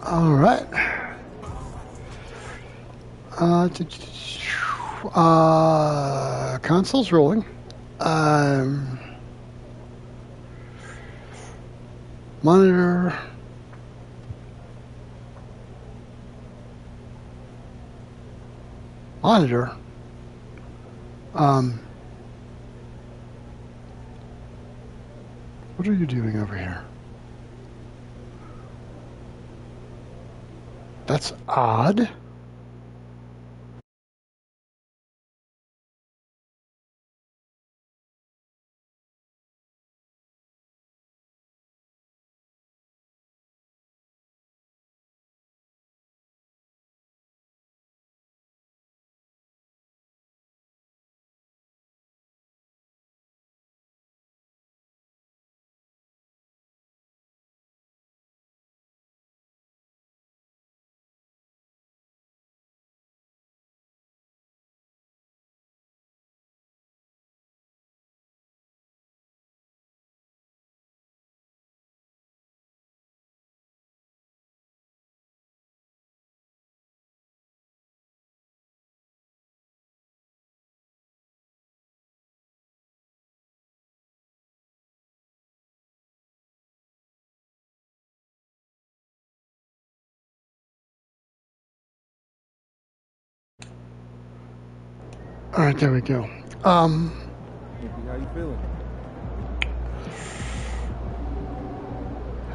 All right. Console's rolling. Monitor. Monitor. What are you doing over here? That's odd. All right, there we go. How you feeling?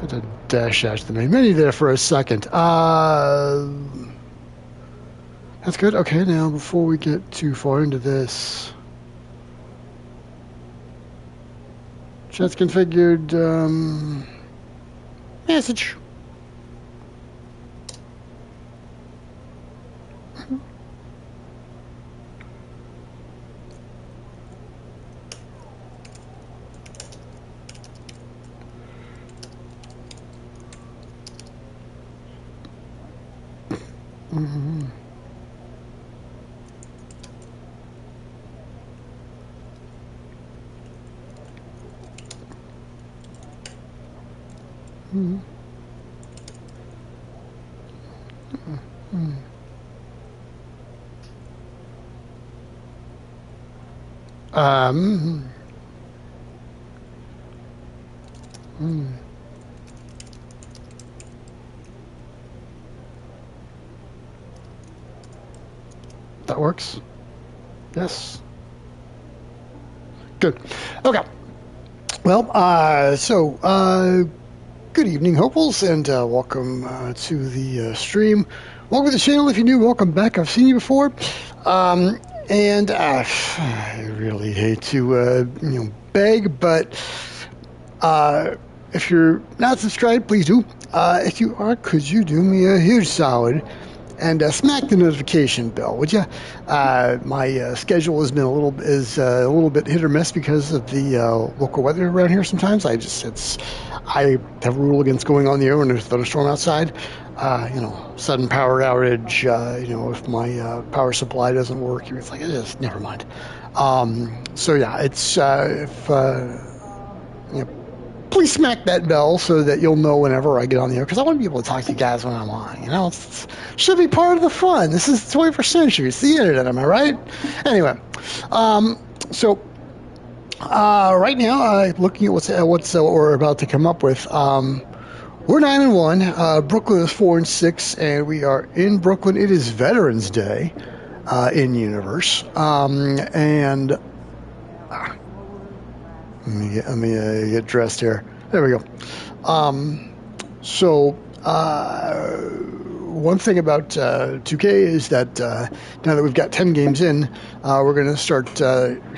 Had to dash out the main menu there for a second. That's good. Okay, now before we get too far into this, chat's configured. Message. Mm-hmm. Mm-hmm. Mm-hmm. Um. Mm. That works. Yes. Good. Okay. Well, good evening, hopefuls, and welcome to the stream. Welcome to the channel. If you're new, welcome back. I've seen you before. And I really hate to, beg, but if you're not subscribed, please do. If you are, could you do me a huge solid and smack the notification bell, would you? My schedule has been a little bit hit or miss because of the local weather around here. Sometimes I have a rule against going on the air when there's a thunderstorm outside. Sudden power outage. If my power supply doesn't work, it's like just never mind. It's please smack that bell so that you'll know whenever I get on the air, because I want to be able to talk to you guys when I'm on. It should be part of the fun. This is the 21st century. It's the internet, am I right? Anyway, right now, looking at what we're about to come up with, we're 9-1. Brooklyn is 4-6, and we are in Brooklyn. It is Veterans Day in universe, and. Let me get dressed here. There we go. One thing about 2K is that now that we've got 10 games in, we're going to start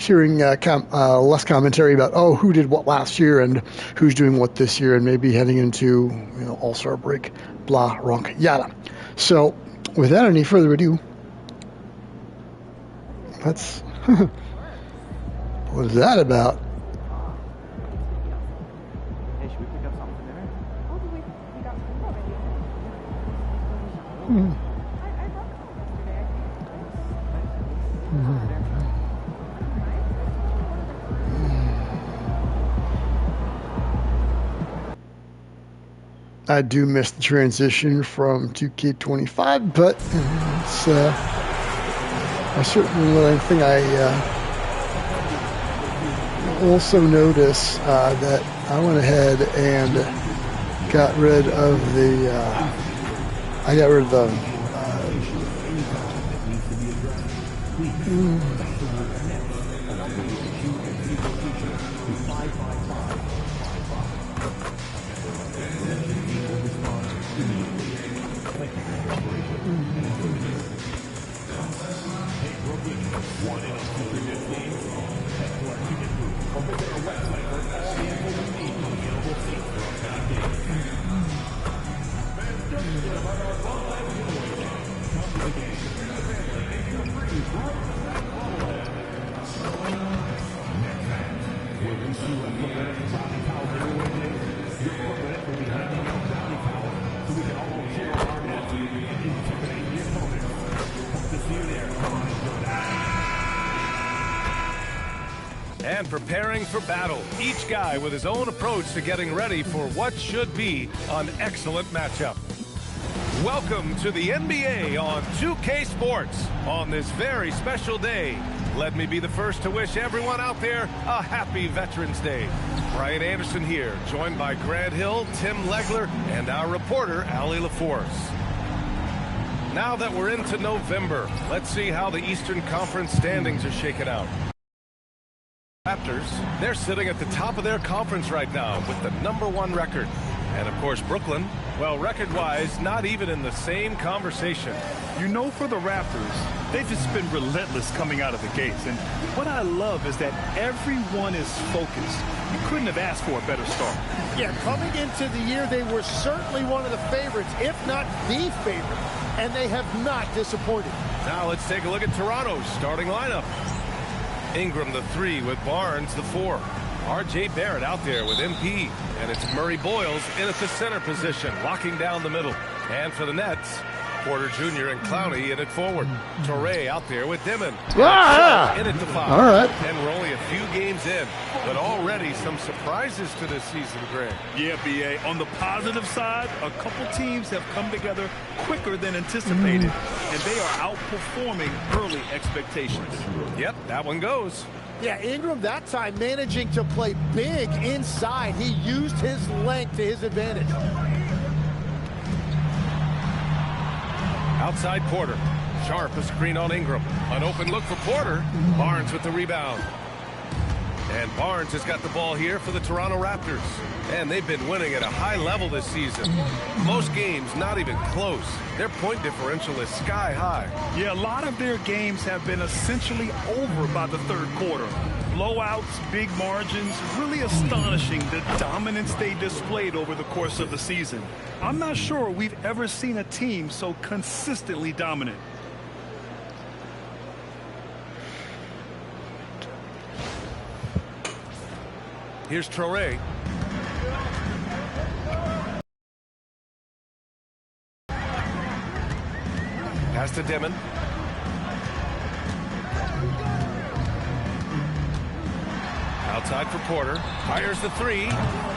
hearing less commentary about, who did what last year and who's doing what this year, and maybe heading into All-Star break, blah, ronk, yada. So without any further ado, let's... What is that about? I do miss the transition from 2K25, but it's a certain thing I also notice that I went ahead and got rid of the And preparing for battle, each guy with his own approach to getting ready for what should be an excellent matchup. Welcome to the NBA on 2K Sports on this very special day. Let me be the first to wish everyone out there a happy Veterans Day. Brian Anderson here, joined by Grant Hill, Tim Legler, and our reporter, Allie LaForce. Now that we're into November, let's see how the Eastern Conference standings are shaken out. Raptors, they're sitting at the top of their conference right now with the #1 record. And of course Brooklyn, well, record-wise, not even in the same conversation. You know, for the Raptors, they've just been relentless coming out of the gates. And what I love is that everyone is focused. You couldn't have asked for a better start. Yeah, coming into the year, they were certainly one of the favorites, if not the favorite. And they have not disappointed. Now let's take a look at Toronto's starting lineup. Ingram the 3 with Barnes the 4. R.J. Barrett out there with MP. And it's Murray Boyles in at the center position, locking down the middle. And for the Nets, Porter Jr. and Clowney in it forward. Torrey out there with Dimon. In at the 5. All right. And we're only a few games in, but already some surprises to this season, Greg. Yeah, B.A. On the positive side, a couple teams have come together quicker than anticipated, and they are outperforming early expectations. Yep, that one goes. Yeah, Ingram that time managing to play big inside. He used his length to his advantage. Outside Porter. Sharp a screen on Ingram. An open look for Porter. Barnes with the rebound. And Barnes has got the ball here for the Toronto Raptors. And they've been winning at a high level this season. Most games not even close. Their point differential is sky high. Yeah, a lot of their games have been essentially over by the third quarter. Blowouts, big margins, really astonishing the dominance they displayed over the course of the season. I'm not sure we've ever seen a team so consistently dominant. Here's Torrey. Pass to Dimon. Outside for Porter. Fires the 3.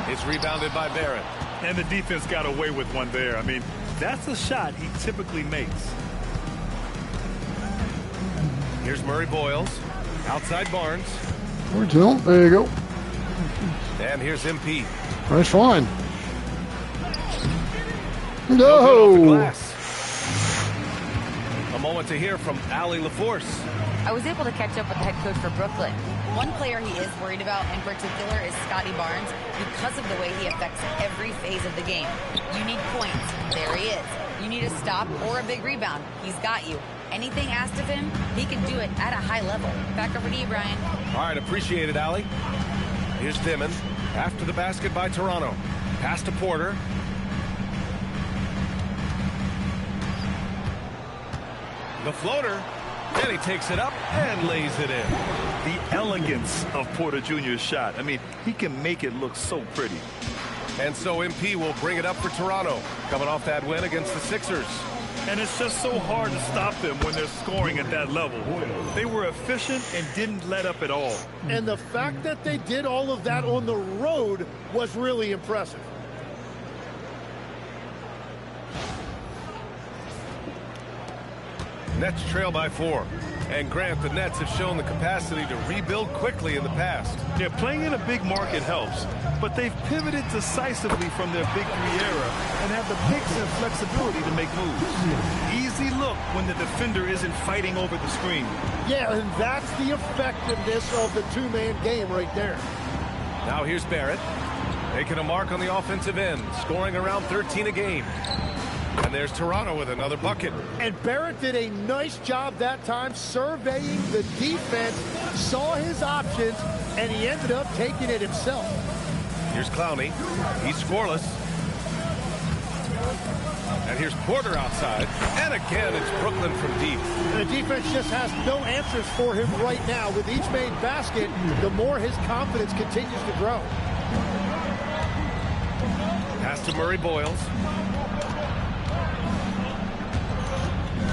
It's rebounded by Barrett. And the defense got away with one there. I mean, that's a shot he typically makes. Here's Murray Boyles. Outside Barnes. There you go. And here's MP. That's fine. No. No. A moment to hear from Allie LaForce. I was able to catch up with the head coach for Brooklyn. One player he is worried about in particular is Scotty Barnes because of the way he affects every phase of the game. You need points. There he is. You need a stop or a big rebound. He's got you. Anything asked of him, he can do it at a high level. Back over to you, Brian. All right, appreciate it, Allie. Here's Dimon. After the basket by Toronto. Pass to Porter. The floater. And he takes it up and lays it in. The elegance of Porter Jr.'s shot. I mean, he can make it look so pretty. And so MP will bring it up for Toronto, coming off that win against the Sixers. And it's just so hard to stop them when they're scoring at that level. They were efficient and didn't let up at all. And the fact that they did all of that on the road was really impressive. Nets trail by 4. And Grant, the Nets have shown the capacity to rebuild quickly in the past. Yeah, playing in a big market helps, but they've pivoted decisively from their Big Three era and have the picks and flexibility to make moves. Easy look when the defender isn't fighting over the screen. Yeah, and that's the effectiveness of the two-man game right there. Now here's Barrett, making a mark on the offensive end, scoring around 13 a game. And there's Toronto with another bucket. And Barrett did a nice job that time surveying the defense, saw his options, and he ended up taking it himself. Here's Clowney. He's scoreless. And here's Porter outside. And again, it's Brooklyn from deep. The defense just has no answers for him right now. With each made basket, the more his confidence continues to grow. Pass to Murray Boyles.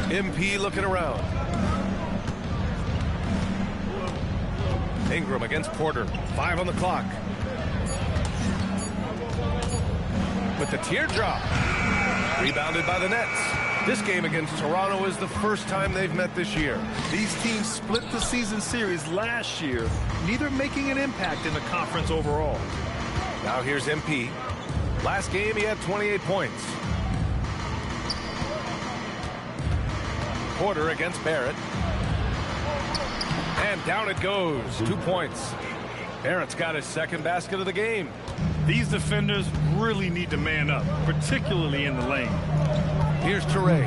MP looking around. Ingram against Porter. 5 on the clock. With the teardrop. Rebounded by the Nets. This game against Toronto is the first time they've met this year. These teams split the season series last year, neither making an impact in the conference overall. Now here's MP. Last game he had 28 points. Porter against Barrett. And down it goes. 2 points. Barrett's got his second basket of the game. These defenders really need to man up, particularly in the lane. Here's Toure.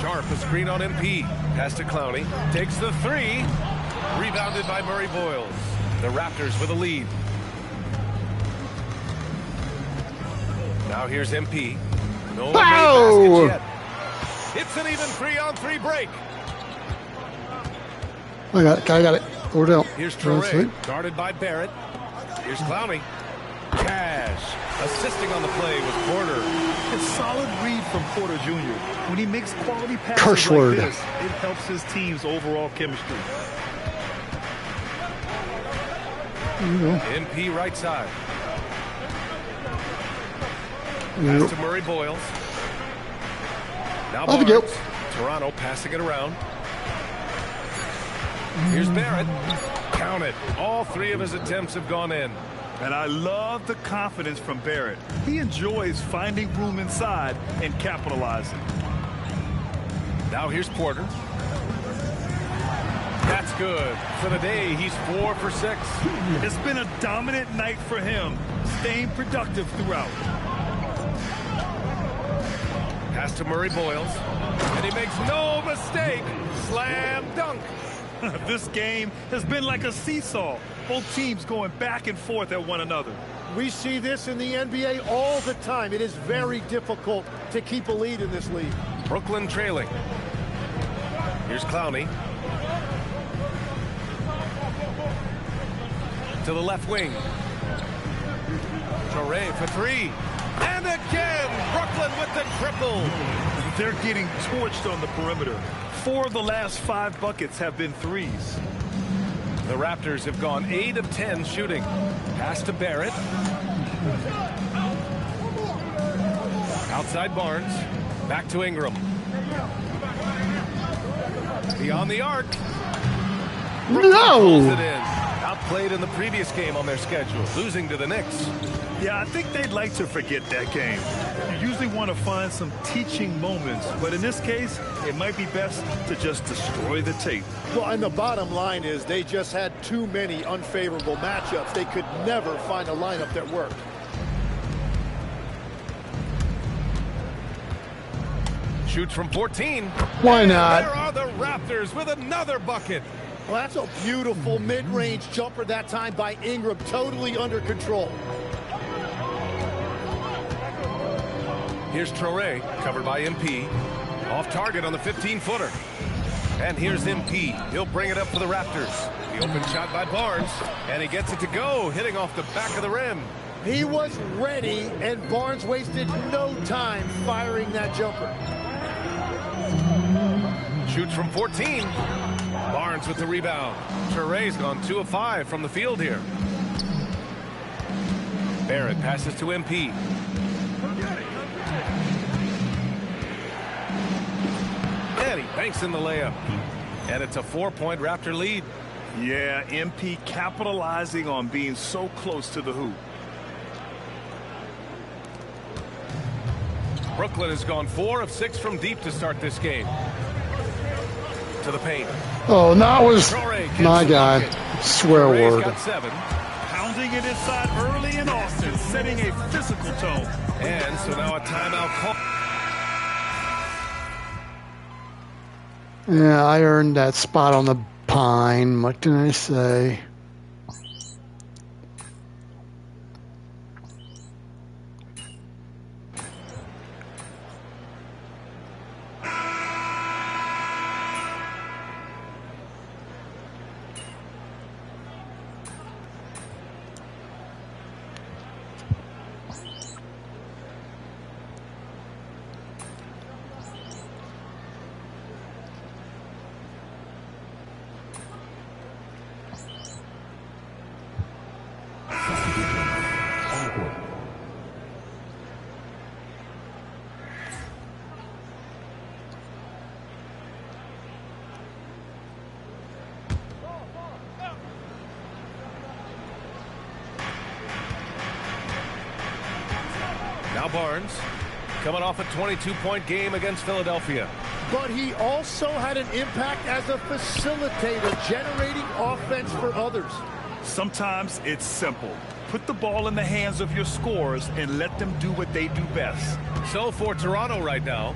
Sharp, a screen on MP. Pass to Clowney. Takes the 3. Rebounded by Murray Boyles. The Raptors with a lead. Now here's MP. No one made baskets yet. It's an even 3-on-3 break. I got it. Hold out. Here's Toure, guarded by Barrett. Here's Clowney. Cash, assisting on the play with Porter. A solid read from Porter Jr. When he makes quality passes Curse like word. this, it helps his team's overall chemistry. MP right side. Pass to Murray Boyles. Now Off you go. Barnes. Toronto passing it around. Here's Barrett. Count it. All 3 of his attempts have gone in. And I love the confidence from Barrett. He enjoys finding room inside and capitalizing. Now here's Porter. That's good. For the day, he's 4 for 6. It's been a dominant night for him, staying productive throughout. Pass to Murray Boyles. And he makes no mistake. Slam dunk. This game has been like a seesaw. Both teams going back and forth at one another. We see this in the NBA all the time. It is very difficult to keep a lead in this league. Brooklyn trailing. Here's Clowney. To the left wing. Toure for 3. And again, Brooklyn with the triple. They're getting torched on the perimeter. 4 of the last 5 buckets have been threes. The Raptors have gone 8 of 10 shooting. Pass to Barrett. Outside Barnes. Back to Ingram. Beyond the arc. Brooklyn pulls it in. Outplayed in the previous game on their schedule, losing to the Knicks. Yeah, I think they'd like to forget that game. You usually want to find some teaching moments, but in this case, it might be best to just destroy the tape. Well, and the bottom line is they just had too many unfavorable matchups. They could never find a lineup that worked. Shoots from 14. Why And not? there are the Raptors with another bucket. Well, that's a beautiful mid-range jumper that time by Ingram, totally under control. Here's Toure, covered by MP. Off target on the 15-footer. And here's MP. He'll bring it up for the Raptors. The open shot by Barnes. And he gets it to go, hitting off the back of the rim. He was ready, and Barnes wasted no time firing that jumper. Shoots from 14. Barnes with the rebound. Toure's gone 2 of 5 from the field here. Barrett passes to MP. And he banks in the layup. And it's a 4-point Raptor lead. Yeah, MP capitalizing on being so close to the hoop. Brooklyn has gone 4 of 6 from deep to start this game. To the paint. Oh, that was my God. Swear Torrey's word. got 7. Pounding it inside early and often, setting a physical tone. And so now a timeout call. Yeah, I earned that spot on the pine. What can I say? Now Barnes, coming off a 22-point game against Philadelphia. But he also had an impact as a facilitator, generating offense for others. Sometimes it's simple. Put the ball in the hands of your scorers and let them do what they do best. So for Toronto right now,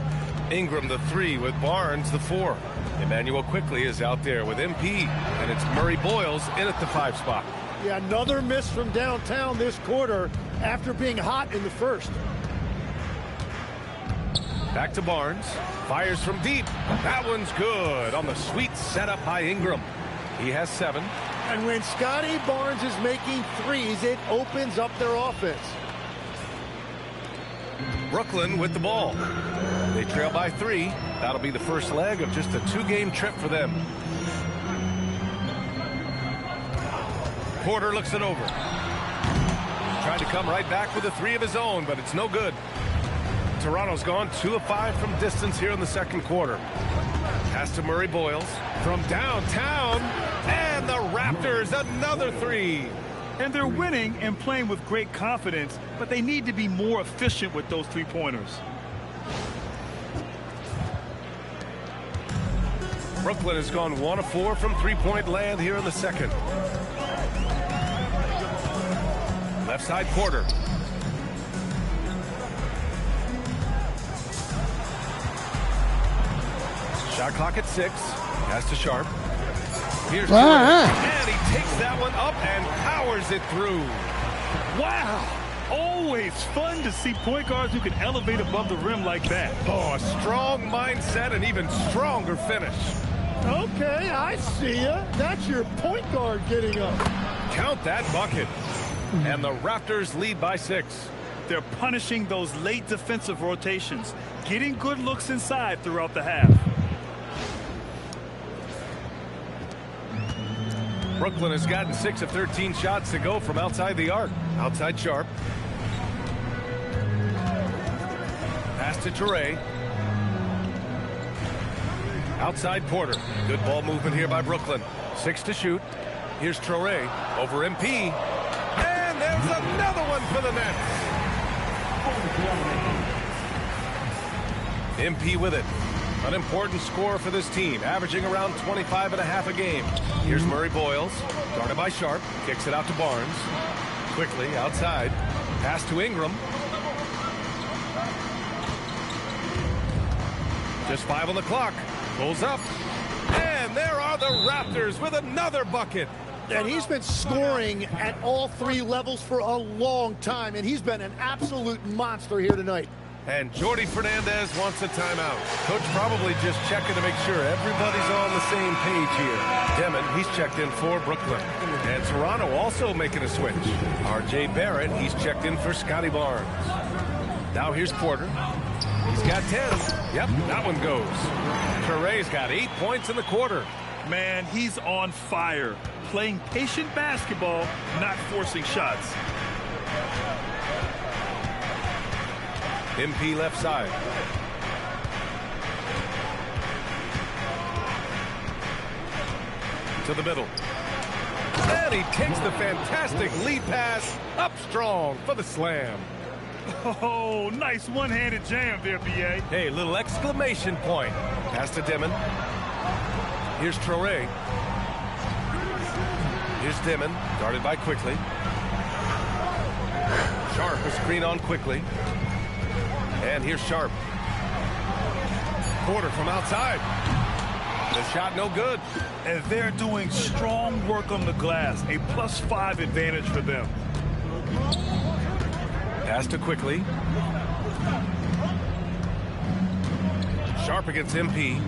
Ingram the 3 with Barnes the 4. Emmanuel quickly is out there with MP, and it's Murray Boyles in at the 5 spot. Yeah, another miss from downtown this quarter after being hot in the first. Back to Barnes. Fires from deep. That one's good on the sweet setup by Ingram. He has 7. And when Scotty Barnes is making threes, it opens up their offense. Brooklyn with the ball. They trail by 3. That'll be the first leg of just a 2-game trip for them. Porter looks it over. Trying to come right back with a 3 of his own, but it's no good. Toronto's gone 2 of 5 from distance here in the second quarter. Pass to Murray Boyles from downtown, and the Raptors another 3. And they're winning and playing with great confidence, but they need to be more efficient with those 3-pointers. Brooklyn has gone 1 of 4 from 3-point land here in the second. Left side Porter. Shot clock at 6. Pass to Sharp. Here's and he takes that one up and powers it through. Wow! Always fun to see point guards who can elevate above the rim like that. Oh, a strong mindset and even stronger finish. Okay, I see ya. That's your point guard getting up. Count that bucket. And the Raptors lead by 6. They're punishing those late defensive rotations, getting good looks inside throughout the half. Brooklyn has gotten 6 of 13 shots to go from outside the arc. Outside Sharp. Pass to Touré. Outside Porter. Good ball movement here by Brooklyn. 6 to shoot. Here's Touré over MP. And there's another one for the Nets. MP with it. An important scorer for this team, averaging around 25.5 a game. Here's Murray Boyles, guarded by Sharp, kicks it out to Barnes. Quickly outside, pass to Ingram. Just 5 on the clock, pulls up, and there are the Raptors with another bucket. And he's been scoring at all 3 levels for a long time, and he's been an absolute monster here tonight. And Jordi Fernandez wants a timeout. Coach probably just checking to make sure everybody's on the same page here. Demon, he's checked in for Brooklyn. And Toronto also making a switch. R.J. Barrett, he's checked in for Scotty Barnes. Now here's Porter. He's got 10. Yep, that one goes. Touré's got 8 points in the quarter. Man, he's on fire. Playing patient basketball, not forcing shots. MP left side. To the middle. And he takes the fantastic lead pass up strong for the slam. Oh, nice one-handed jam there, B.A. Hey, little exclamation point. Pass to Dimon. Here's Traore. Here's Dimon, guarded by Quickly. Sharp will screen on Quickly. And here's Sharp. Porter from outside. The shot no good. And they're doing strong work on the glass. A +5 advantage for them. Pass to Quickly. Sharp against MP.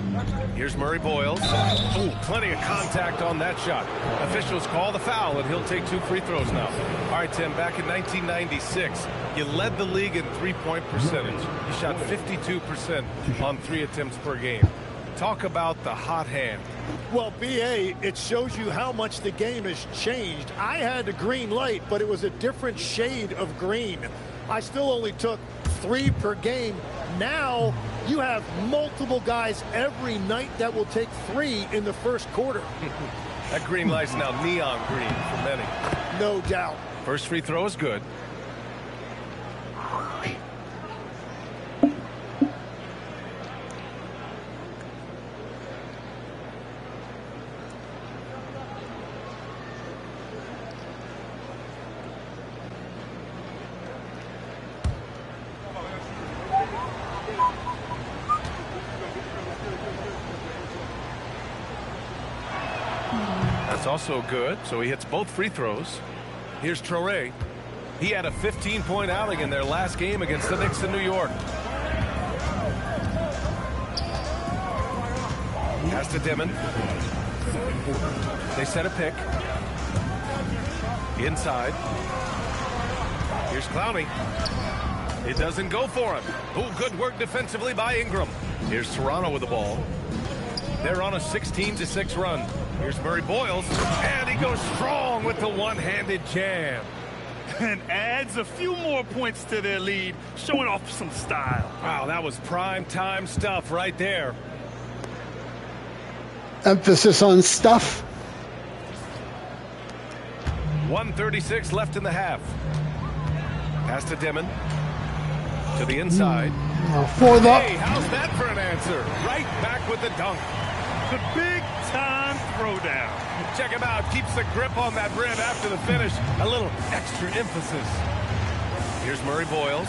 Here's Murray Boyles. Oh, plenty of contact on that shot. Officials call the foul, and he'll take 2 free throws now. All right, Tim, back in 1996, you led the league in three-point percentage. You shot 52% on 3 attempts per game. Talk about the hot hand. Well, B.A., it shows you how much the game has changed. I had the green light, but it was a different shade of green. I still only took 3 per game. Now you have multiple guys every night that will take 3 in the first quarter. That green light's now neon green for many. No doubt. First free throw is good. That's also good, so he hits both free throws. Here's Traore. He had a 15-point outing in their last game against the Knicks in New York. Pass to Dimon. They set a pick. Inside. Here's Clowney. It doesn't go for him. Oh, good work defensively by Ingram. Here's Toronto with the ball. They're on a 16-6 run. Here's Murray Boyles, and he goes strong with the one-handed jam. And adds a few more points to their lead, showing off some style. Wow, that was prime-time stuff right there. Emphasis on stuff. 1:36 left in the half. Pass to Dimon. To the inside. For the... Hey, how's that for an answer? Right back with the dunk. The big-time throwdown. Check him out. Keeps the grip on that rim after the finish. A little extra emphasis. Here's Murray Boyles.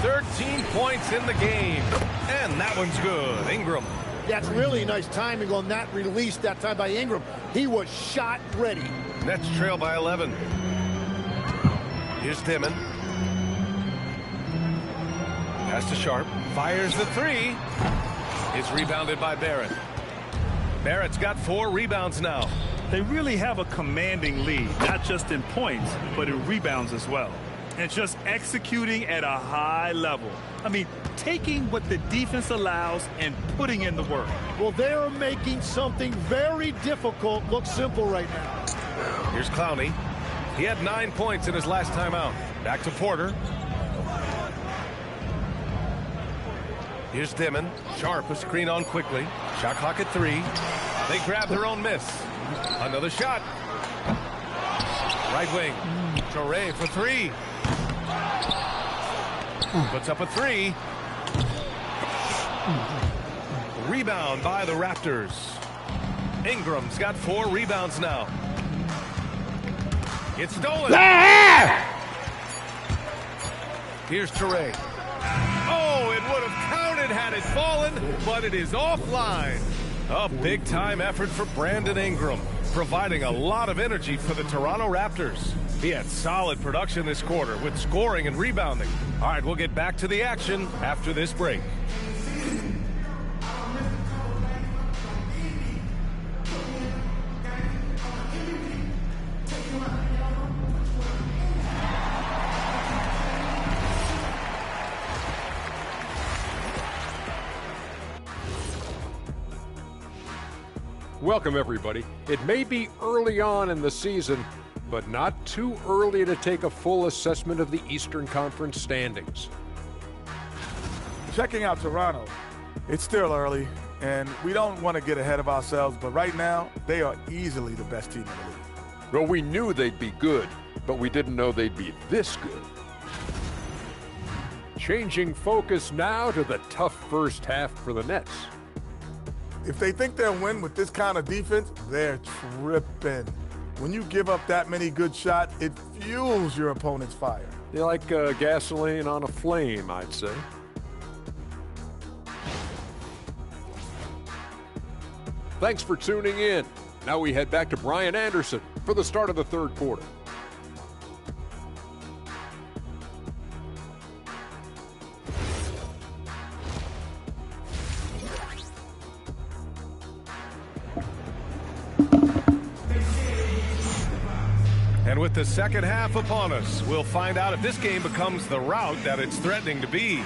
13 points in the game. And that one's good. Ingram. That's really nice timing on that release that time by Ingram. He was shot ready. Nets trail by 11. Here's Dimon. Pass to Sharp. Fires the 3. It's rebounded by Barrett. Barrett's got 4 rebounds now. They really have a commanding lead, not just in points, but in rebounds as well. And just executing at a high level. I mean, taking what the defense allows and putting in the work. Well, they're making something very difficult look simple right now. Here's Clowney. He had 9 points in his last time out. Back to Porter. Here's Dimon. Sharp a screen on Quickly. Shot clock at 3. They grab their own miss. Another shot. Right wing. Traore for 3. Puts up a 3. Rebound by the Raptors. Ingram's got 4 rebounds now. It's stolen. Here's Traore. Oh, it would have counted had it fallen, but it is offline. A big-time effort for Brandon Ingram, providing a lot of energy for the Toronto Raptors. He had solid production this quarter with scoring and rebounding. All right, we'll get back to the action after this break. Welcome, everybody. It may be early on in the season, but not too early to take a full assessment of the Eastern Conference standings. Checking out Toronto. It's still early, And we don't want to get ahead of ourselves, but right now, they are easily the best team in the league. Well, we knew they'd be good, but we didn't know they'd be this good. Changing focus now to the tough first half for the Nets. If they think they'll win with this kind of defense, they're tripping. When you give up that many good shots, it fuels your opponent's fire. They like gasoline on a flame, I'd say. Thanks for tuning in. Now we head back to Brian Anderson for the start of the third quarter. And with the second half upon us, we'll find out if this game becomes the rout that it's threatening to be.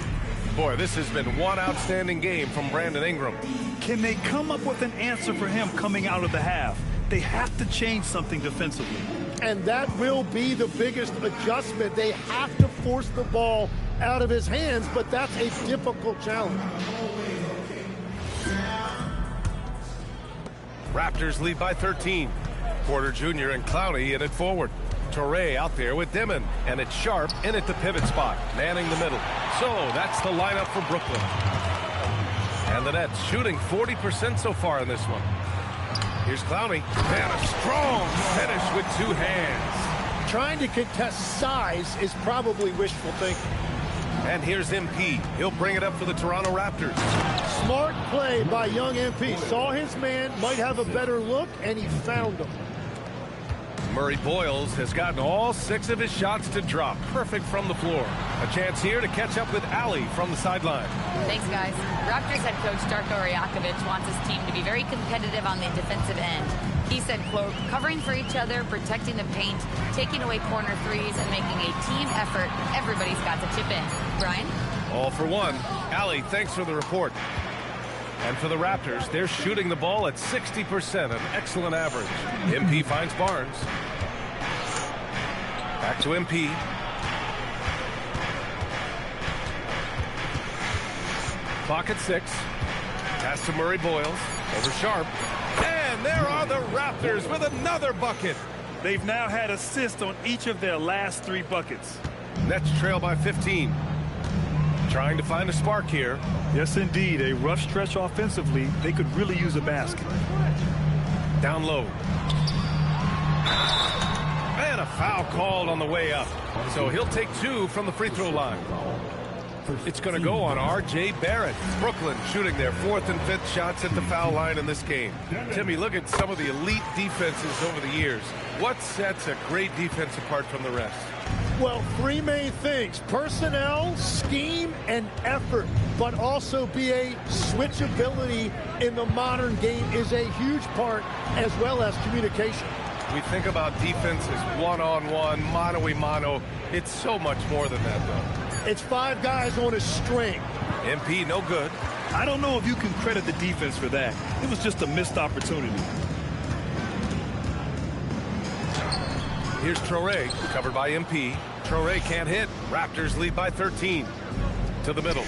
Boy, this has been one outstanding game from Brandon Ingram. Can they come up with an answer for him coming out of the half? They have to change something defensively. And that will be the biggest adjustment. They have to force the ball out of his hands, but that's a difficult challenge. Raptors lead by 13. Porter Jr. and Clowney in it forward. Torrey out there with Dimon, and it's Sharp in at the pivot spot, manning the middle. So that's the lineup for Brooklyn. And the Nets shooting 40% so far in this one. Here's Clowney, and a strong finish with two hands. Trying to contest size is probably wishful thinking. And here's MP. He'll bring it up for the Toronto Raptors. Smart play by young MP. Saw his man, might have a better look, and he found him. Murray Boyles has gotten all 6 of his shots to drop. Perfect from the floor. A chance here to catch up with Ali from the sideline. Thanks, guys. Raptors head coach Darko Rajakovic wants his team to be very competitive on the defensive end. He said, quote, covering for each other, protecting the paint, taking away corner threes, and making a team effort. Everybody's got to chip in. Brian? All for one. Ali, thanks for the report. And for the Raptors, they're shooting the ball at 60%, an excellent average. MP finds Barnes. Back to MP. Clock at 6. Pass to Murray Boyles. Over Sharp. And there are the Raptors with another bucket. They've now had assists on each of their last 3 buckets. Nets trail by 15. Trying to find a spark here. Yes, indeed. A rough stretch offensively. They could really use a basket. Down low. And a foul called on the way up. So he'll take 2 from the free throw line. It's going to go on R.J. Barrett. Brooklyn shooting their 4th and 5th shots at the foul line in this game. Timmy, look at some of the elite defenses over the years. What sets a great defense apart from the rest? Well, 3 main things: personnel, scheme, and effort. But also BA, switchability in the modern game is a huge part, as well as communication. We think about defense as one-on-one, mano-a-mano. It's so much more than that, though. It's 5 guys on a string. MP, no good. I don't know if you can credit the defense for that. It was just a missed opportunity. Here's Torrey, covered by MP. Torrey can't hit. Raptors lead by 13. To the middle.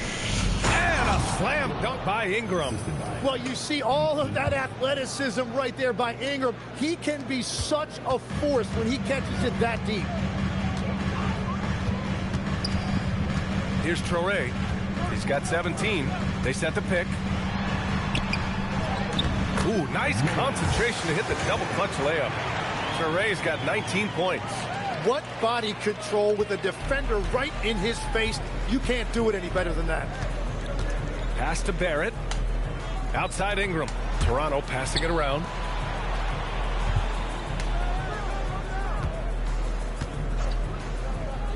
And a slam dunk by Ingram. Well, you see all of that athleticism right there by Ingram. He can be such a force when he catches it that deep. Here's Torrey. He's got 17. They set the pick. Ooh, nice concentration to hit the double clutch layup. Torrey's got 19 points. What body control with a defender right in his face. You can't do it any better than that. Pass to Barrett. Outside Ingram. Toronto passing it around.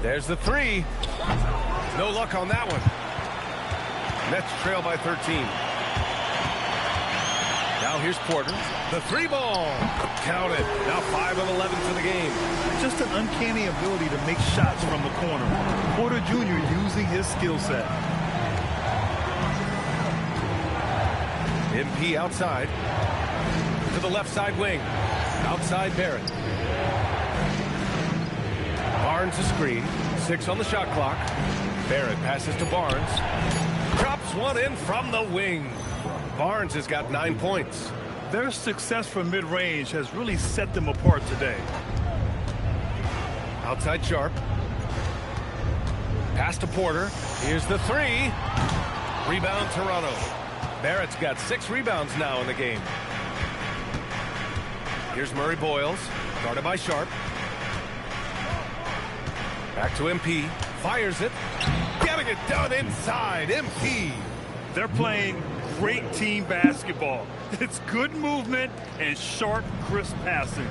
There's the 3. No luck on that one. Nets trail by 13. Now here's Porter. The 3 ball. Count it. Now 5 of 11 for the game. Just an uncanny ability to make shots from the corner. Porter Jr. using his skill set. MP outside. To the left side wing. Outside Barrett. Barnes a screen. 6 on the shot clock. Barrett passes to Barnes. Drops one in from the wing. Barnes has got 9 points. Their success from mid-range has really set them apart today. Outside Sharp. Pass to Porter. Here's the three. Rebound Toronto. Barrett's got 6 rebounds now in the game. Here's Murray Boyles, guarded by Sharp. Back to MP. Fires it. Getting it done inside. MP. They're playing great team basketball. It's good movement and sharp, crisp passing.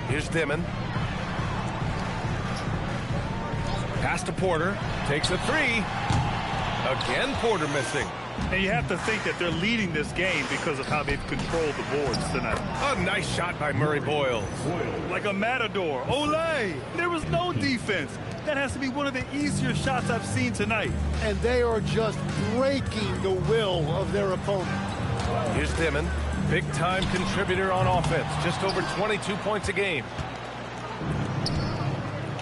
Here's Dimon. Pass to Porter. Takes a three. Again, Porter missing. And you have to think that they're leading this game because of how they've controlled the boards tonight. A nice shot by Murray Boyles. Like a matador. Olay! There was no defense. That has to be one of the easier shots I've seen tonight. And they are just breaking the will of their opponent. Here's Dimon. Big-time contributor on offense. Just over 22 points a game.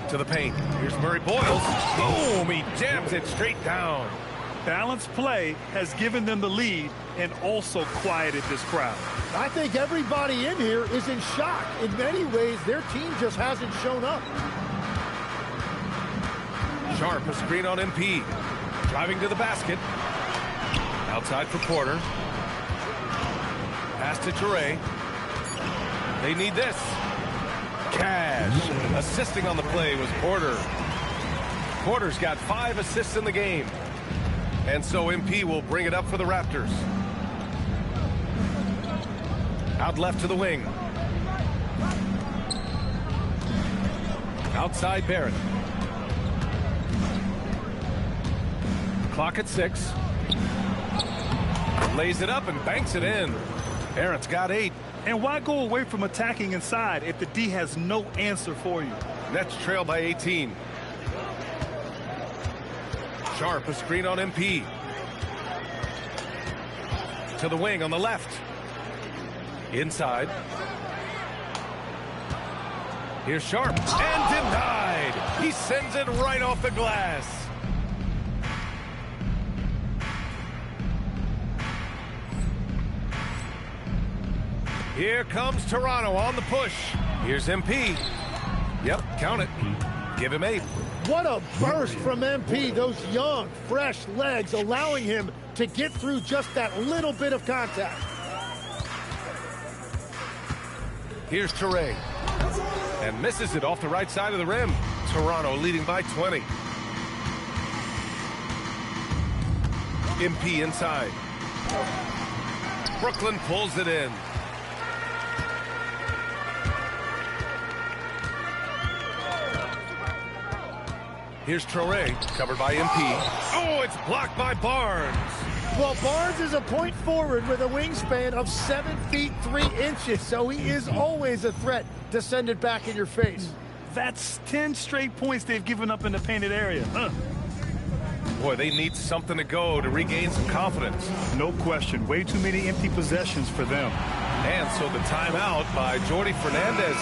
To the paint. Here's Murray Boyles. Boom! He jams it straight down. Balanced play has given them the lead and also quieted this crowd. I think everybody in here is in shock. In many ways, their team just hasn't shown up. Sharp, a screen on MP. Driving to the basket. Outside for Porter. Pass to Toure. They need this. Cash. Assisting on the play was Porter. Porter's got 5 assists in the game. And so MP will bring it up for the Raptors. Out left to the wing. Outside Barrett. Clock at 6. Lays it up and banks it in. Barrett's got 8. And why go away from attacking inside if the D has no answer for you? Nets trail by 18. Sharp, a screen on MP. To the wing on the left. Inside. Here's Sharp. And denied. He sends it right off the glass. Here comes Toronto on the push. Here's MP. Yep, count it. Give him 8. What a burst from MP. Those young, fresh legs allowing him to get through just that little bit of contact. Here's Toure. And misses it off the right side of the rim. Toronto leading by 20. MP inside. Brooklyn pulls it in. Here's Toure, covered by MP. Oh, it's blocked by Barnes. Well, Barnes is a point forward with a wingspan of 7 feet 3 inches, so he is always a threat to send it back in your face. That's 10 straight points they've given up in the painted area. Boy, they need something to go to regain some confidence. No question. Way too many empty possessions for them. And so the timeout by Jordi Fernandez.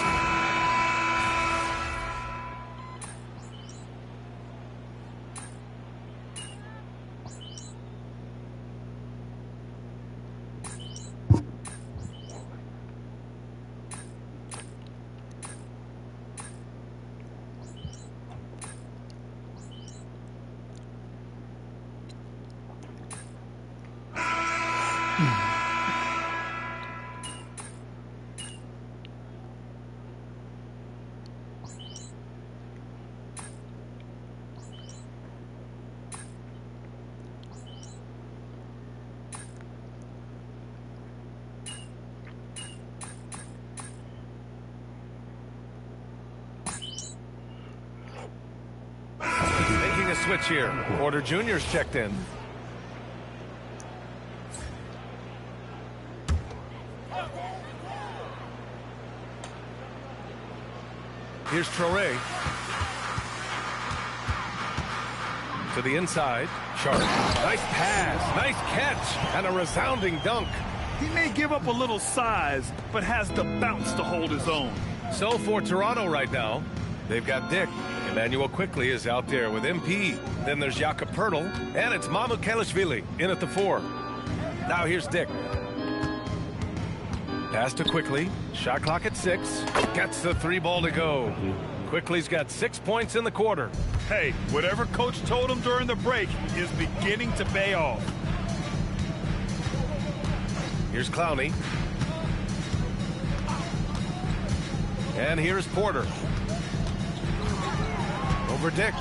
Making a switch here. Porter Jr.'s checked in. Here's Toure. To the inside. Sharp. Nice pass. Nice catch. And a resounding dunk. He may give up a little size, but has the bounce to hold his own. So for Toronto right now, they've got Dick. Emmanuel Quickley is out there with MP. Then there's Jakob Poeltl. And it's Mamu Kelishvili in at the 4. Now here's Dick. Pass to Quickly. Shot clock at 6. Gets the 3 ball to go. Quickly's got 6 points in the quarter. Hey, whatever coach told him during the break is beginning to pay off. Here's Clowney. And here's Porter. Over Dick.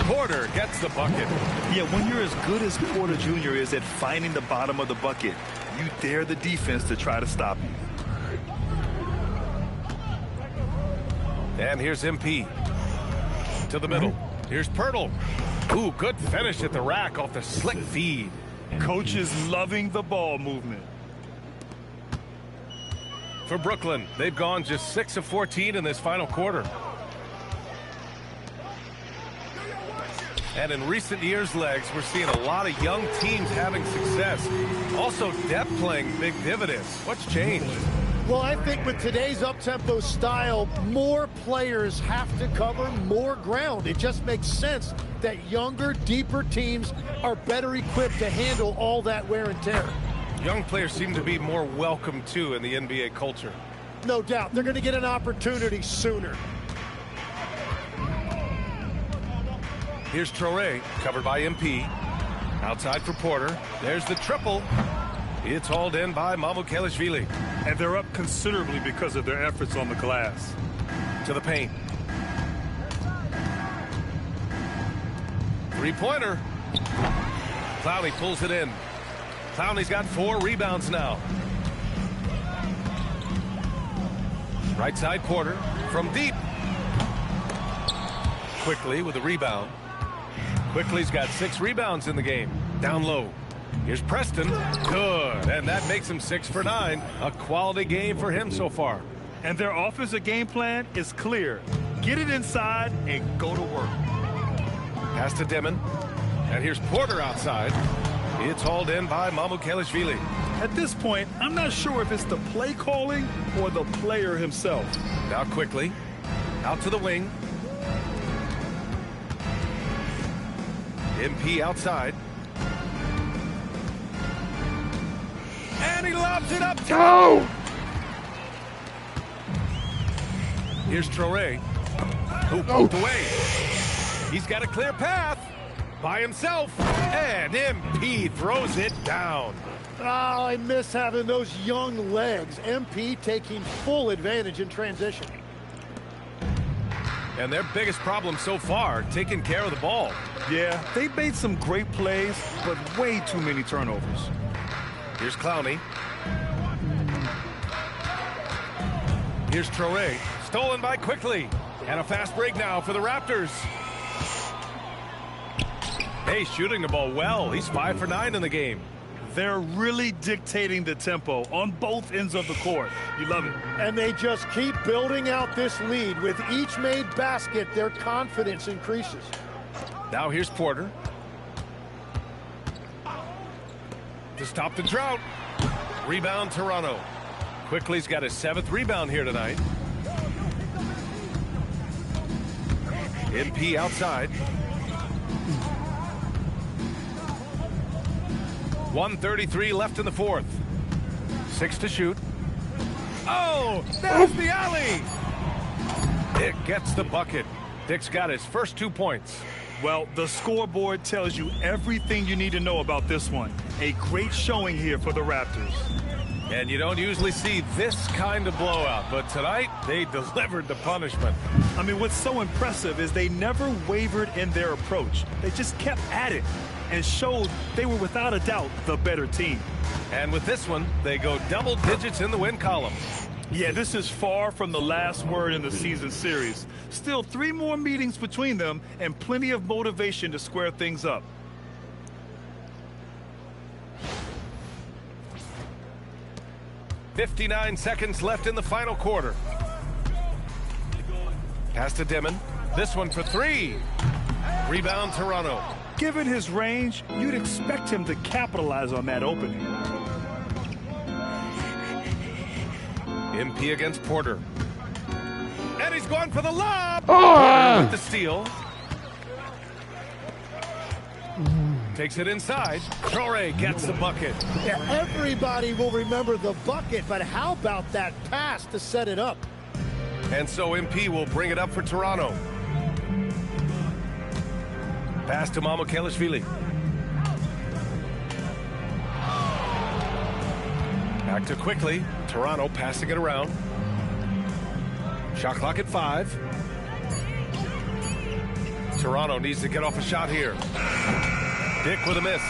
Porter gets the bucket. Yeah, when you're as good as Porter Jr. is at finding the bottom of the bucket, you dare the defense to try to stop you. And here's MP. To the middle. Here's Pirtle. Ooh, good finish at the rack off the slick feed. Coach is loving the ball movement. For Brooklyn, they've gone just 6 of 14 in this final quarter. And in recent years, Legs, we're seeing a lot of young teams having success. Also, depth playing big dividends. What's changed? Well, I think with today's up-tempo style, more players have to cover more ground. It just makes sense that younger, deeper teams are better equipped to handle all that wear and tear. Young players seem to be more welcome, too, in the NBA culture. No doubt. They're going to get an opportunity sooner. Here's Traore, covered by MP. Outside for Porter. There's the triple. It's hauled in by Mamukelashvili. And they're up considerably because of their efforts on the glass. To the paint. Three-pointer. Clowney pulls it in. Clowney's got 4 rebounds now. Right side Porter from deep. Quickly with a rebound. Quickly's got 6 rebounds in the game. Down low. Here's Preston. Good. And that makes him 6 for 9. A quality game for him so far. And their offensive game plan is clear. Get it inside and go to work. Pass to Demon. And here's Porter outside. It's hauled in by Mamukelashvili. At this point, I'm not sure if it's the play calling or the player himself. Now Quickly. Out to the wing. MP outside. And he lobs it up. Go! Here's Traore, who poked away. He's got a clear path by himself. And MP throws it down. Oh, I miss having those young legs. MP taking full advantage in transition. And their biggest problem so far, taking care of the ball. Yeah, they made some great plays, but way too many turnovers. Here's Clowney. Here's Traore, stolen by Quickly. And a fast break now for the Raptors. Hey, shooting the ball well. He's 5 for 9 in the game. They're really dictating the tempo on both ends of the court. You love it. And they just keep building out this lead. With each made basket, their confidence increases. Now here's Porter. To stop the drought. Rebound Toronto. Quickly's got his 7th rebound here tonight. MP outside. 1:33 left in the 4th. 6 to shoot. Oh, there's the alley. Dick gets the bucket. Dick's got his first 2 points. Well, the scoreboard tells you everything you need to know about this one. A great showing here for the Raptors. And you don't usually see this kind of blowout, but tonight they delivered the punishment. I mean, what's so impressive is they never wavered in their approach. They just kept at it and showed they were without a doubt the better team. And with this one, they go double digits in the win column. Yeah, this is far from the last word in the season series. Still 3 more meetings between them and plenty of motivation to square things up. .59 seconds left in the final quarter. Pass to Demon. This one for 3. Rebound Toronto. Given his range, you'd expect him to capitalize on that opening. MP against Porter. And he's going for the lob. Oh! Porter with the steal. Takes it inside. Traore gets the bucket. Yeah, everybody will remember the bucket, but how about that pass to set it up? And so MP will bring it up for Toronto. Pass to Mamukelashvili. Back to quickly. Toronto passing it around. Shot clock at 5. Toronto needs to get off a shot here. Dick with a miss.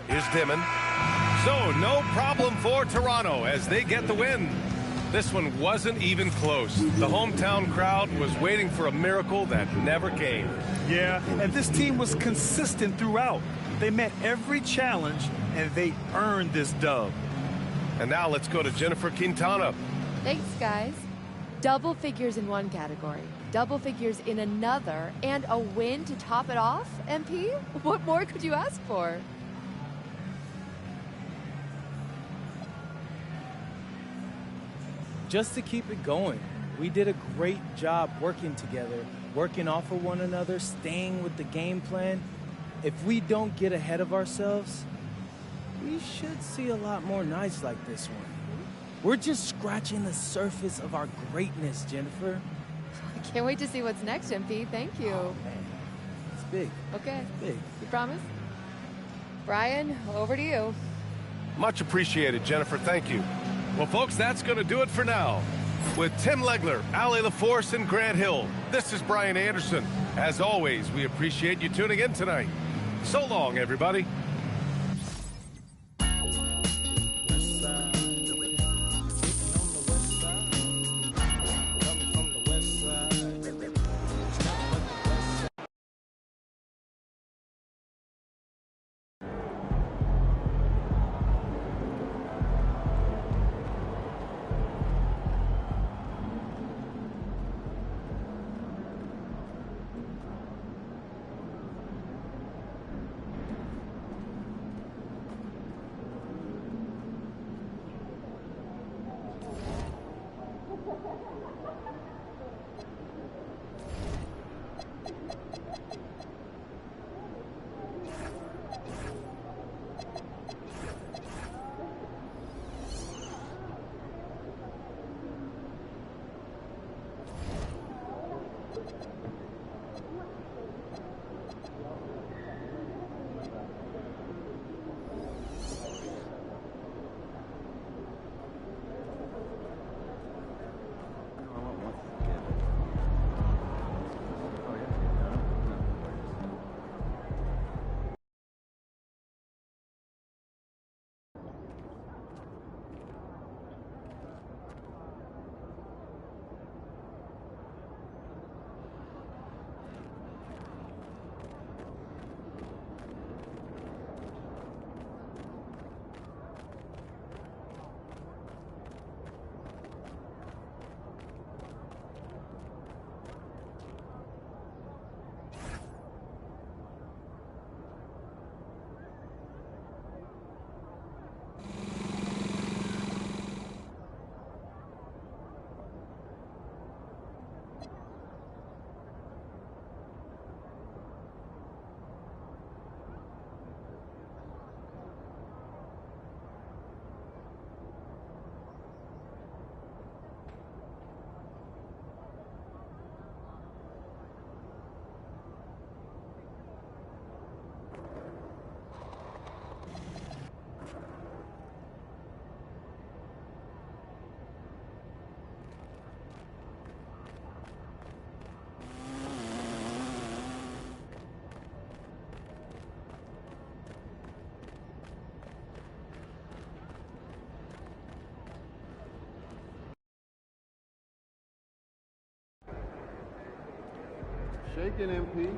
Here's Dimon. So no problem for Toronto as they get the win. This one wasn't even close. The hometown crowd was waiting for a miracle that never came. Yeah, and this team was consistent throughout. They met every challenge, and they earned this dub. And now let's go to Jennifer Quintana. Thanks, guys. Double figures in one category, double figures in another, and a win to top it off, MP? What more could you ask for? Just to keep it going. We did a great job working together, working off of one another, staying with the game plan. If we don't get ahead of ourselves, we should see a lot more nights like this one. We're just scratching the surface of our greatness, Jennifer. I can't wait to see what's next, MP. Thank you. Oh, man. It's big. Okay. It's big. You promise? Brian, over to you. Much appreciated, Jennifer. Thank you. Well, folks, that's going to do it for now. With Tim Legler, Ali LaForce, and Grant Hill, this is Brian Anderson. As always, we appreciate you tuning in tonight. So long, everybody. Shaking, MP.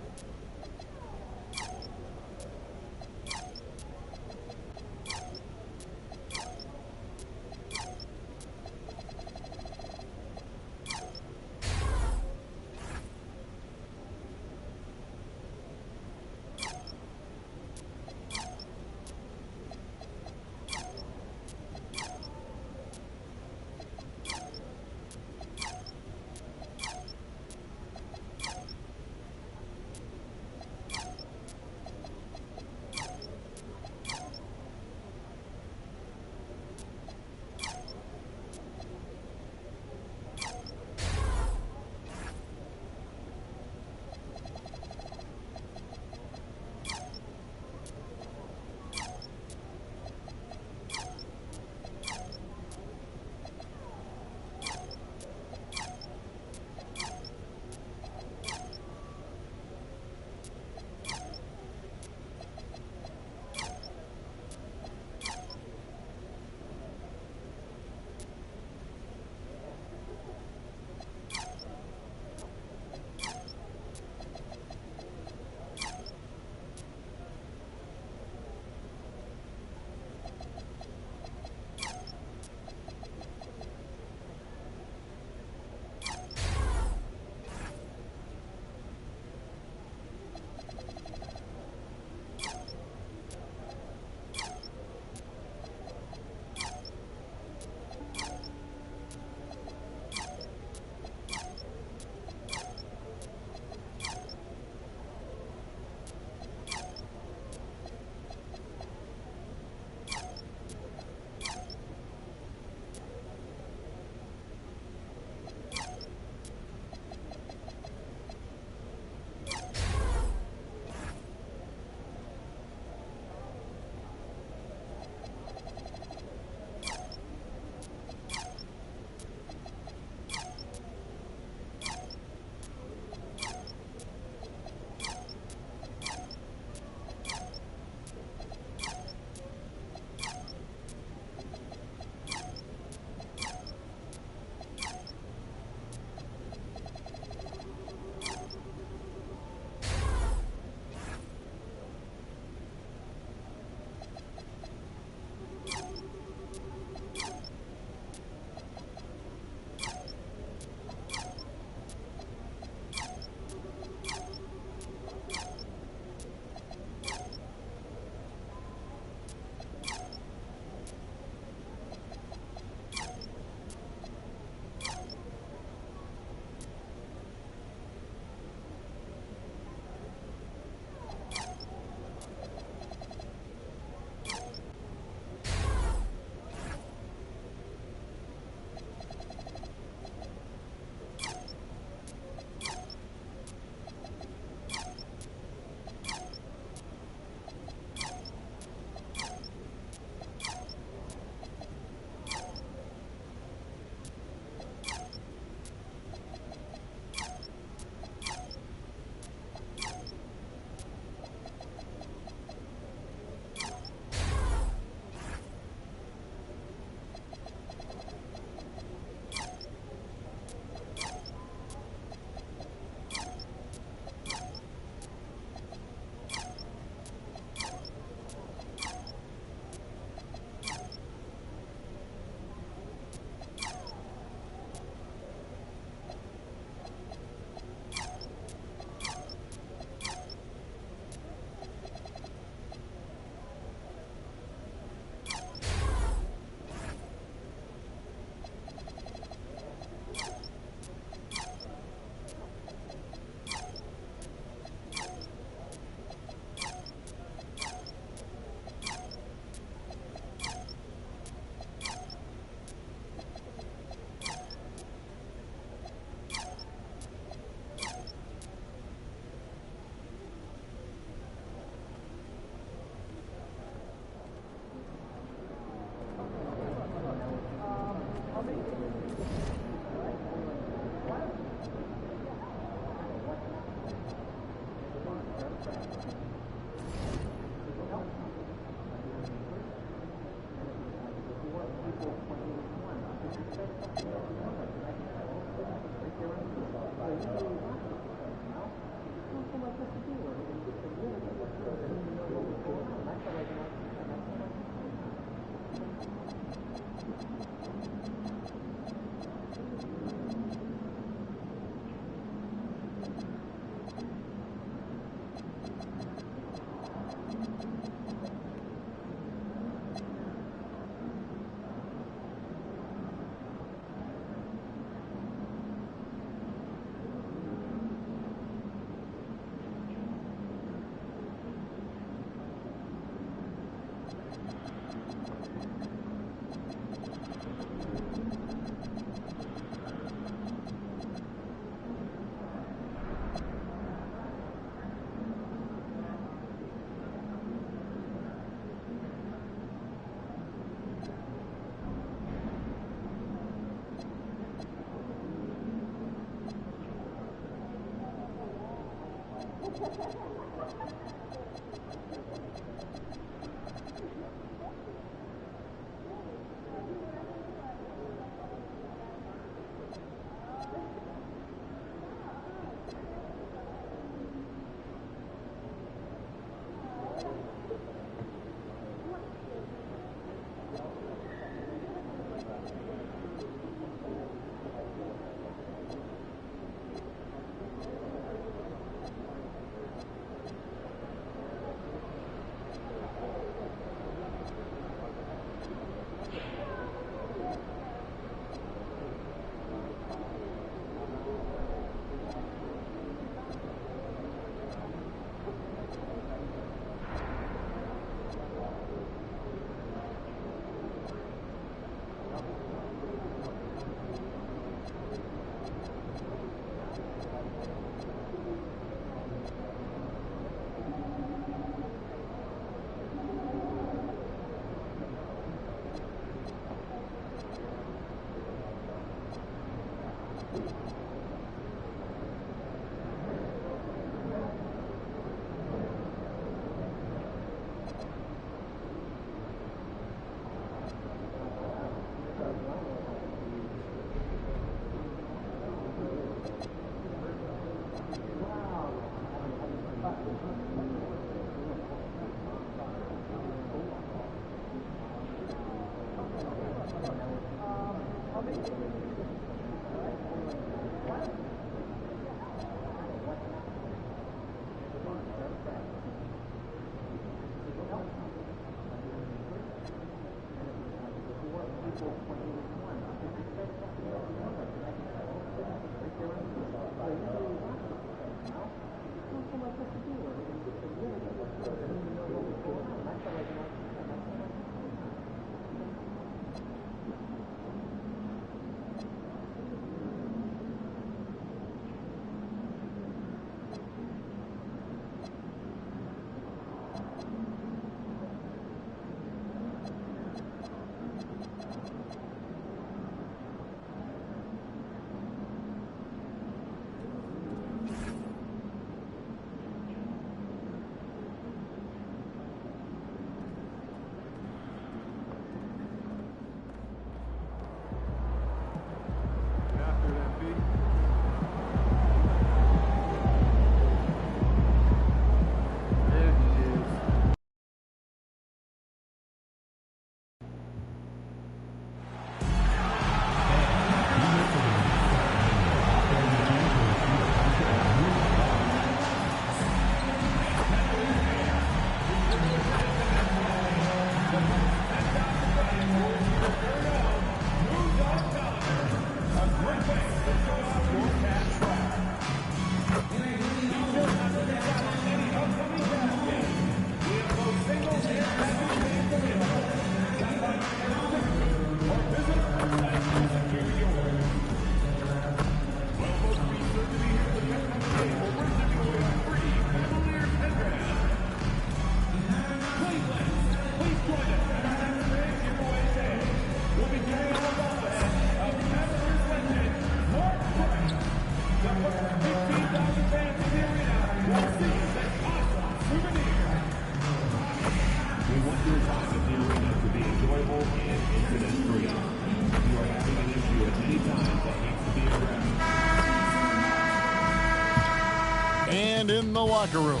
And in the locker room,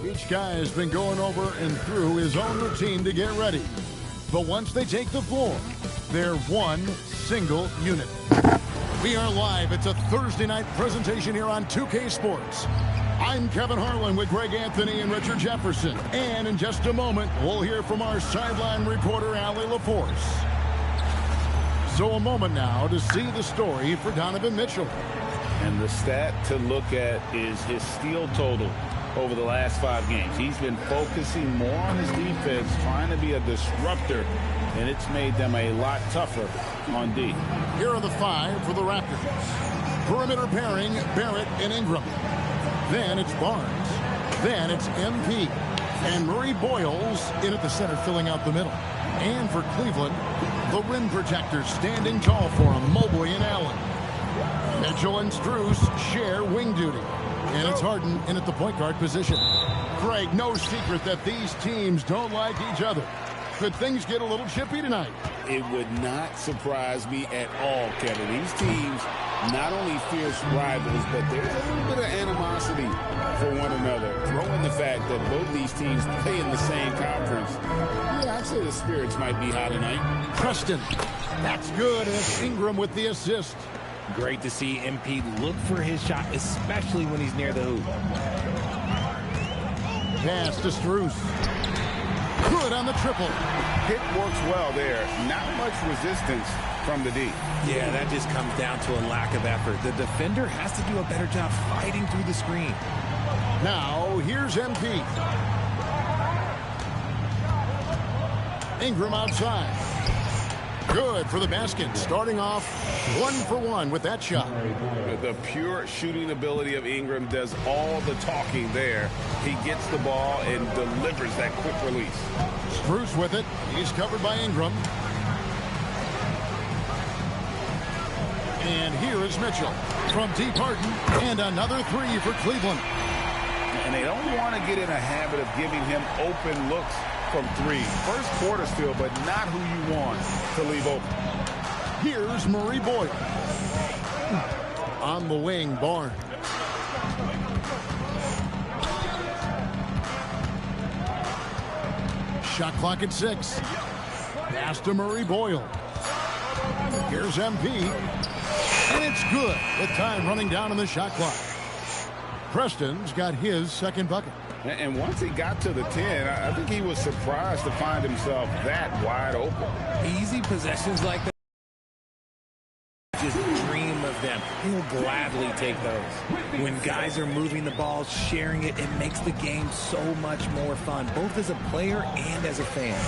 each guy has been going over and through his own routine to get ready. But once they take the floor, they're one single unit. We are live. It's a Thursday night presentation here on 2K Sports. I'm Kevin Harlan with Greg Anthony and Richard Jefferson. And in just a moment, we'll hear from our sideline reporter, Allie LaForce. So a moment now to see the story for Donovan Mitchell. And the stat to look at is his steal total over the last 5 games. He's been focusing more on his defense, trying to be a disruptor, and it's made them a lot tougher on D. Here are the 5 for the Raptors. Perimeter pairing, Barrett and Ingram. Then it's Barnes. Then it's MP. And Murray Boyles in at the center, filling out the middle. And for Cleveland, the rim protectors standing tall for him, Mobley and Allen. Mitchell and Strus share wing duty. And it's Harden in at the point guard position. Greg, no secret that these teams don't like each other. Could things get a little chippy tonight? It would not surprise me at all, Kevin. These teams not only fierce rivals, but there's a little bit of animosity for one another. Throw in the fact that both these teams play in the same conference. Yeah, I'd say the spirits might be high tonight. Preston, that's good. And it's Ingram with the assist. Great to see MP look for his shot, especially when he's near the hoop. Pass to Strus. Good on the triple. Hit works well there. Not much resistance from the D. Yeah, that just comes down to a lack of effort. The defender has to do a better job fighting through the screen. Now, here's MP. Ingram outside. Good for the basket. Starting off 1 for 1 with that shot. The pure shooting ability of Ingram does all the talking there. He gets the ball and delivers that quick release. Strus with it. He's covered by Ingram. And here is Mitchell from deep Harden. And another three for Cleveland. And they don't want to get in a habit of giving him open looks from three. First quarter still, but not who you want to leave open. Here's Murray Boyd. On the wing, Barnes. Shot clock at 6. Pass to Murray Boyle. Here's MP. And it's good with time running down on the shot clock. Preston's got his second bucket. And once he got to the 10, I think he was surprised to find himself that wide open. Easy possessions like that. Just dream of them. He'll gladly take those. When guys are moving the ball, sharing it, it makes the game so much more fun, both as a player and as a fan.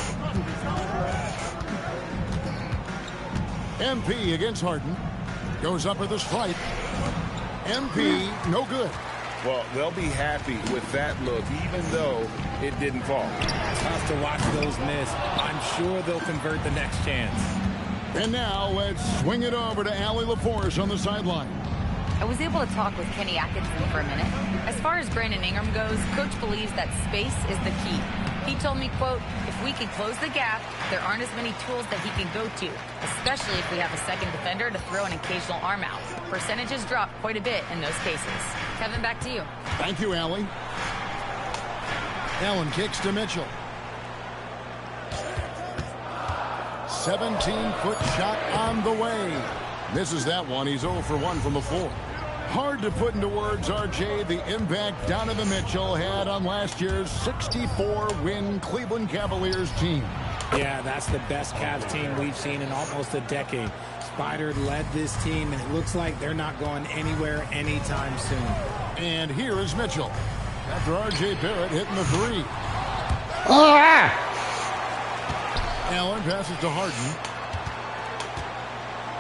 MP against Harden. Goes up with a strike. MP, no good. Well, they'll be happy with that look, even though it didn't fall. Tough to watch those miss. I'm sure they'll convert the next chance. And now let's swing it over to Allie LaForce on the sideline. I was able to talk with Kenny Atkinson for a minute. As far as Brandon Ingram goes, Coach believes that space is the key. He told me, quote, if we can close the gap, there aren't as many tools that he can go to, especially if we have a second defender to throw an occasional arm out. Percentages drop quite a bit in those cases. Kevin, back to you. Thank you, Allie. Allen kicks to Mitchell. 17-foot shot on the way. Misses that one. He's 0 for 1 from the floor. Hard to put into words, RJ, the impact Donovan Mitchell had on last year's 64-win Cleveland Cavaliers team. Yeah, that's the best Cavs team we've seen in almost a decade. Spider led this team, and it looks like they're not going anywhere anytime soon. And here is Mitchell after RJ Barrett hitting the three. Allen passes to Harden.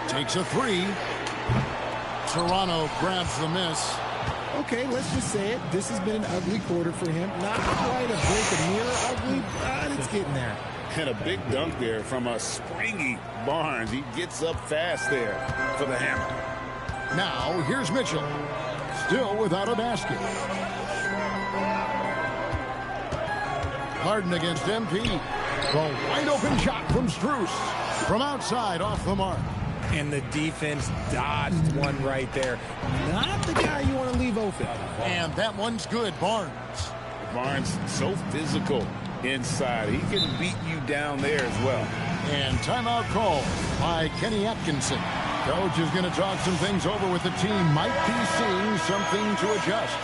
Takes a three. Toronto grabs the miss. Okay, let's just say it. This has been an ugly quarter for him. Not quite a break of mirror ugly, but it's getting there. And a big dunk there from a springy Barnes. He gets up fast there for the hammer. Now, here's Mitchell. Still without a basket. Harden against MP. The wide open shot from Strus. From outside, off the mark. And the defense dodged one right there. Not the guy you want to leave open. And that one's good, Barnes. Barnes, so physical inside. He can beat you down there as well. And timeout call by Kenny Atkinson. Coach is going to talk some things over with the team. Might be seeing something to adjust.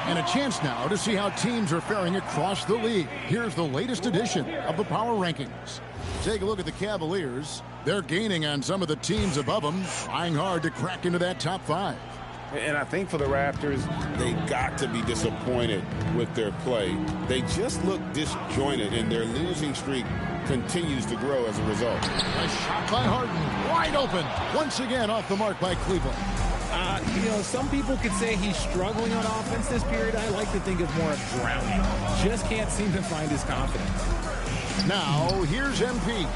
And a chance now to see how teams are faring across the league. Here's the latest edition of the Power Rankings. Take a look at the Cavaliers. They're gaining on some of the teams above them, trying hard to crack into that top 5. And I think for the Raptors, they got to be disappointed with their play. They just look disjointed, and their losing streak continues to grow as a result. A shot by Harden, wide open. Once again off the mark by Cleveland. You know, some people could say he's struggling on offense this period. I like to think of more of drowning. Just can't seem to find his confidence. Now, here's MP.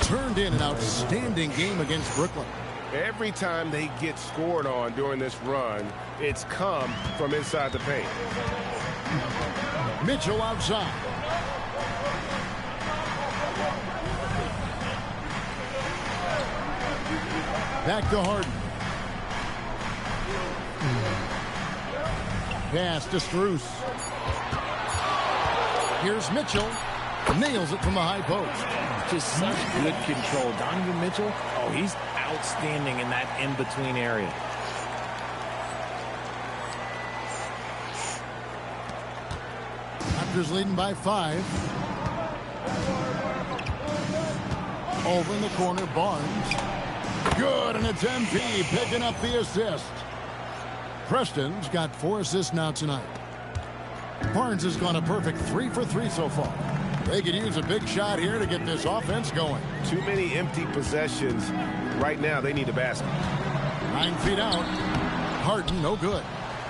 Turned in an outstanding game against Brooklyn. Every time they get scored on during this run, it's come from inside the paint. Mitchell outside. Back to Harden. Pass to Strus. Here's Mitchell. Nails it from the high post. Just such good control. Donovan Mitchell, oh, he's outstanding in that in-between area. Raptors leading by 5. Over in the corner, Barnes. Good, and it's MP picking up the assist. Preston's got 4 assists now tonight. Barnes has gone a perfect 3 for 3 so far. They could use a big shot here to get this offense going. Too many empty possessions. Right now, they need a basket. 9 feet out. Harden, no good.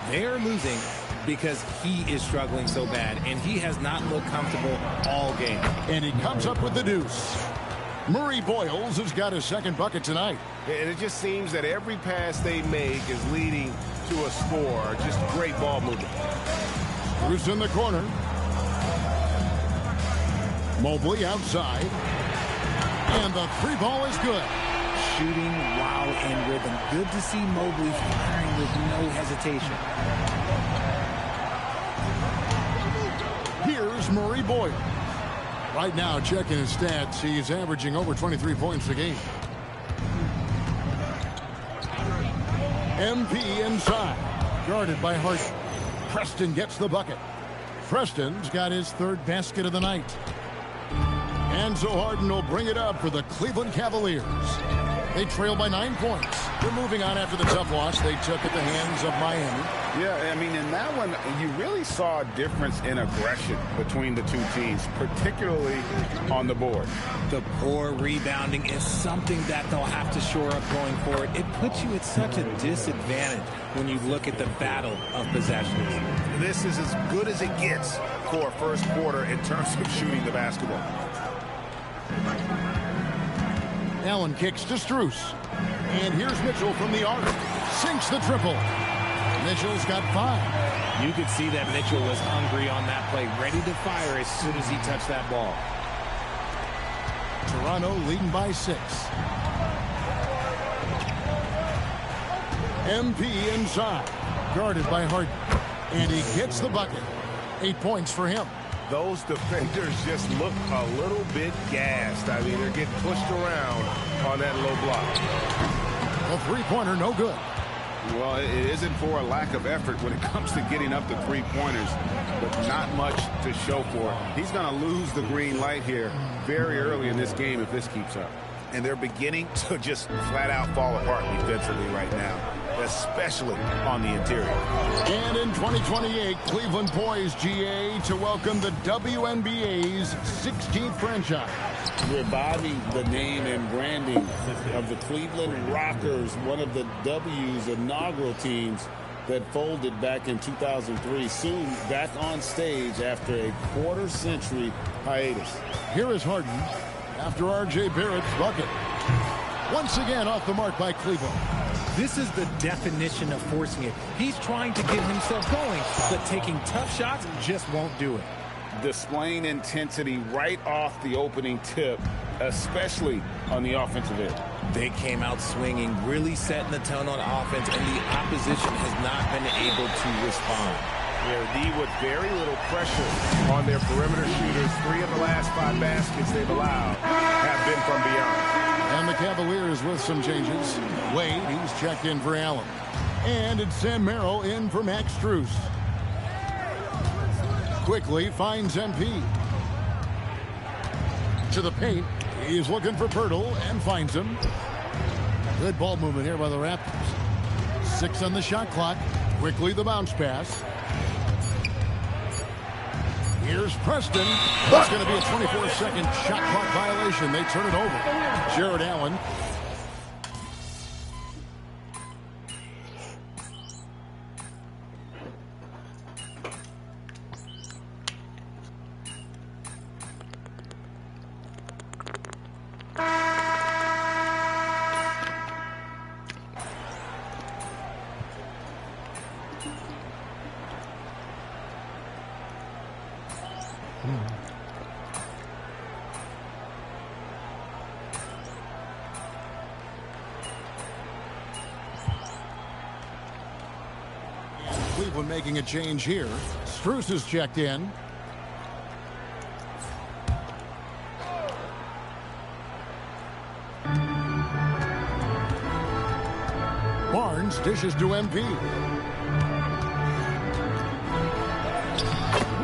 They are losing because he is struggling so bad, and he has not looked comfortable all game. And he comes up with the deuce. Murray Boyles has got his second bucket tonight. And it just seems that every pass they make is leading to a score. Just great ball movement. Bruce in the corner. Mobley outside. And the 3 ball is good. Shooting while in rhythm. Good to see Mobley firing with no hesitation. Here's Murray Boyle. Right now, checking his stats, he's averaging over 23 points a game. MP inside. Guarded by Harden. Preston gets the bucket. Preston's got his 3rd basket of the night. And so Harden will bring it up for the Cleveland Cavaliers. They trail by 9 points. They're moving on after the tough loss they took at the hands of Miami. Yeah, I mean, in that one, you really saw a difference in aggression between the two teams, particularly on the board. The poor rebounding is something that they'll have to shore up going forward. It puts you at such a disadvantage when you look at the battle of possessions. This is as good as it gets for a first quarter in terms of shooting the basketball. Allen kicks to Strus. And here's Mitchell from the arc. Sinks the triple. Mitchell's got 5. You could see that Mitchell was hungry on that play, ready to fire as soon as he touched that ball. Toronto leading by 6. MP inside. Guarded by Harden. And he gets the bucket. 8 points for him. Those defenders just look a little bit gassed. I mean, they're getting pushed around on that low block. A 3-pointer, no good. Well, it isn't for a lack of effort when it comes to getting up to 3-pointers, but not much to show for it. He's going to lose the green light here very early in this game if this keeps up. And they're beginning to just flat out fall apart defensively right now, especially on the interior. And in 2028, Cleveland poised, GA, to welcome the WNBA's 16th franchise. Reviving the name and branding of the Cleveland Rockers, one of the W's inaugural teams that folded back in 2003, soon back on stage after a quarter-century hiatus. Here is Harden after R.J. Barrett's bucket. Once again off the mark by Cleveland. This is the definition of forcing it. He's trying to get himself going, but taking tough shots just won't do it. Displaying intensity right off the opening tip, especially on the offensive end. They came out swinging, really setting the tone on offense, and the opposition has not been able to respond. Yeah, with very little pressure on their perimeter shooters. 3 of the last 5 baskets they've allowed have been from beyond. And the Cavaliers with some changes. Wade, he's checked in for Allen. And it's Sam Merrill in for Max Strus. Quickly finds MP. To the paint. He's looking for Pirtle and finds him. Good ball movement here by the Raptors. 6 on the shot clock. Quickly the bounce pass. Here's Preston. That's going to be a 24-second shot clock violation. They turn it over. Jared Allen. Cleveland making a change here. Strus is checked in. Barnes dishes to MP.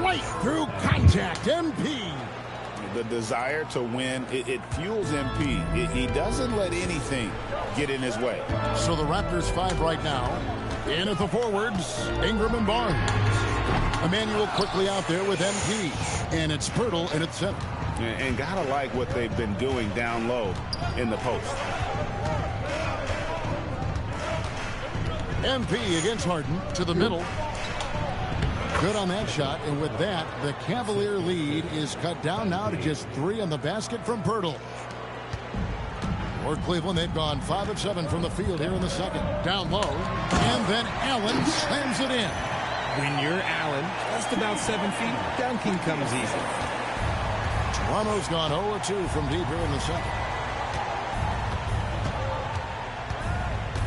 Right through contact, MP. The desire to win, it fuels MP. He doesn't let anything get in his way. So the Raptors 5 right now. In at the forwards, Ingram and Barnes. Emmanuel quickly out there with MP. And it's Pirtle in at center. And gotta like what they've been doing down low in the post. MP against Harden to the middle. Good on that shot, and with that, the Cavalier lead is cut down now to just 3 on the basket from Pirtle. For Cleveland, they've gone 5 of 7 from the field here in the second. Down low, and then Allen slams it in. When you're Allen, just about 7 feet, dunking comes easy. Toronto's gone 0 of 2 from deep here in the second.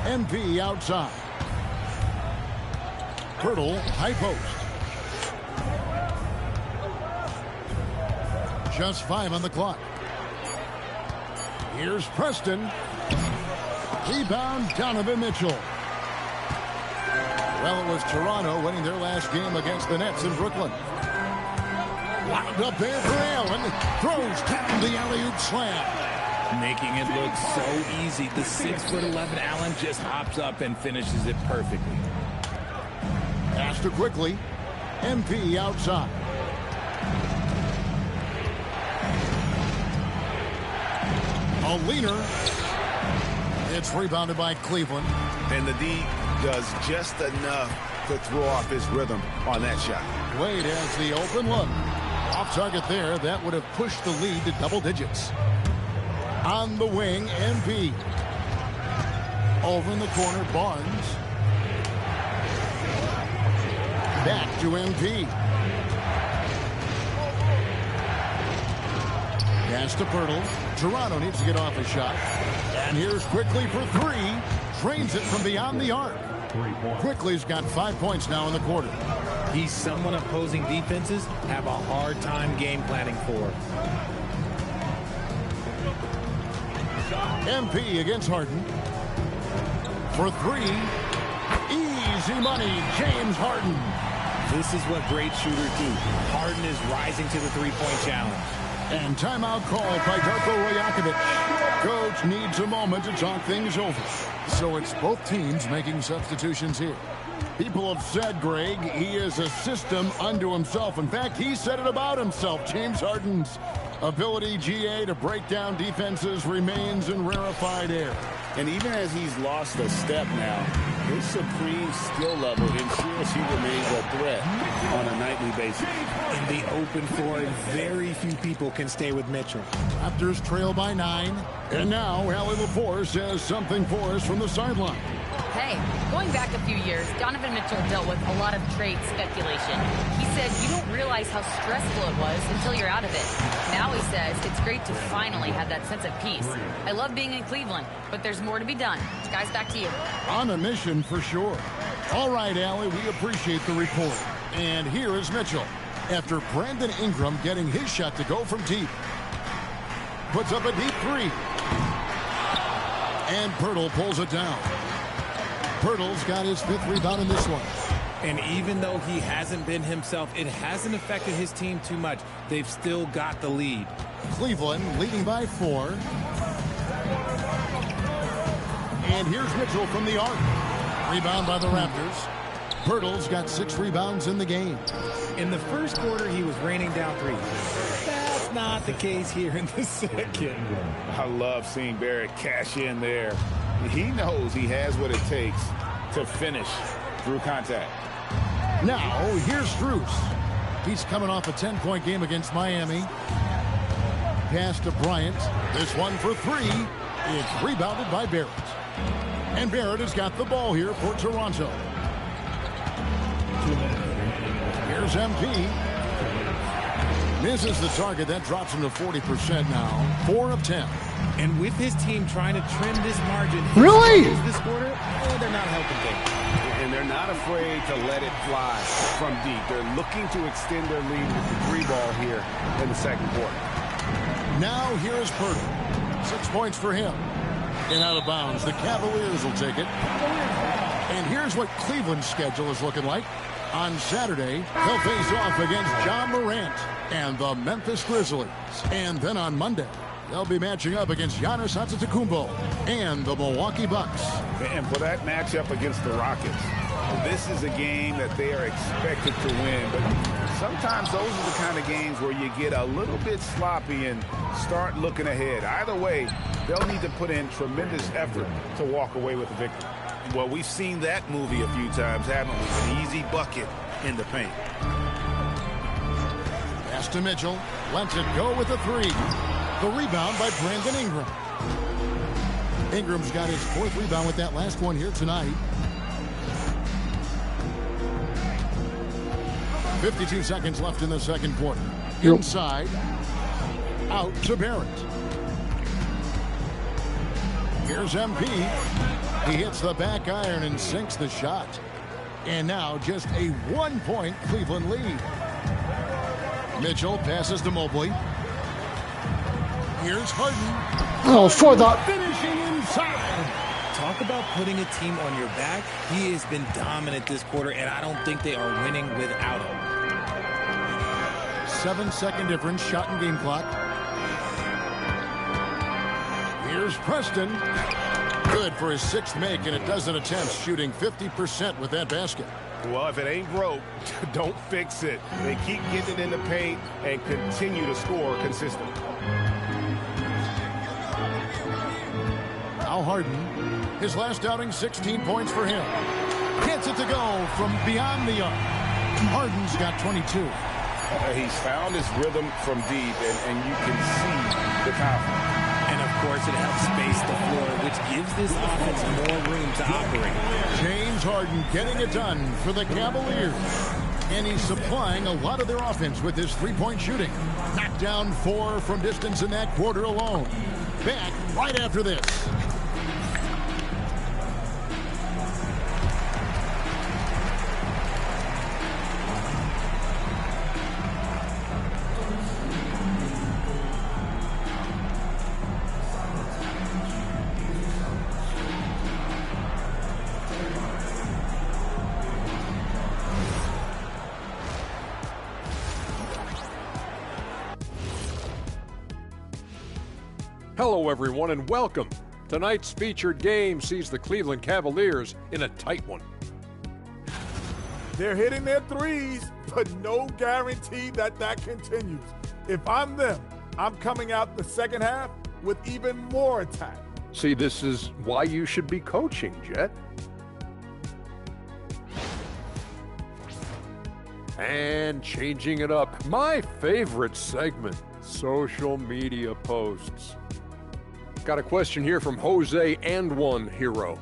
MP outside. Pirtle, high post. Just 5 on the clock. Here's Preston. Rebound, Donovan Mitchell. Well, it was Toronto winning their last game against the Nets in Brooklyn. Wound up there for Allen. Throws down the alley-oop slam. Making it look so easy. The 6'11" Allen just hops up and finishes it perfectly. Pass to quickly. MP outside. A leaner. It's rebounded by Cleveland. And the D does just enough to throw off his rhythm on that shot. Wade has the open look. Off target there. That would have pushed the lead to double digits. On the wing, MP. Over in the corner, Barnes. Back to MP. Pass to Pirtle. Toronto needs to get off a shot. And here's Quickly for 3. Drains it from beyond the arc. Quickly's got 5 points now in the quarter. He's someone opposing defenses have a hard time game planning for. MP against Harden. For 3. Easy money, James Harden. This is what great shooters do. Harden is rising to the three-point challenge. And timeout called by Darko Rajakovic. Coach needs a moment to talk things over. So it's both teams making substitutions here. People have said, Greg, he is a system unto himself. In fact, he said it about himself. James Harden's ability, GA, to break down defenses remains in rarefied air. And even as he's lost a step now, his supreme skill level ensures he remains a threat on a nightly basis. In the open floor, very few people can stay with Mitchell. Raptors trail by 9. And now, Allie LaForce says something for us from the sideline. Hey, going back a few years, Donovan Mitchell dealt with a lot of trade speculation. He said you don't realize how stressful it was until you're out of it. Now he says it's great to finally have that sense of peace. I love being in Cleveland, but there's more to be done. Guys, back to you. On a mission for sure. All right, Allie, we appreciate the report. And here is Mitchell. After Brandon Ingram getting his shot to go from deep. Puts up a deep 3. And Pirtle pulls it down. Pirtle's got his 5th rebound in this one. And even though he hasn't been himself, it hasn't affected his team too much. They've still got the lead. Cleveland leading by 4. And here's Mitchell from the arc. Rebound by the Raptors. Pirtle's got 6 rebounds in the game. In the first quarter, he was raining down 3. That's not the case here in the second. I love seeing Barrett cash in there. He knows he has what it takes to finish through contact. Now, here's Strus. He's coming off a 10-point game against Miami. Pass to Bryant. This one for 3. It's rebounded by Barrett. And Barrett has got the ball here for Toronto. Here's MP. Misses the target. That drops him to 40% now. 4 of 10. And with his team trying to trim this margin, Really? this quarter, they're not helping things. And they're not afraid to let it fly from deep. They're looking to extend their lead with the 3 ball here in the second quarter. Now here is Purdy. 6 points for him. And out of bounds. The Cavaliers will take it. And here's what Cleveland's schedule is looking like. On Saturday, they'll face off against John Morant and the Memphis Grizzlies. And then on Monday, they'll be matching up against Giannis Antetokounmpo and the Milwaukee Bucks. And for that matchup against the Rockets, this is a game that they are expected to win. But sometimes those are the kind of games where you get a little bit sloppy and start looking ahead. Either way, they'll need to put in tremendous effort to walk away with the victory. Well, we've seen that movie a few times, haven't we? An easy bucket in the paint. Pass to Mitchell. Lets it go with the 3. The rebound by Brandon Ingram. Ingram's got his 4th rebound with that last one here tonight. 52 seconds left in the second quarter. Inside. Out to Barrett. Here's MP. He hits the back iron and sinks the shot. And now just a 1-point Cleveland lead. Mitchell passes to Mobley. Here's Harden. Oh, for the finishing inside. Talk about putting a team on your back. He has been dominant this quarter, and I don't think they are winning without him. 7-second difference, shot and game clock. Here's Preston. Good for his 6th make, and a dozen attempts, shooting 50% with that basket. Well, if it ain't broke, don't fix it. They keep getting it in the paint and continue to score consistently. Now Harden. His last outing, 16 points for him. Gets it to go from beyond the arc. Harden's got 22. He's found his rhythm from deep, and you can see the confidence. And, of course, it helps space the floor, which gives this offense more room to operate. James Harden getting it done for the Cavaliers. And he's supplying a lot of their offense with his 3-point shooting. Knocked down 4 from distance in that quarter alone. Back right after this. Hello, everyone, and welcome. Tonight's featured game sees the Cleveland Cavaliers in a tight one. They're hitting their threes, but no guarantee that that continues. If I'm them, I'm coming out the second half with even more attack. See, this is why you should be coaching, Jet. And changing it up, my favorite segment, social media posts. Got a question here from Jose and One Hero.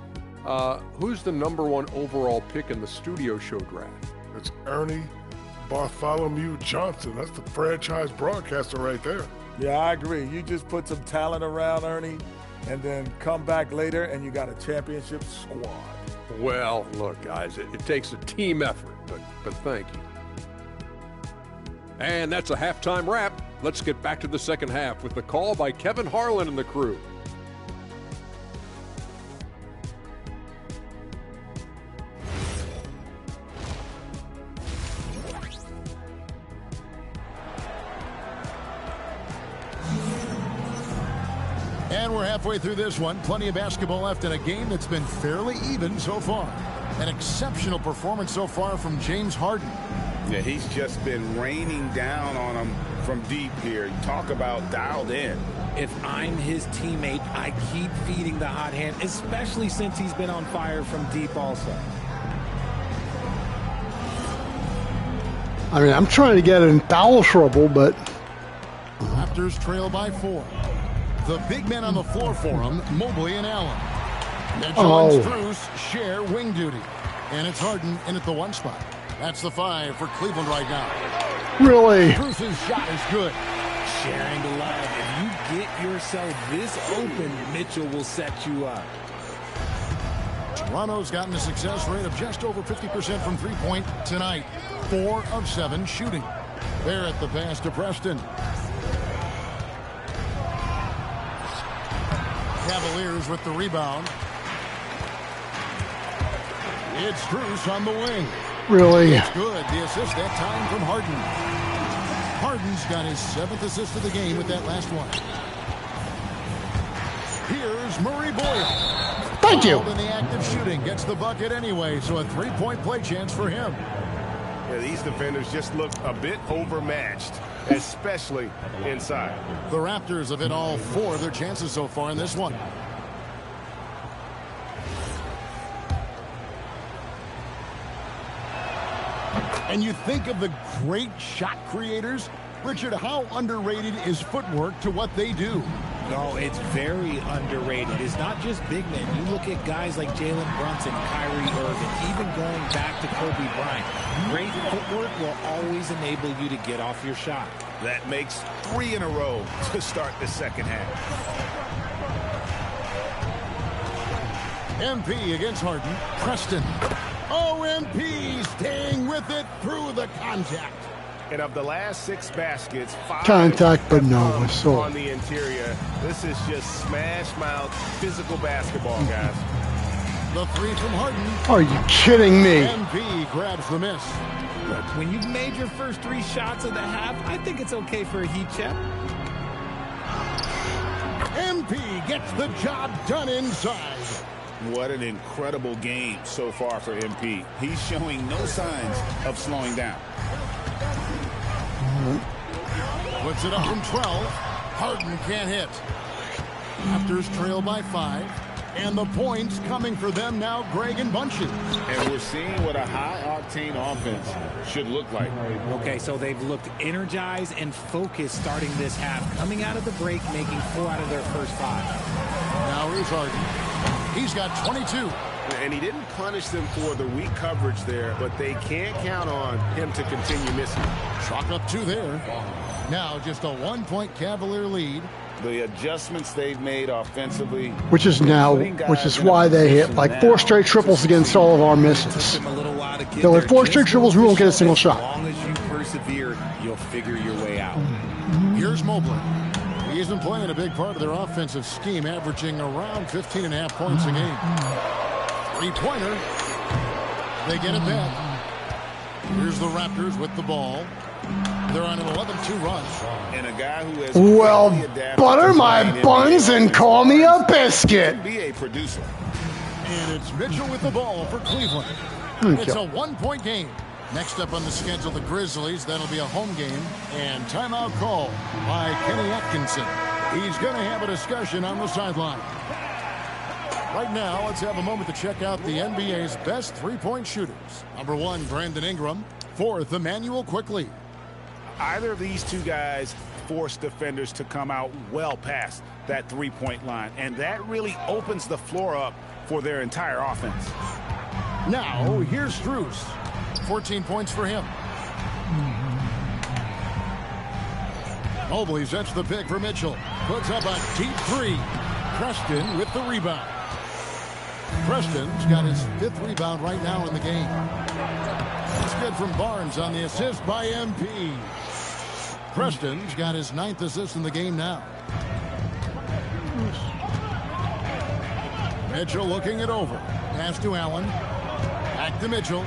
Who's the #1 overall pick in the studio show draft? It's Ernie Bartholomew Johnson. That's the franchise broadcaster right there. Yeah, I agree. You just put some talent around Ernie and then come back later and you got a championship squad. Well, look, guys, it takes a team effort, but thank you. And that's a halftime wrap. Let's get back to the second half with the call by Kevin Harlan and the crew. And we're halfway through this one. Plenty of basketball left in a game that's been fairly even so far. An exceptional performance so far from James Harden. Yeah, he's just been raining down on him from deep here. Talk about dialed in. If I'm his teammate, I keep feeding the hot hand, especially since he's been on fire from deep also. I mean, I'm trying to get in foul trouble, but Raptors trail by 4. The big men on the floor for him, Mobley and Allen. Mitchell and Strus share wing duty. And it's Harden in at the 1 spot. That's the 5 for Cleveland right now. Really? Bruce's shot is good. Sharing the love. If you get yourself this open, Mitchell will set you up. Toronto's gotten a success rate of just over 50% from three-point tonight. 4 of 7 shooting. They're at the pass to Preston. Cavaliers with the rebound. It's Bruce on the wing. Really? It's good. The assist that time from Harden. Harden's got his 7th assist of the game with that last one. Here's Murray Boyle. Thank you. In the act of shooting, gets the bucket anyway, so a 3-point play chance for him. Yeah, these defenders just look a bit overmatched, especially inside. The Raptors have hit all 4 of their chances so far in this one. And you think of the great shot creators, Richard, how underrated is footwork to what they do? No, it's very underrated. It's not just big men. You look at guys like Jalen Brunson, Kyrie Irving, even going back to Kobe Bryant. Great footwork will always enable you to get off your shot. That makes 3 in a row to start the second half. MP against Harden. Preston. MP staying with it through the contact. And of the last 6 baskets, 5 contact, but no whistle on the interior. This is just smash mouth physical basketball, guys. The 3 from Harden. Are you kidding me? MP grabs the miss. Look, when you've made your first 3 shots of the half, I think it's okay for a heat check. MP gets the job done inside. What an incredible game so far for MP. He's showing no signs of slowing down. Puts it up from 12. Harden can't hit. Raptors trail by 5. And the points coming for them now, Greg and Bunches. And we're seeing what a high-octane offense should look like. Okay, so they've looked energized and focused starting this half. Coming out of the break, making 4 out of their first 5. Now here's Harden. He's got 22. And he didn't punish them for the weak coverage there, but they can't count on him to continue missing. Chalk up 2 there. Now just a 1-point Cavalier lead. The adjustments they've made offensively. Which is why they hit like 4 straight triples against all of our misses. They'll hit 4 straight triples, we won't get a single shot. As long as you persevere, you'll figure your way out. Here's Mobley. He's been playing a big part of their offensive scheme, averaging around 15.5 points a game. 3-pointer. They get it back. Here's the Raptors with the ball. They're on an 11-2 run. And a guy who has well, butter my buns and call me a biscuit. Be a producer. And it's Mitchell with the ball for Cleveland. It's a 1-point game. Next up on the schedule, the Grizzlies. That'll be a home game. And timeout call by Kenny Atkinson. He's going to have a discussion on the sideline. Right now, let's have a moment to check out the NBA's best 3-point shooters. Number 1, Brandon Ingram. 4th, Emmanuel Quickly. Either of these 2 guys force defenders to come out well past that 3-point line. And that really opens the floor up for their entire offense. Now, here's Strus. 14 points for him. Mobley sets the pick for Mitchell. Puts up a deep 3. Preston with the rebound. Preston's got his 5th rebound right now in the game. It's good from Barnes on the assist by MP. Preston's got his 9th assist in the game now. Mitchell looking it over. Pass to Allen. Back to Mitchell.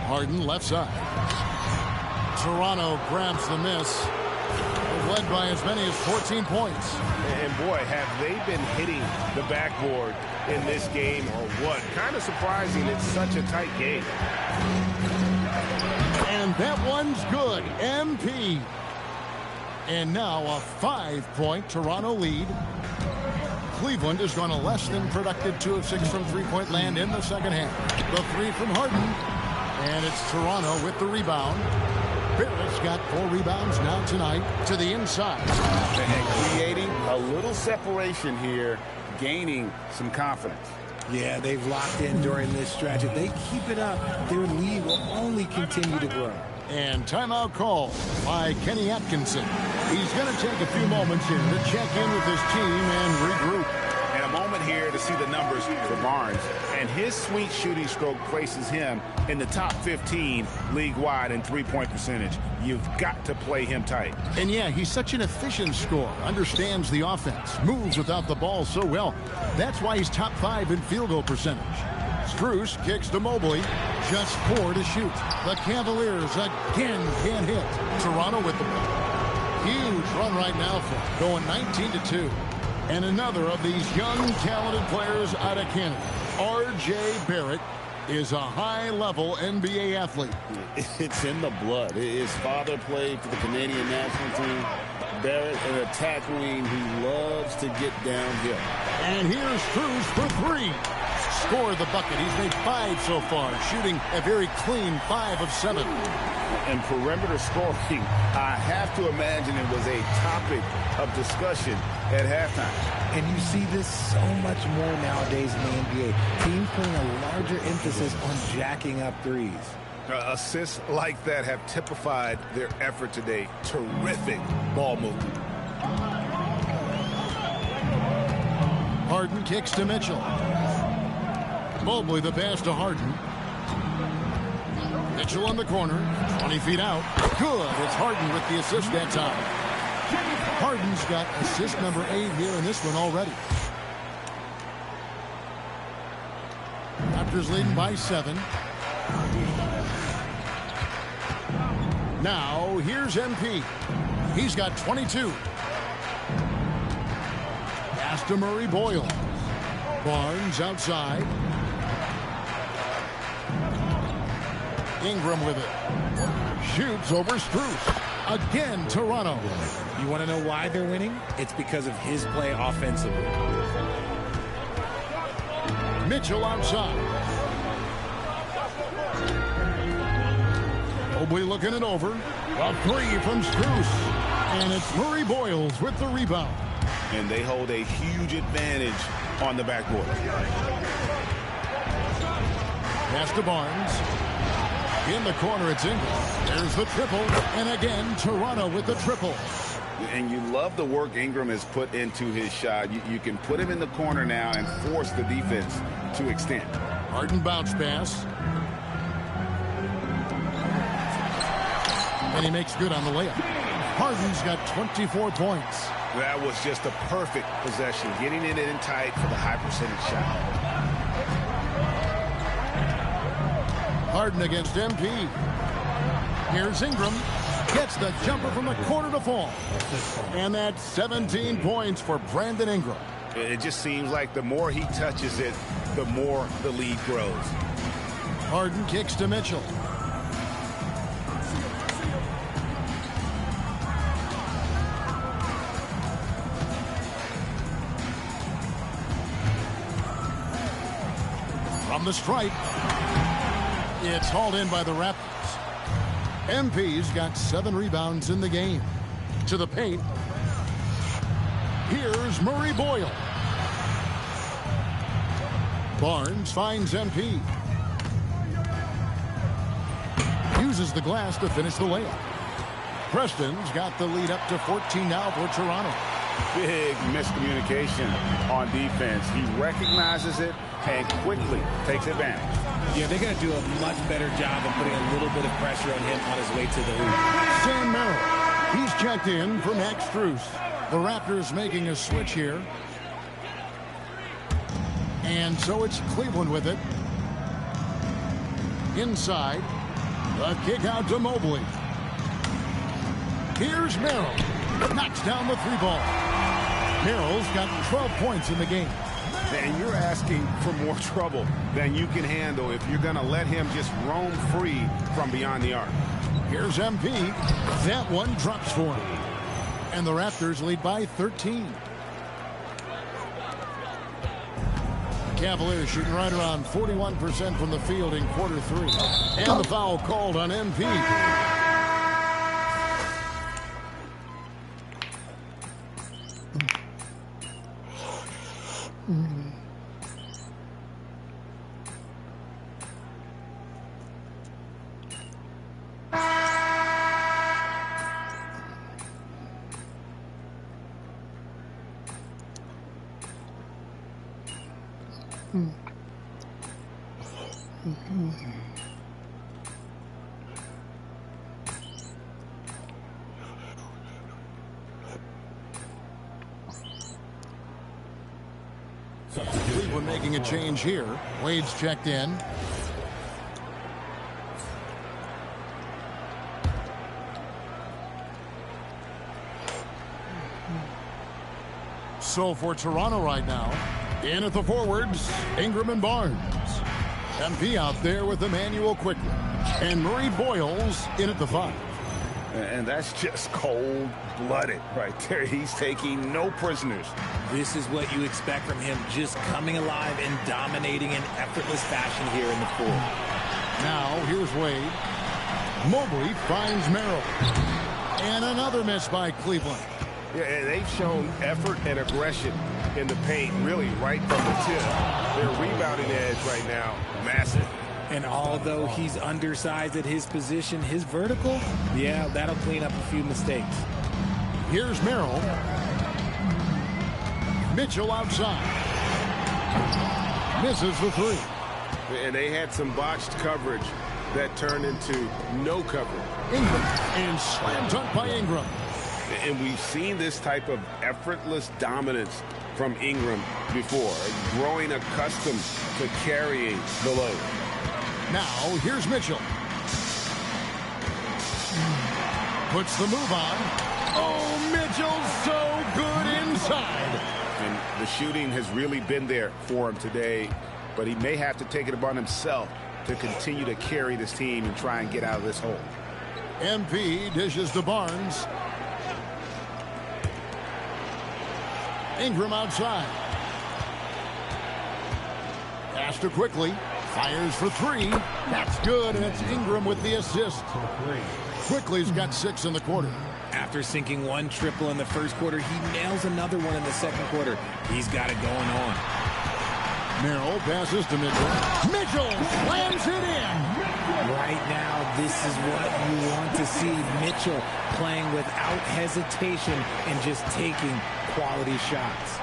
Harden left side. Toronto grabs the miss. They've led by as many as 14 points. And boy, have they been hitting the backboard in this game or what? Kind of surprising it's such a tight game. And that one's good. MP. And now a 5-point Toronto lead. Cleveland has gone a less than productive 2 of 6 from 3-point land in the second half. The 3 from Harden. And it's Toronto with the rebound. Barrett's got 4 rebounds now tonight to the inside. And creating a little separation here, gaining some confidence. Yeah, they've locked in during this stretch. If they keep it up, their lead will only continue to grow. And timeout call by Kenny Atkinson. He's going to take a few moments here to check in with his team and regroup. And a moment here to see the numbers for Barnes. And his sweet shooting stroke places him in the top 15 league-wide in three-point percentage. You've got to play him tight. And yeah, he's such an efficient scorer, understands the offense, moves without the ball so well. That's why he's top 5 in field goal percentage. Strus kicks to Mobley, just 4 to shoot. The Cavaliers again can't hit. Toronto with the ball. Huge run right now for him, going 19-2. And another of these young, talented players out of Canada, R.J. Barrett, is a high-level NBA athlete. It's in the blood. His father played for the Canadian national team. Barrett, an attack wing who loves to get downhill. And here's Strus for 3. Scored the bucket. He's made 5 so far, shooting a very clean 5 of 7. And perimeter scoring, I have to imagine it was a topic of discussion at halftime. And you see this so much more nowadays in the NBA. Teams putting a larger emphasis on jacking up threes. Assists like that have typified their effort today. Terrific ball movement. Harden kicks to Mitchell. Mobley the pass to Harden. Mitchell on the corner, 20 feet out. Good. It's Harden with the assist that time. Harden's got assist number 8 here in this one already. Raptors leading by 7. Now, here's MP. He's got 22. Pass to Murray Boyle. Barnes outside. Ingram with it. Shoots over Strus. Again, Toronto. You want to know why they're winning? It's because of his play offensively. Mitchell outside. Mobley looking it over. A 3 from Strus. And it's Murray Boyles with the rebound. And they hold a huge advantage on the backboard. Pass to Barnes. In the corner, it's Ingram. There's the triple. And again, Toronto with the triple. And you love the work Ingram has put into his shot. You can put him in the corner now and force the defense to extend. Harden bounce pass. And he makes good on the layup. Harden's got 24 points. That was just a perfect possession, getting it in tight for the high percentage shot. Harden against MP. Here's Ingram. Gets the jumper from the corner to fall. And that's 17 points for Brandon Ingram. It just seems like the more he touches it, the more the lead grows. Harden kicks to Mitchell. From the stripe. It's hauled in by the Raptors. MP's got 7 rebounds in the game. To the paint. Here's Murray Boyle. Barnes finds MP. Uses the glass to finish the layup. Preston's got the lead up to 14 now for Toronto. Big miscommunication on defense. He recognizes it and quickly takes advantage. Yeah, they're going to do a much better job of putting a little bit of pressure on him on his way to the hoop. Sam Merrill. He's checked in for Max Strus. The Raptors making a switch here. And so it's Cleveland with it. Inside. The kick out to Mobley. Here's Merrill. Knocks down the 3 ball. Merrill's got 12 points in the game. And you're asking for more trouble than you can handle if you're going to let him just roam free from beyond the arc. Here's MP. That one drops for him. And the Raptors lead by 13. Cavaliers shooting right around 41% from the field in quarter 3. And the foul called on MP. Cleveland making a change here. Wade's checked in. So for Toronto right now, in at the forwards, Ingram and Barnes. MP out there with Emmanuel Quickly. And Murray Boyles in at the 5. And that's just cold-blooded right there. He's taking no prisoners. This is what you expect from him, just coming alive and dominating in effortless fashion here in the fourth. Now, here's Wade. Mobley finds Merrill. And another miss by Cleveland. Yeah, and they've shown effort and aggression in the paint, really right from the tip. Their rebounding edge right now, massive. And although he's undersized at his position, his vertical, yeah, that'll clean up a few mistakes. Here's Merrill. Mitchell outside. Misses the 3. And they had some botched coverage that turned into no coverage. Ingram, and slam dunk by Ingram. And we've seen this type of effortless dominance from Ingram before, growing accustomed to carrying the load. Now, here's Mitchell. Puts the move on. Oh, Mitchell's so good inside. And the shooting has really been there for him today, but he may have to take it upon himself to continue to carry this team and try and get out of this hole. MP dishes to Barnes. Ingram outside. Pass to Quickly. Fires for 3. That's good, and it's Ingram with the assist. Quickly's got 6 in the quarter. After sinking 1 triple in the first quarter, he nails another one in the second quarter. He's got it going on. Merrill passes to Mitchell. Mitchell slams it in. Right now, this is what you want to see. Mitchell playing without hesitation and just taking quality shots.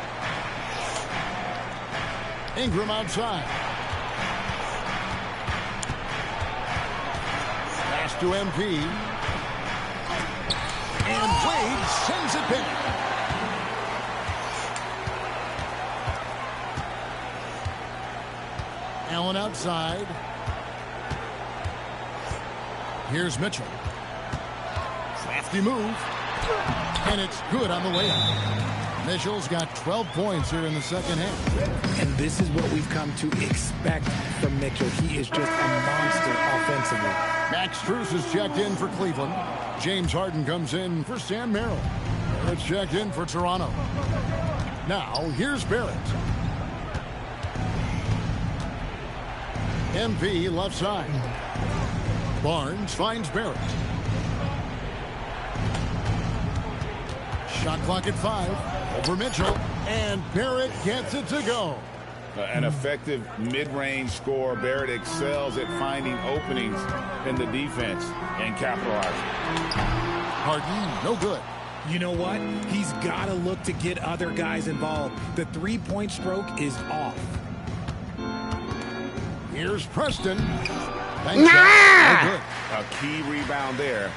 Ingram outside. Pass to MP. And Wade sends it back. Allen outside. Here's Mitchell. Crafty move. And it's good on the way up. Mitchell's got 12 points here in the second half. And this is what we've come to expect from Mitchell. He is just a monster offensively. Max Strus is checked in for Cleveland. James Harden comes in for Sam Merrill. Barrett's checked in for Toronto. Now, here's Barrett. MP left side. Barnes finds Barrett. Shot clock at 5. Over Mitchell. And Barrett gets it to go. An effective mid-range scorer. Barrett excels at finding openings in the defense and capitalizing. Harden, no good. You know what? He's got to look to get other guys involved. The three-point stroke is off. Here's Preston. Thanks, no good. A key rebound there,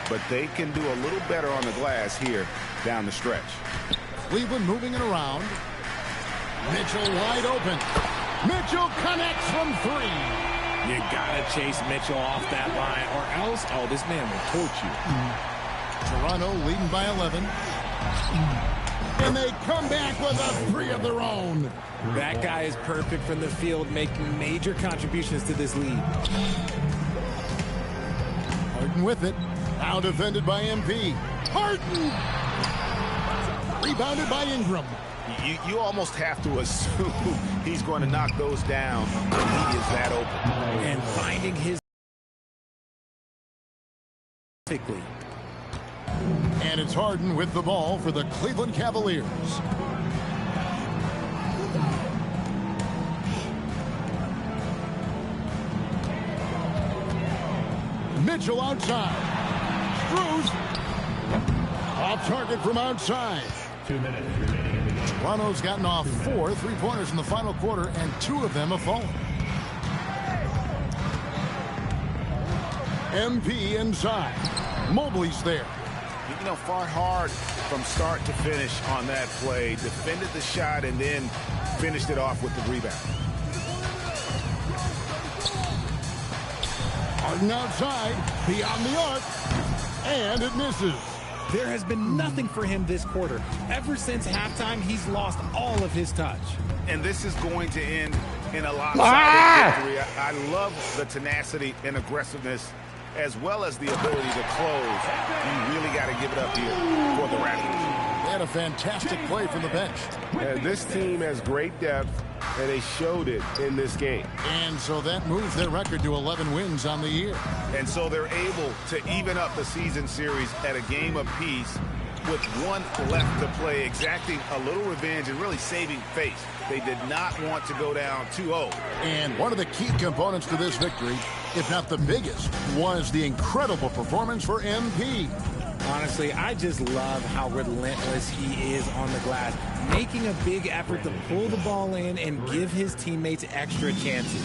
but they can do a little better on the glass here down the stretch. Cleveland moving it around. Mitchell wide open. Mitchell connects from 3. You gotta chase Mitchell off that line, or else, oh, this man will torch you. Toronto leading by 11. And they come back with a 3 of their own. That guy is perfect from the field, making major contributions to this lead. Harden with it. Now defended by MP. Harden! Rebounded by Ingram. You almost have to assume he's going to knock those down when he is that open. And finding his quickly. And it's Harden with the ball for the Cleveland Cavaliers. Mitchell outside. Strus off target from outside. 2 minutes remaining in the game. Toronto's gotten off 4 3-pointers in the final quarter, and 2 of them have fallen. MP inside. Mobley's there. You know, fought hard from start to finish on that play. Defended the shot and then finished it off with the rebound. Harden outside, beyond the arc, and it misses. There has been nothing for him this quarter. Ever since halftime, he's lost all of his touch. And this is going to end in a lopsided victory. I love the tenacity and aggressiveness as well as the ability to close. You really got to give it up here for the Raptors. They had a fantastic play from the bench. And this team has great depth, and they showed it in this game. And so that moves their record to 11 wins on the year. And so they're able to even up the season series at a game apiece with one left to play, exacting a little revenge and really saving face. They did not want to go down 2-0. And one of the key components to this victory, if not the biggest, was the incredible performance for MP. Honestly, I just love how relentless he is on the glass, making a big effort to pull the ball in and give his teammates extra chances.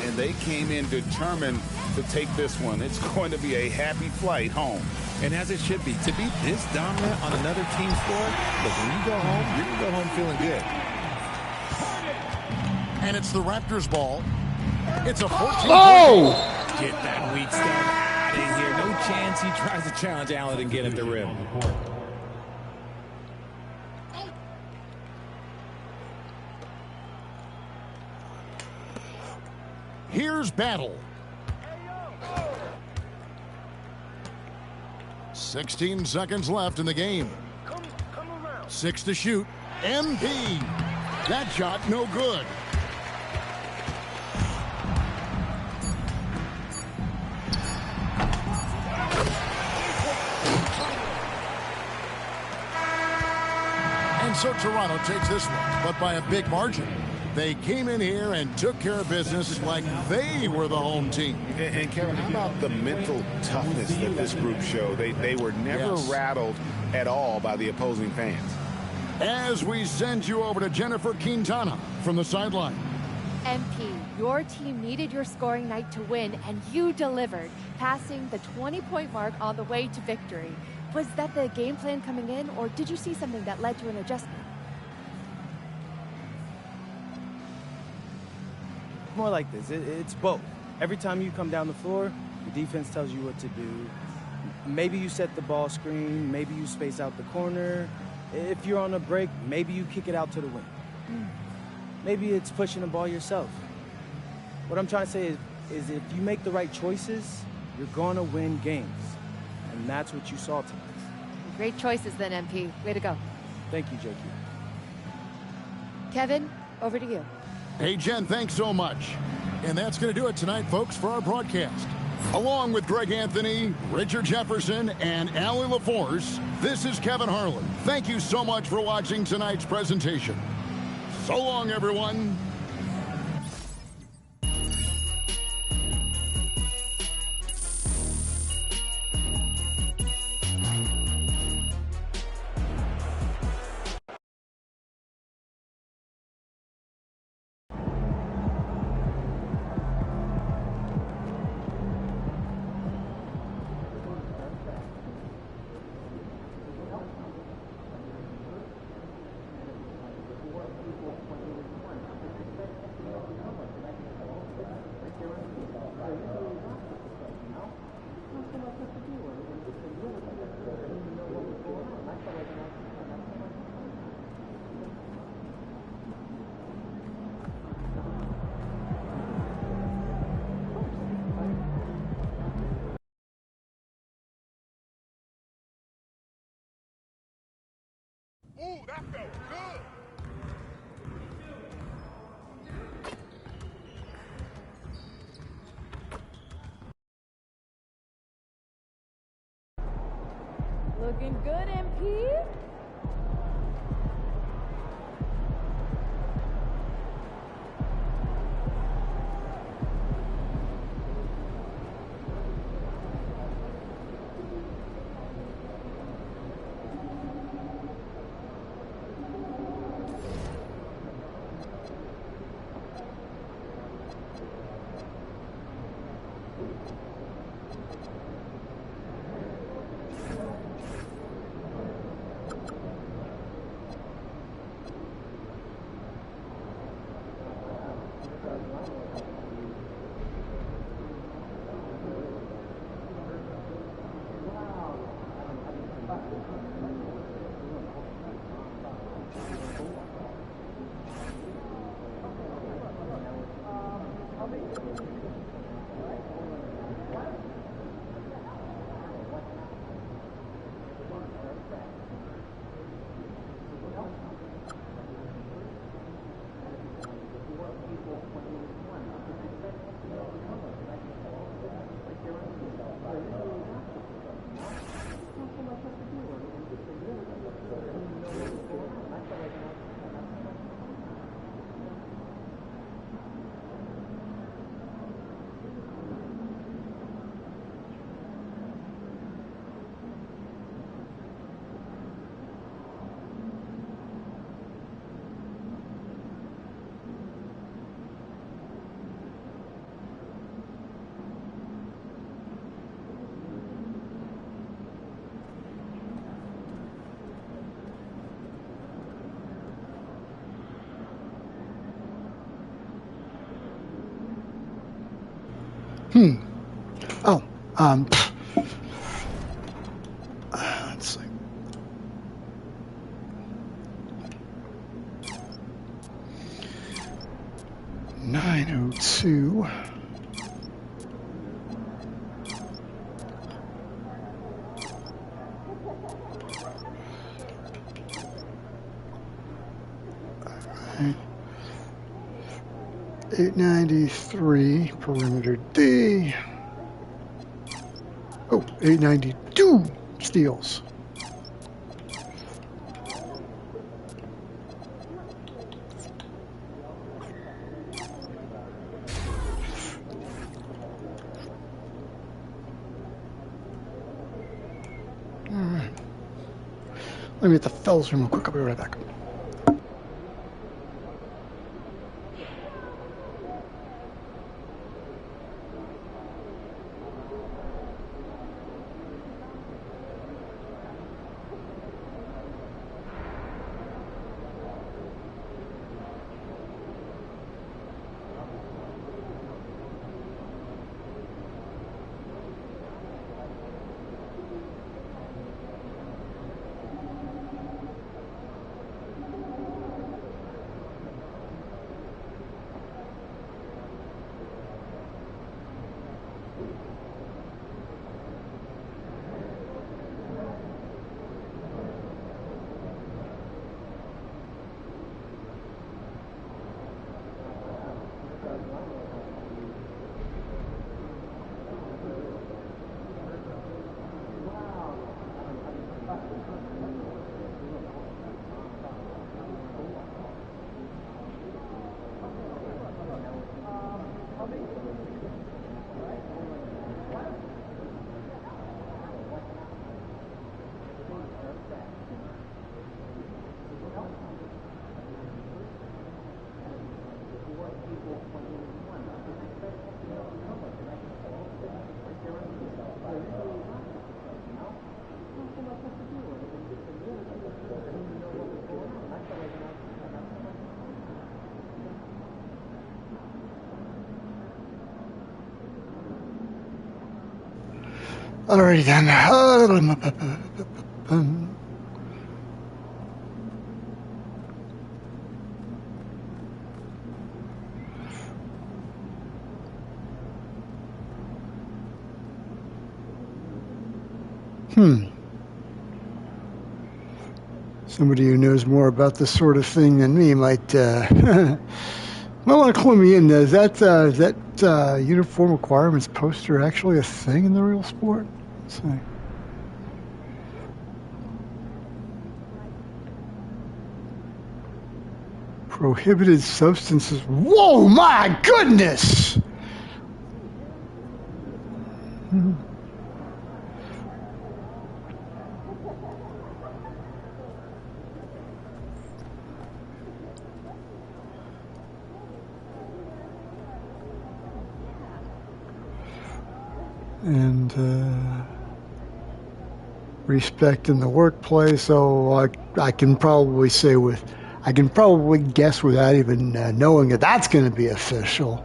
And they came in determined to take this one. It's going to be a happy flight home. And as it should be, to be this dominant on another team's floor, look, when you go home, you're going to go home feeling good. And it's the Raptors' ball. It's a 14. Oh! Get that weak step out of here. No chance he tries to challenge Allen and get at the rim. Here's Battle. 16 seconds left in the game. 6 to shoot. MP. That shot no good. And so Toronto takes this one, but by a big margin. They came in here and took care of business like they were the home team. And Kevin, how about the mental toughness that this group showed? They were never rattled at all by the opposing fans. As we send you over to Jennifer Quintana from the sideline. MP, your team needed your scoring night to win, and you delivered, passing the 20-point mark on the way to victory. Was that the game plan coming in, or did you see something that led to an adjustment? More like this. It's both. Every time you come down the floor, the defense tells you what to do. Maybe you set the ball screen. Maybe you space out the corner. If you're on a break, maybe you kick it out to the wing. Maybe it's pushing the ball yourself. What I'm trying to say is if you make the right choices, you're going to win games. And that's what you saw tonight. Great choices then, MP. Way to go. Thank you, JQ. Kevin, over to you. Hey, Jen, thanks so much. And that's going to do it tonight, folks, for our broadcast. Along with Greg Anthony, Richard Jefferson, and Allie LaForce, this is Kevin Harlan. Thank you so much for watching tonight's presentation. So long, everyone. Ooh, that felt good. Looking good, MP. Oh, let's see. $902. $893 perimeter D. Oh, 892 steals. All right. Let me hit the fellas room real quick. I'll be right back. Alrighty then. Somebody who knows more about this sort of thing than me might might want to clue me in. Is that uniform requirements poster actually a thing in the real sport? Let's see. Prohibited substances. Whoa, my goodness! And respect in the workplace. So I can probably say I can probably guess without even knowing that that's going to be official.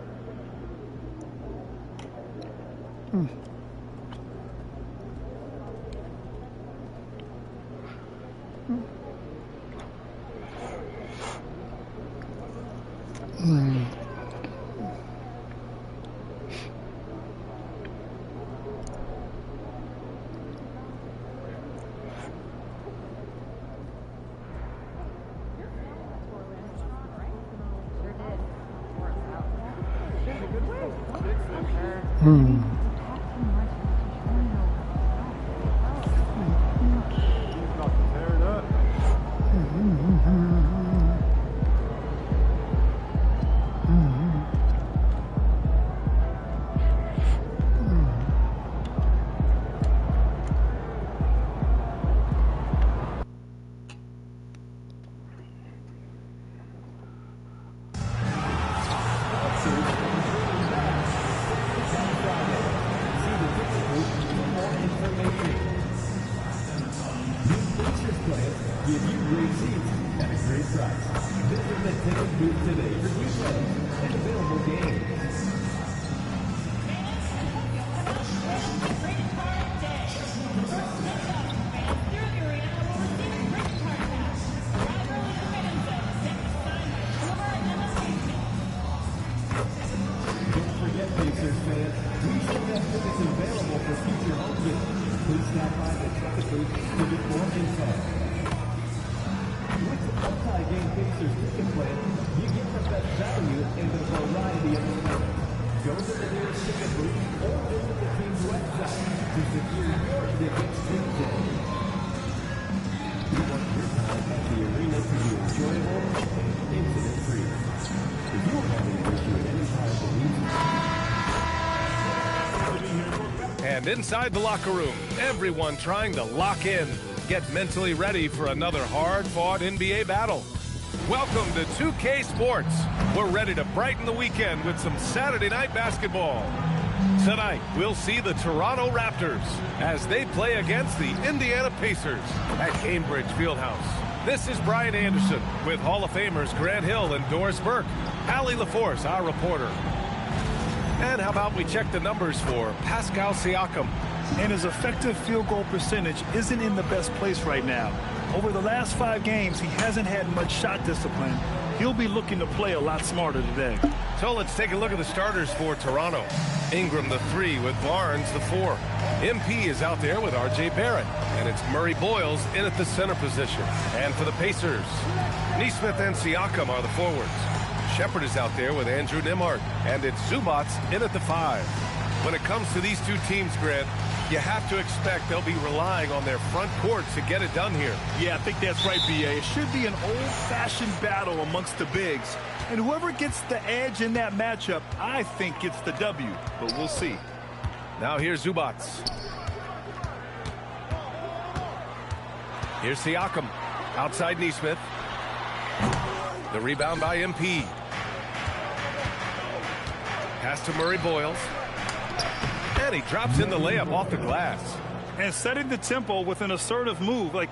tickets available for future home games. Please stop by the ticket booth to get more info. With the multi-game Pacers ticket plan, you get the best value in the variety of events. Go to the nearest ticket booth or visit the team's website to secure your tickets today. We want your time at the arena to be enjoyable and incident-free. If you are having an issue at any time of the week, And inside the locker room, everyone trying to lock in, get mentally ready for another hard-fought NBA battle. Welcome to 2K Sports. We're ready to brighten the weekend with some Saturday night basketball. Tonight, we'll see the Toronto Raptors as they play against the Indiana Pacers at Cambridge Fieldhouse. This is Brian Anderson with Hall of Famers Grant Hill and Doris Burke. Allie LaForce, our reporter. And how about we check the numbers for Pascal Siakam? And his effective field goal percentage isn't in the best place right now. Over the last 5 games, he hasn't had much shot discipline. He'll be looking to play a lot smarter today. So let's take a look at the starters for Toronto. Ingram, the 3, with Barnes, the 4. MP is out there with R.J. Barrett. And it's Murray Boyles in at the center position. And for the Pacers, Nesmith and Siakam are the forwards. Shepard is out there with Andrew Nembhard. And it's Zubats in at the 5. When it comes to these two teams, Grant, you have to expect they'll be relying on their front court to get it done here. Yeah, I think that's right, B.A. It should be an old-fashioned battle amongst the bigs. And whoever gets the edge in that matchup, I think gets the W. But we'll see. Now here's Zubats. Here's Siakam. Outside Nesmith. The rebound by MP. Pass to Murray Boyles. And he drops in the layup off the glass. And setting the tempo with an assertive move. Like,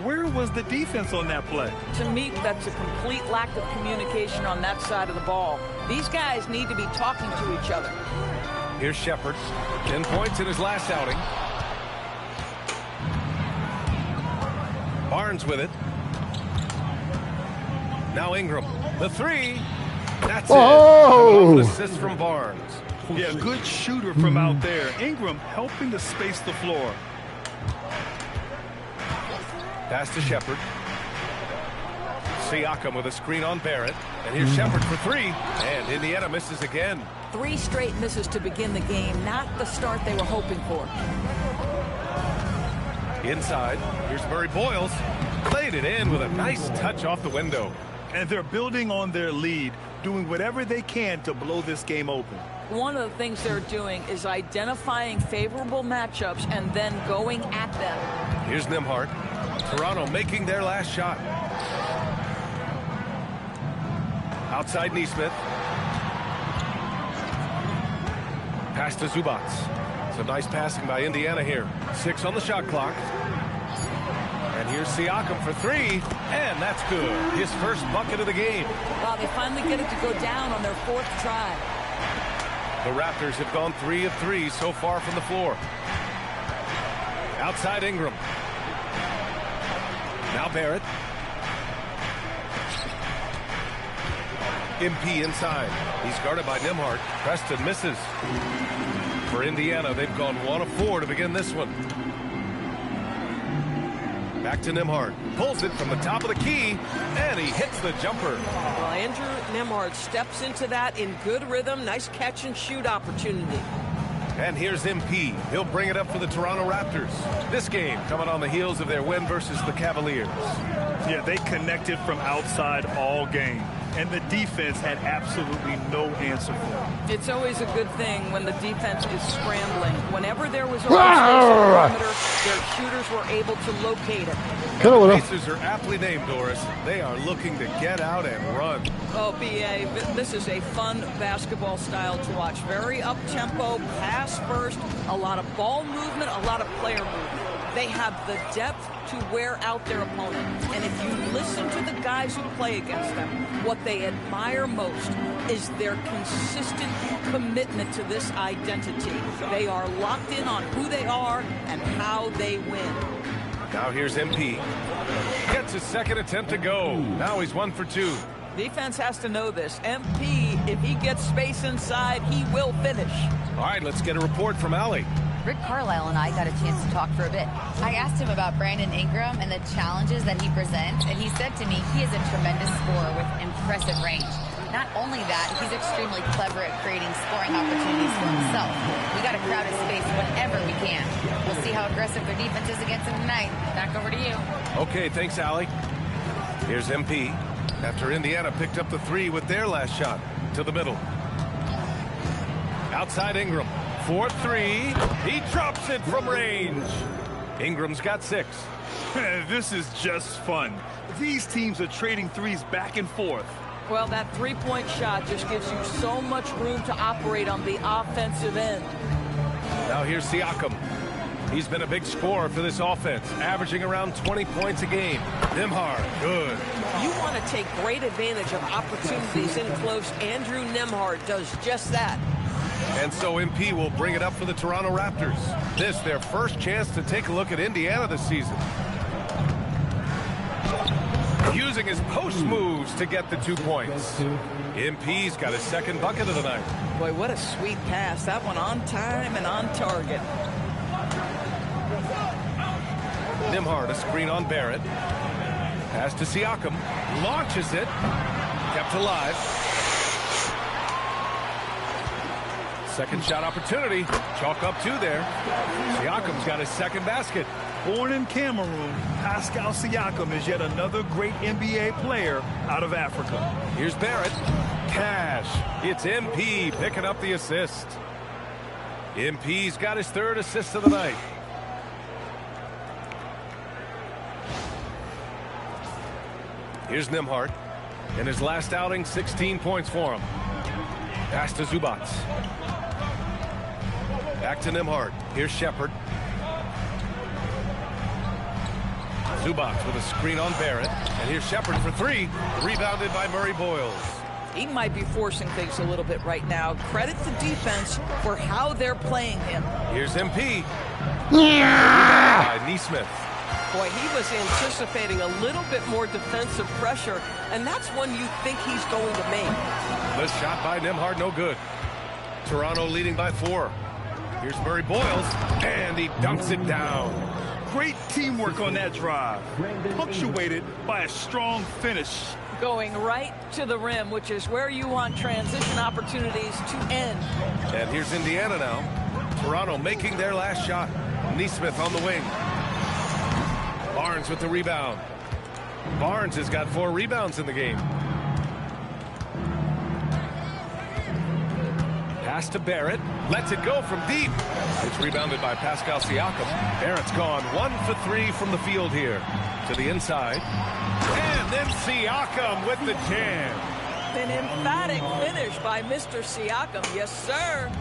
where was the defense on that play? To me, that's a complete lack of communication on that side of the ball. These guys need to be talking to each other. Here's Shepard. 10 points in his last outing. Barnes with it. Now Ingram. The 3. That's it. An assist from Barnes. Yeah, good shooter from out there. Ingram helping to space the floor. Pass to Shepard. Siakam with a screen on Barrett. And here's Shepard for 3. And Indiana misses again. 3 straight misses to begin the game. Not the start they were hoping for. Inside. Here's Murray Boyles. Played it in with a nice touch off the window. And they're building on their lead, doing whatever they can to blow this game open. One of the things they're doing is identifying favorable matchups and then going at them. Here's Nembhard. Toronto making their last shot. Outside Nesmith. Pass to Zubats. Some nice passing by Indiana here. 6 on the shot clock. And here's Siakam for 3. And that's good. His first bucket of the game. Wow, they finally get it to go down on their 4th try. The Raptors have gone 3 of 3 so far from the floor. Outside Ingram. Now Barrett. MP inside. He's guarded by Nembhard. Preston misses. For Indiana, they've gone 1 of 4 to begin this one. Back to Nembhard. Pulls it from the top of the key, and he hits the jumper. Well, Andrew Nembhard steps into that in good rhythm. Nice catch and shoot opportunity. And here's MP. He'll bring it up for the Toronto Raptors. This game coming on the heels of their win versus the Cavaliers. Yeah, they connected from outside all game. And the defense had absolutely no answer for it. It's always a good thing when the defense is scrambling. Whenever there was open space on the perimeter, their shooters were able to locate it. The Pacers are aptly named, Doris. They are looking to get out and run. Oh, B.A., this is a fun basketball style to watch. Very up-tempo, pass first, a lot of ball movement, a lot of player movement. They have the depth to wear out their opponent. And if you listen to the guys who play against them, what they admire most is their consistent commitment to this identity. They are locked in on who they are and how they win. Now here's MP. Gets his second attempt to go. Now he's 1 for 2. Defense has to know this. MP If he gets space inside, he will finish. All right, let's get a report from Allie. Rick Carlisle and I got a chance to talk for a bit. I asked him about Brandon Ingram and the challenges that he presents, and he said to me he is a tremendous scorer with impressive range. Not only that, he's extremely clever at creating scoring opportunities for himself. We got to crowd his space whenever we can. We'll see how aggressive their defense is against him tonight. Back over to you. Okay, thanks, Allie. Here's MP after Indiana picked up the 3 with their last shot to the middle. Outside Ingram. 4-3. He drops it from range. Ingram's got 6. This is just fun. These teams are trading threes back and forth. Well, that three-point shot just gives you so much room to operate on the offensive end. Now here's Siakam. He's been a big scorer for this offense, averaging around 20 points a game. Nembhard, good. You want to take great advantage of opportunities in close. Andrew Nembhard does just that. And so MP will bring it up for the Toronto Raptors. This their first chance to take a look at Indiana this season. Using his post moves to get the 2 points. MP's got his second bucket of the night. Boy, what a sweet pass. That one on time and on target. Nembhard, a screen on Barrett. Pass to Siakam. Launches it. Kept alive. Second shot opportunity. Chalk up 2 there. Siakam's got his second basket. Born in Cameroon, Pascal Siakam is yet another great NBA player out of Africa. Here's Barrett. Cash. It's MP picking up the assist. MP's got his 3rd assist of the night. Here's Nembhard. In his last outing, 16 points for him. Pass to Zubac. Back to Nembhard. Here's Shepard. Zubac with a screen on Barrett. And here's Shepard for 3. Rebounded by Murray Boyles. He might be forcing things a little bit right now. Credit the defense for how they're playing him. Here's MP. By Nesmith. Boy, he was anticipating a little bit more defensive pressure, and that's one you think he's going to make. The shot by Nembhard, no good. Toronto leading by 4. Here's Murray Boyles, and he dunks it down. Great teamwork on that drive, punctuated by a strong finish. Going right to the rim, which is where you want transition opportunities to end. And here's Indiana now. Toronto making their last shot. Nesmith on the wing. Barnes with the rebound. Barnes has got 4 rebounds in the game. Pass to Barrett. Lets it go from deep. It's rebounded by Pascal Siakam. Barrett's gone 1 for 3 from the field here. To the inside. And then Siakam with the jam. An emphatic finish by Mr. Siakam. Yes, sir.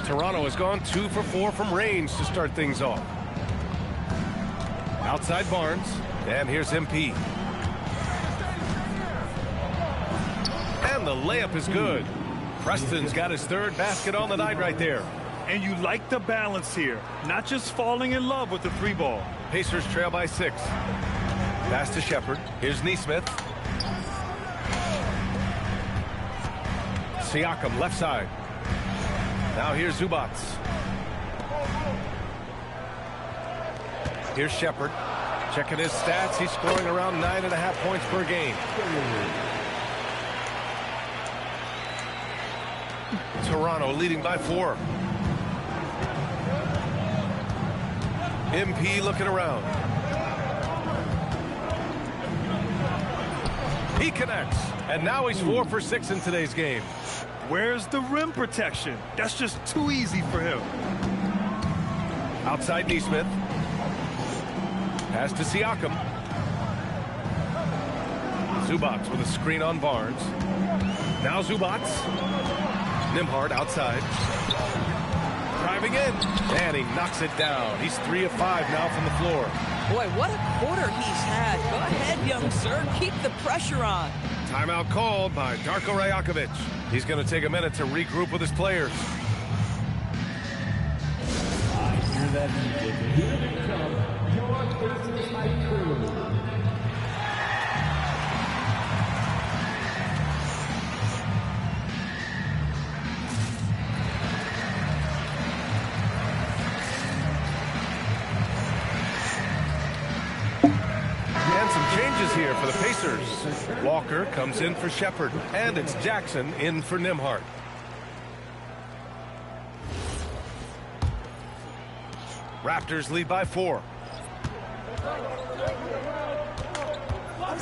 Toronto has gone 2 for 4 from range to start things off. Outside Barnes. And here's MP. And the layup is good. Preston's got his 3rd basket on the night right there. And you like the balance here. Not just falling in love with the 3 ball. Pacers trail by 6. Pass to Shepard. Here's Nesmith. Siakam left side. Now here's Zubac. Here's Shepard. Checking his stats. He's scoring around 9.5 points per game. Toronto leading by 4. MP looking around. He connects. And now he's 4 for 6 in today's game. Where's the rim protection? That's just too easy for him. Outside Nesmith. Pass to Siakam. Zubac with a screen on Barnes. Now Zubac. Nembhard outside. Driving in. And he knocks it down. He's 3 of 5 now from the floor. Boy, what a quarter he's had. Go ahead, young sir. Keep the pressure on. Timeout called by Darko Rajakovic. He's going to take a minute to regroup with his players. I hear that music. Here they come. Your Pacers Night Crew. changes here for the Pacers. Walker comes in for Shepard, and it's Jackson in for Nembhard. Raptors lead by 4.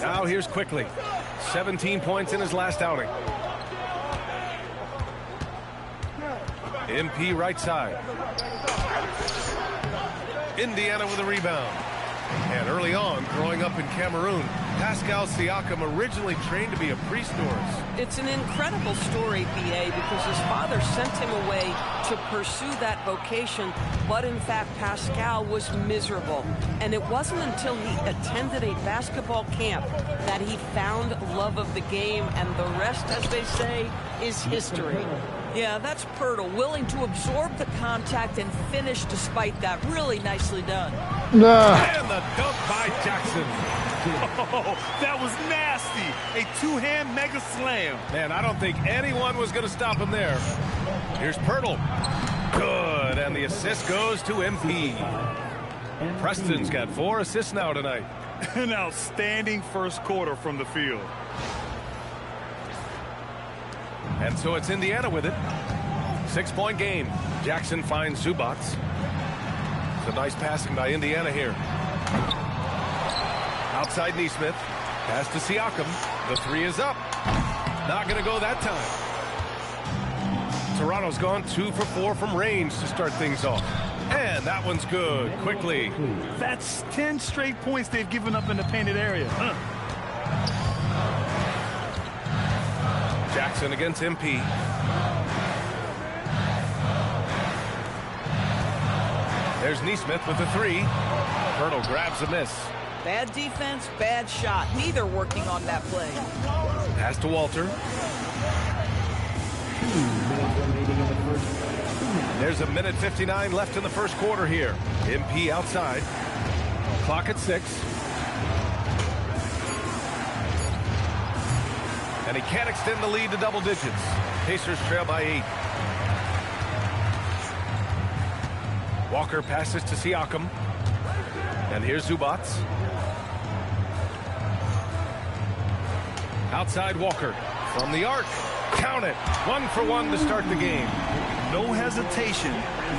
Now here's Quickly. 17 points in his last outing. MP right side. Indiana with a rebound. And early on, growing up in Cameroon, Pascal Siakam originally trained to be a priest. It's an incredible story, PA, because his father sent him away to pursue that vocation, but in fact, Pascal was miserable. And it wasn't until he attended a basketball camp that he found love of the game, and the rest, as they say, is history. Yeah, that's Pirtle, willing to absorb the contact and finish despite that. Really nicely done. And the dunk by Jackson. Oh, that was nasty. A two-hand mega slam. Man, I don't think anyone was going to stop him there. Here's Pirtle. Good, and the assist goes to MP. Preston's got 4 assists now tonight. An outstanding first quarter from the field. And so it's Indiana with it. 6-point game. Jackson finds Zubac. It's a nice passing by Indiana here. Outside Neesmith. Pass to Siakam. The 3 is up. Not going to go that time. Toronto's gone 2 for 4 from range to start things off. And that one's good. Quickly. That's 10 straight points they've given up in the painted area. Jackson against MP. There's Neesmith with the 3. Pirtle grabs a miss. Bad defense, bad shot. Neither working on that play. Pass to Walter. There's a minute 59 left in the first quarter here. MP outside. Clock at 6. And he can't extend the lead to double digits. Pacers trail by 8. Walker passes to Siakam. And here's Zubac. Outside Walker. From the arc. Count it. 1 for 1 to start the game. No hesitation.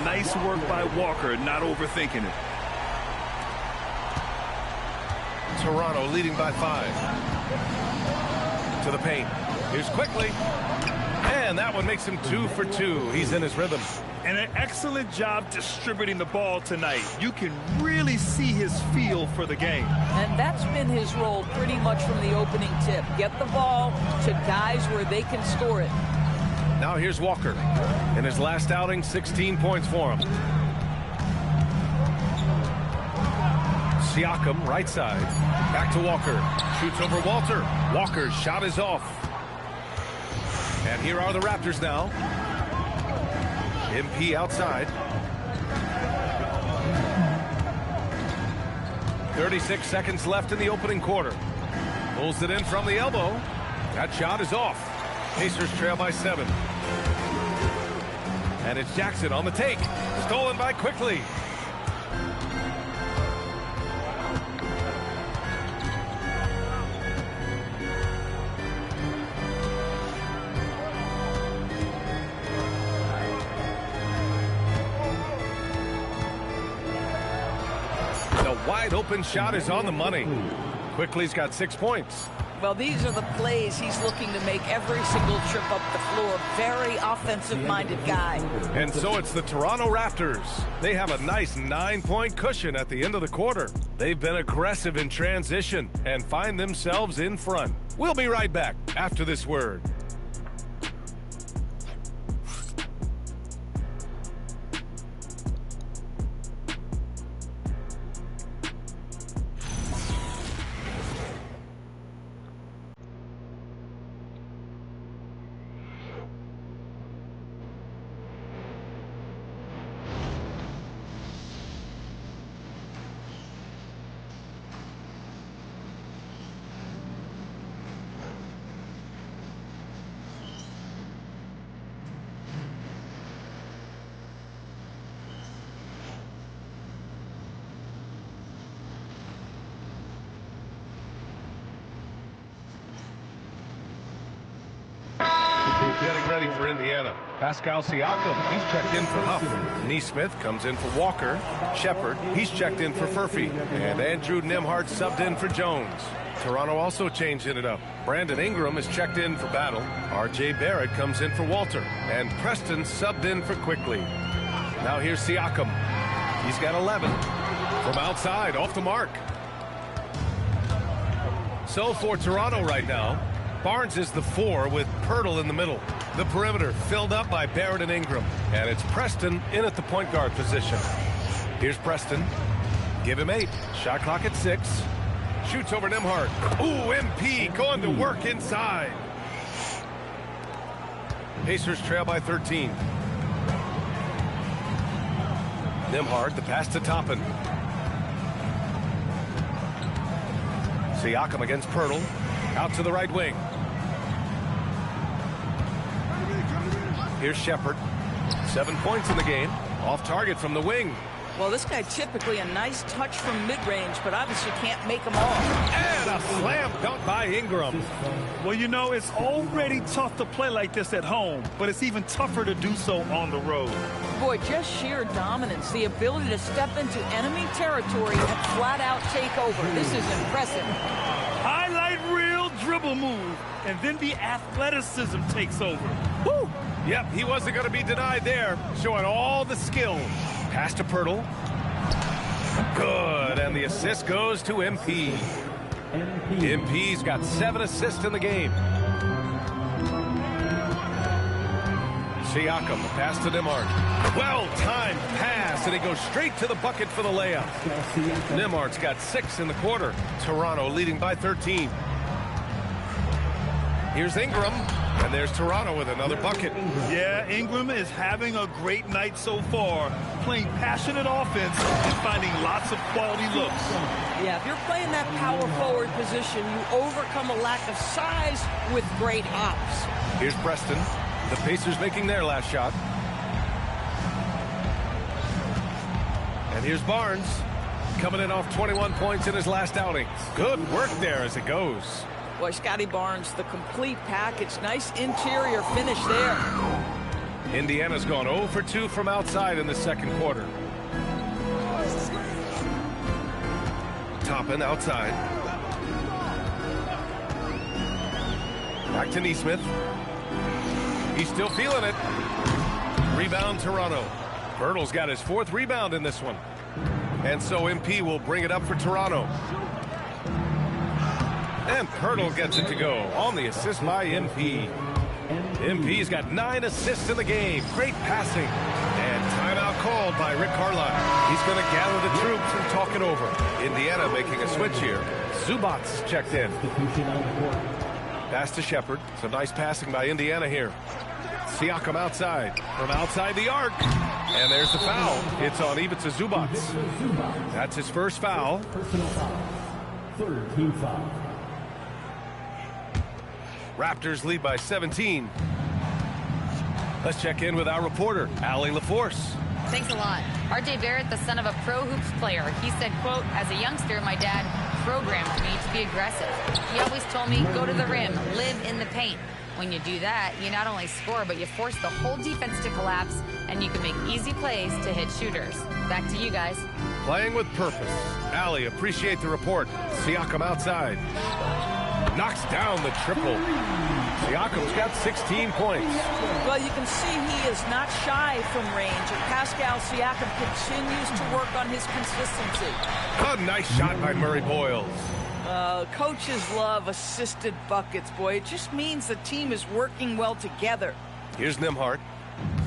Nice work by Walker, not overthinking it. Toronto leading by 5. To the paint. Here's Quickly. And that one makes him 2 for 2. He's in his rhythm. And an excellent job distributing the ball tonight. You can really see his feel for the game. And that's been his role pretty much from the opening tip. Get the ball to guys where they can score it. Now here's Walker. In his last outing, 16 points for him. Siakam, right side. Back to Walker. Shoots over Walter. Walker's shot is off. And here are the Raptors now. MP outside. 36 seconds left in the opening quarter. Pulls it in from the elbow. That shot is off. Pacers trail by 7. And it's Jackson on the take. Stolen by Quickly. Wide open shot is on the money. Quickly's got 6 points. Well, these are the plays he's looking to make every single trip up the floor. Very offensive-minded guy. And so it's the Toronto Raptors. They have a nice 9-point cushion at the end of the quarter. They've been aggressive in transition and find themselves in front. We'll be right back after this word. getting ready for Indiana. Pascal Siakam, he's checked in for Huff. Neesmith comes in for Walker. Shepard, he's checked in for Furphy. And Andrew Nembhard subbed in for Jones. Toronto also changing it up. Brandon Ingram is checked in for Battle. R.J. Barrett comes in for Walter. And Preston subbed in for Quickly. Now here's Siakam. He's got 11. From outside, off the mark. So for Toronto right now, Barnes is the 4 with Pirtle in the middle. The perimeter filled up by Barrett and Ingram. And it's Preston in at the point guard position. Here's Preston. Give him 8. Shot clock at 6. Shoots over Nembhard. Ooh, MP going to work inside. Pacers trail by 13. Nembhard, the pass to Toppin. Siakam against Pirtle. Out to the right wing. Here's Shepard. 7 points in the game. Off target from the wing. Well, this guy typically a nice touch from mid-range, but obviously can't make them all. And a slam dunk by Ingram. Well, you know, it's already tough to play like this at home, but it's even tougher to do so on the road. Boy, just sheer dominance, the ability to step into enemy territory and flat out take over. This is impressive. Highlight reel dribble move, and then the athleticism takes over. Woo! Yep, he wasn't going to be denied there, showing all the skill. Pass to Pirtle. Good, and the assist goes to MP. MP's got 7 assists in the game. Siakam, the pass to Nembhard. Well-timed pass, and he goes straight to the bucket for the layup. Nembhard's got 6 in the quarter. Toronto leading by 13. Here's Ingram, and there's Toronto with another bucket. Yeah, Ingram is having a great night so far, playing passionate offense and finding lots of quality looks. Yeah, if you're playing that power forward position, you overcome a lack of size with great ops. Here's Preston. The Pacers making their last shot. And here's Barnes, coming in off 21 points in his last outing. Good work there as it goes. Boy, Scotty Barnes, the complete package. Nice interior finish there. Indiana's gone 0 for 2 from outside in the second quarter. Toppin outside. Back to Neesmith. He's still feeling it. Rebound Toronto. Pirtle's got his 4th rebound in this one. And so MP will bring it up for Toronto. And Pirtle gets it to go on the assist by MP. MP's got 9 assists in the game. Great passing. And timeout called by Rick Carlisle. He's going to gather the troops and talk it over. Indiana making a switch here. Zubats checked in. Pass to Shepard. Some nice passing by Indiana here. Siakam outside. From outside the arc. And there's the foul. It's on Ivica Zubats. That's his first foul. Third team foul. Raptors lead by 17. Let's check in with our reporter, Allie LaForce. Thanks a lot. R.J. Barrett, the son of a pro hoops player, he said, quote, as a youngster, my dad programmed me to be aggressive. He always told me, go to the rim, live in the paint. When you do that, you not only score, but you force the whole defense to collapse, and you can make easy plays to hit shooters. Back to you guys. Playing with purpose. Allie, appreciate the report. Siakam outside. Knocks down the triple. Siakam's got 16 points. Well, you can see he is not shy from range, and Pascal Siakam continues to work on his consistency. A nice shot by Murray Boyles. Coaches love assisted buckets, boy. It just means the team is working well together. Here's Nembhard.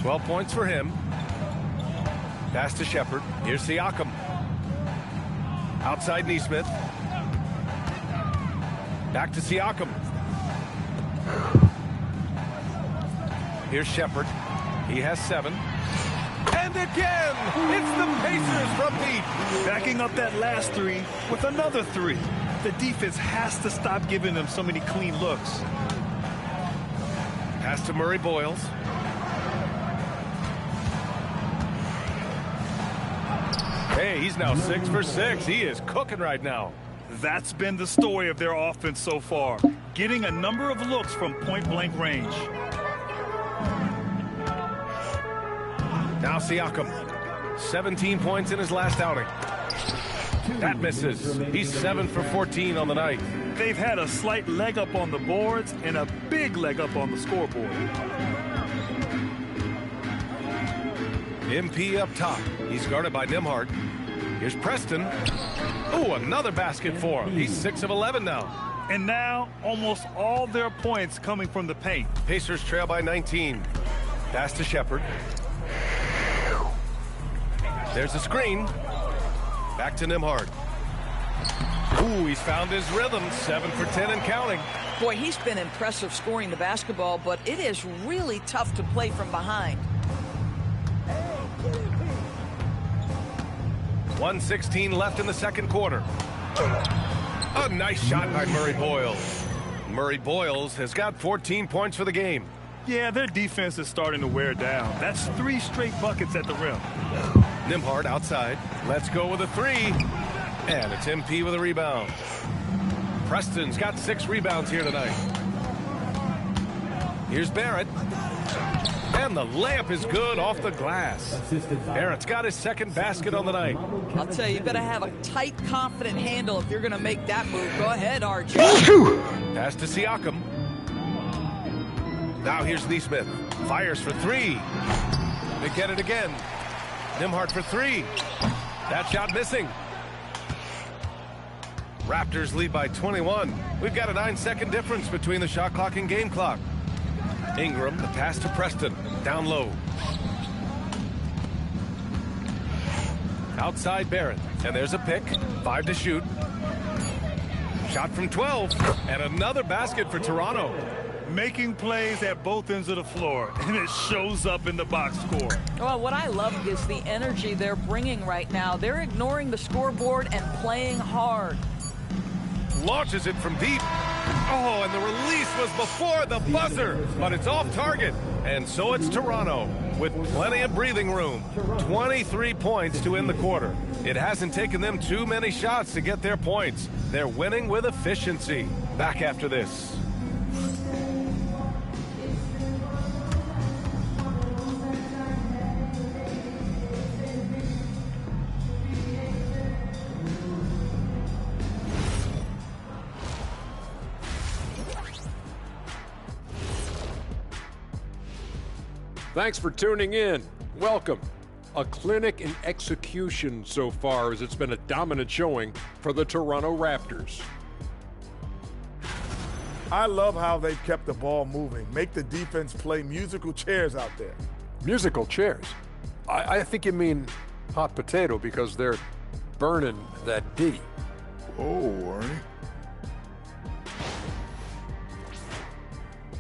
12 points for him. Pass to Shepard. Here's Siakam. Outside Neesmith. Back to Siakam. Here's Shepard. He has 7. And again, it's the Pacers from deep. Backing up that last 3 with another 3. The defense has to stop giving them so many clean looks. Pass to Murray Boyles. Hey, he's now 6 for 6. He is cooking right now. That's been the story of their offense so far, getting a number of looks from point-blank range. Now Siakam. 17 points in his last outing. That misses. He's 7 for 14 on the night. They've had a slight leg up on the boards and a big leg up on the scoreboard. MP up top. He's guarded by Nembhard. Here's Preston. Oh, another basket for him. He's 6 of 11 now. And now almost all their points coming from the paint. Pacers trail by 19. Pass to Shepherd. There's a screen. Back to Nembhard. Ooh, he's found his rhythm. 7 for 10 and counting. Boy, he's been impressive scoring the basketball, but it is really tough to play from behind. 1:16 left in the second quarter. A nice shot by Murray Boyles. Murray Boyles has got 14 points for the game. Yeah, their defense is starting to wear down. That's 3 straight buckets at the rim. Nembhard outside. Let's go with a 3. And it's MP with a rebound. Preston's got 6 rebounds here tonight. Here's Barrett. And the layup is good off the glass. Barrett's got his second basket on the night. I'll tell you, you better have a tight, confident handle if you're going to make that move. Go ahead, RJ. Pass to Siakam. Now here's Neesmith. Fires for 3. They get it again. Nembhard for 3. That shot missing. Raptors lead by 21. We've got a 9-second difference between the shot clock and game clock. Ingram, the pass to Preston. Down low. Outside Barrett. And there's a pick. 5 to shoot. Shot from 12. And another basket for Toronto. Making plays at both ends of the floor, and it shows up in the box score. Well, what I love is the energy they're bringing right now. They're ignoring the scoreboard and playing hard. Launches it from deep. Oh, and the release was before the buzzer, but it's off target. And so it's Toronto with plenty of breathing room. 23 points to end the quarter. It hasn't taken them too many shots to get their points. They're winning with efficiency. Back after this. Thanks for tuning in. Welcome. A clinic in execution so far, as it's been a dominant showing for the Toronto Raptors. I love how they've kept the ball moving. Make the defense play musical chairs out there. Musical chairs? I think you mean hot potato, because they're burning that D. Oh, Ernie.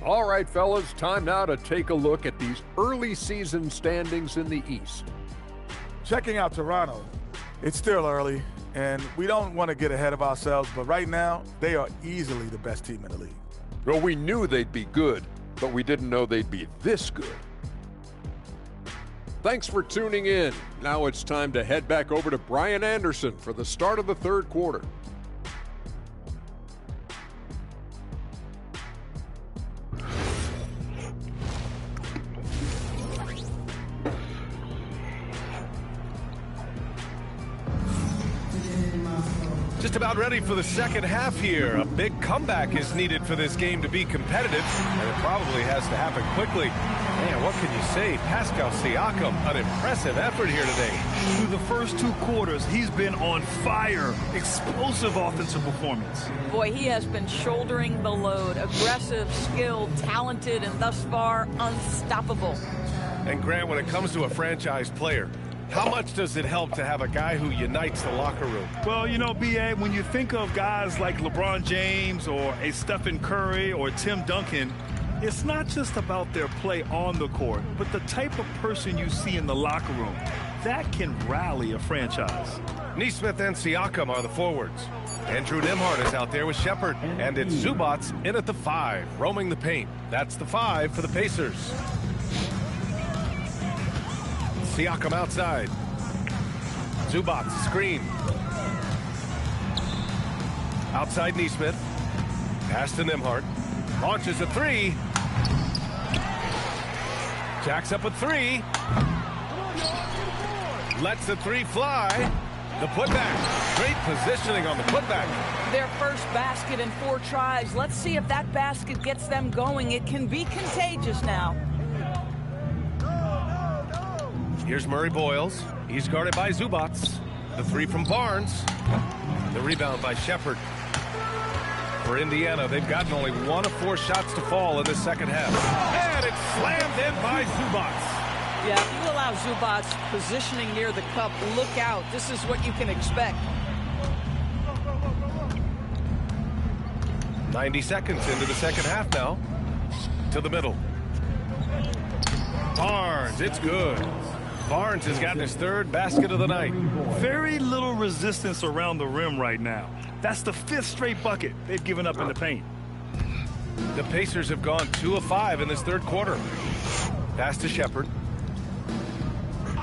All right, fellas, time now to take a look at these early season standings in the East. Checking out Toronto, it's still early, and we don't want to get ahead of ourselves, but right now, they are easily the best team in the league. Well, we knew they'd be good, but we didn't know they'd be this good. Thanks for tuning in. Now it's time to head back over to Brian Anderson for the start of the third quarter. Just about ready for the second half here. A big comeback is needed for this game to be competitive, and it probably has to happen quickly. Man, what can you say? Pascal Siakam, an impressive effort here today. Through the first 2 quarters, he's been on fire. Explosive offensive performance. Boy, he has been shouldering the load. Aggressive, skilled, talented, and thus far, unstoppable. And Grant, when it comes to a franchise player, how much does it help to have a guy who unites the locker room? Well, you know, B.A., when you think of guys like LeBron James or a Stephen Curry or Tim Duncan, it's not just about their play on the court, but the type of person you see in the locker room. That can rally a franchise. Neesmith and Siakam are the forwards. Andrew Nembhard is out there with Shepherd. And it's Zubats in at the 5, roaming the paint. That's the 5 for the Pacers. Siakam outside. Zubats, screen. Outside Neesmith. Pass to Nembhard. Launches a 3. Jacks up a 3. Lets the three fly. The putback. Great positioning on the putback. Their first basket in 4 tries. Let's see if that basket gets them going. It can be contagious now. Here's Murray Boyles. He's guarded by Zubats. The three from Barnes. The rebound by Shepard. For Indiana, they've gotten only 1 of 4 shots to fall in the second half. And it's slammed in by Zubats. Yeah, if you allow Zubats positioning near the cup, look out. This is what you can expect. 90 seconds into the second half now. To the middle. Barnes, it's good. Barnes has gotten his 3rd basket of the night. Very little resistance around the rim right now. That's the 5th straight bucket they've given up in the paint. The Pacers have gone 2 of 5 in this 3rd quarter. Pass to Shepard.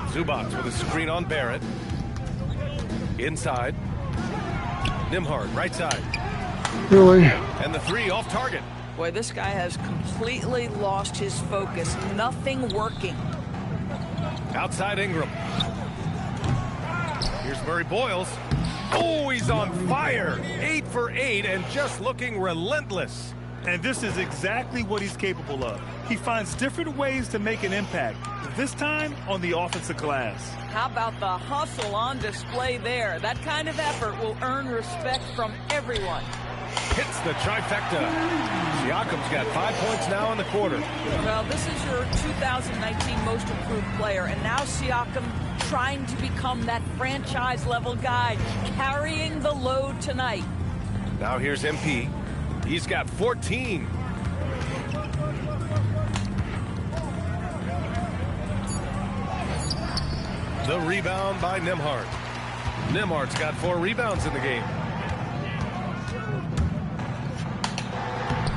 Zubats with a screen on Barrett. Inside. Nembhard, right side. Really? And the 3 off target. Boy, this guy has completely lost his focus. Nothing working. Outside Ingram. Here's Murray Boyles. Oh, he's on fire. 8 for 8 and just looking relentless. And this is exactly what he's capable of. He finds different ways to make an impact. This time on the offensive glass. How about the hustle on display there? That kind of effort will earn respect from everyone. Hits the trifecta. Siakam's got 5 points now in the quarter. Well, this is your 2019 most improved player, and now Siakam trying to become that franchise-level guy, carrying the load tonight. Now here's MP. He's got 14. The rebound by Nembhard. Nembhard's got 4 rebounds in the game.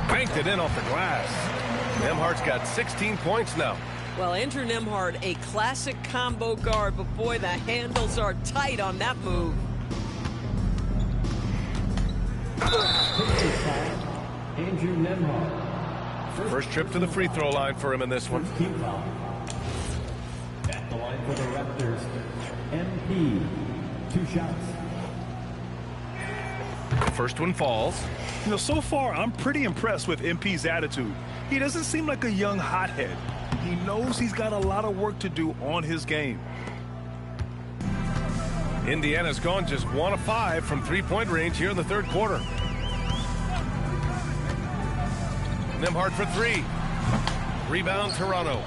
Banked it in off the glass. Nembhard's got 16 points now. Well, Andrew Nembhard, a classic combo guard, but boy, the handles are tight on that move. Andrew Nembhard. First trip to the free throw line for him in this one. At the line for the Raptors, MP. 2 shots. First one falls. You know, so far, I'm pretty impressed with MP's attitude. He doesn't seem like a young hothead. He knows he's got a lot of work to do on his game. Indiana's gone just 1 of 5 from 3-point range here in the 3rd quarter. Nembhard for 3. Rebound Toronto.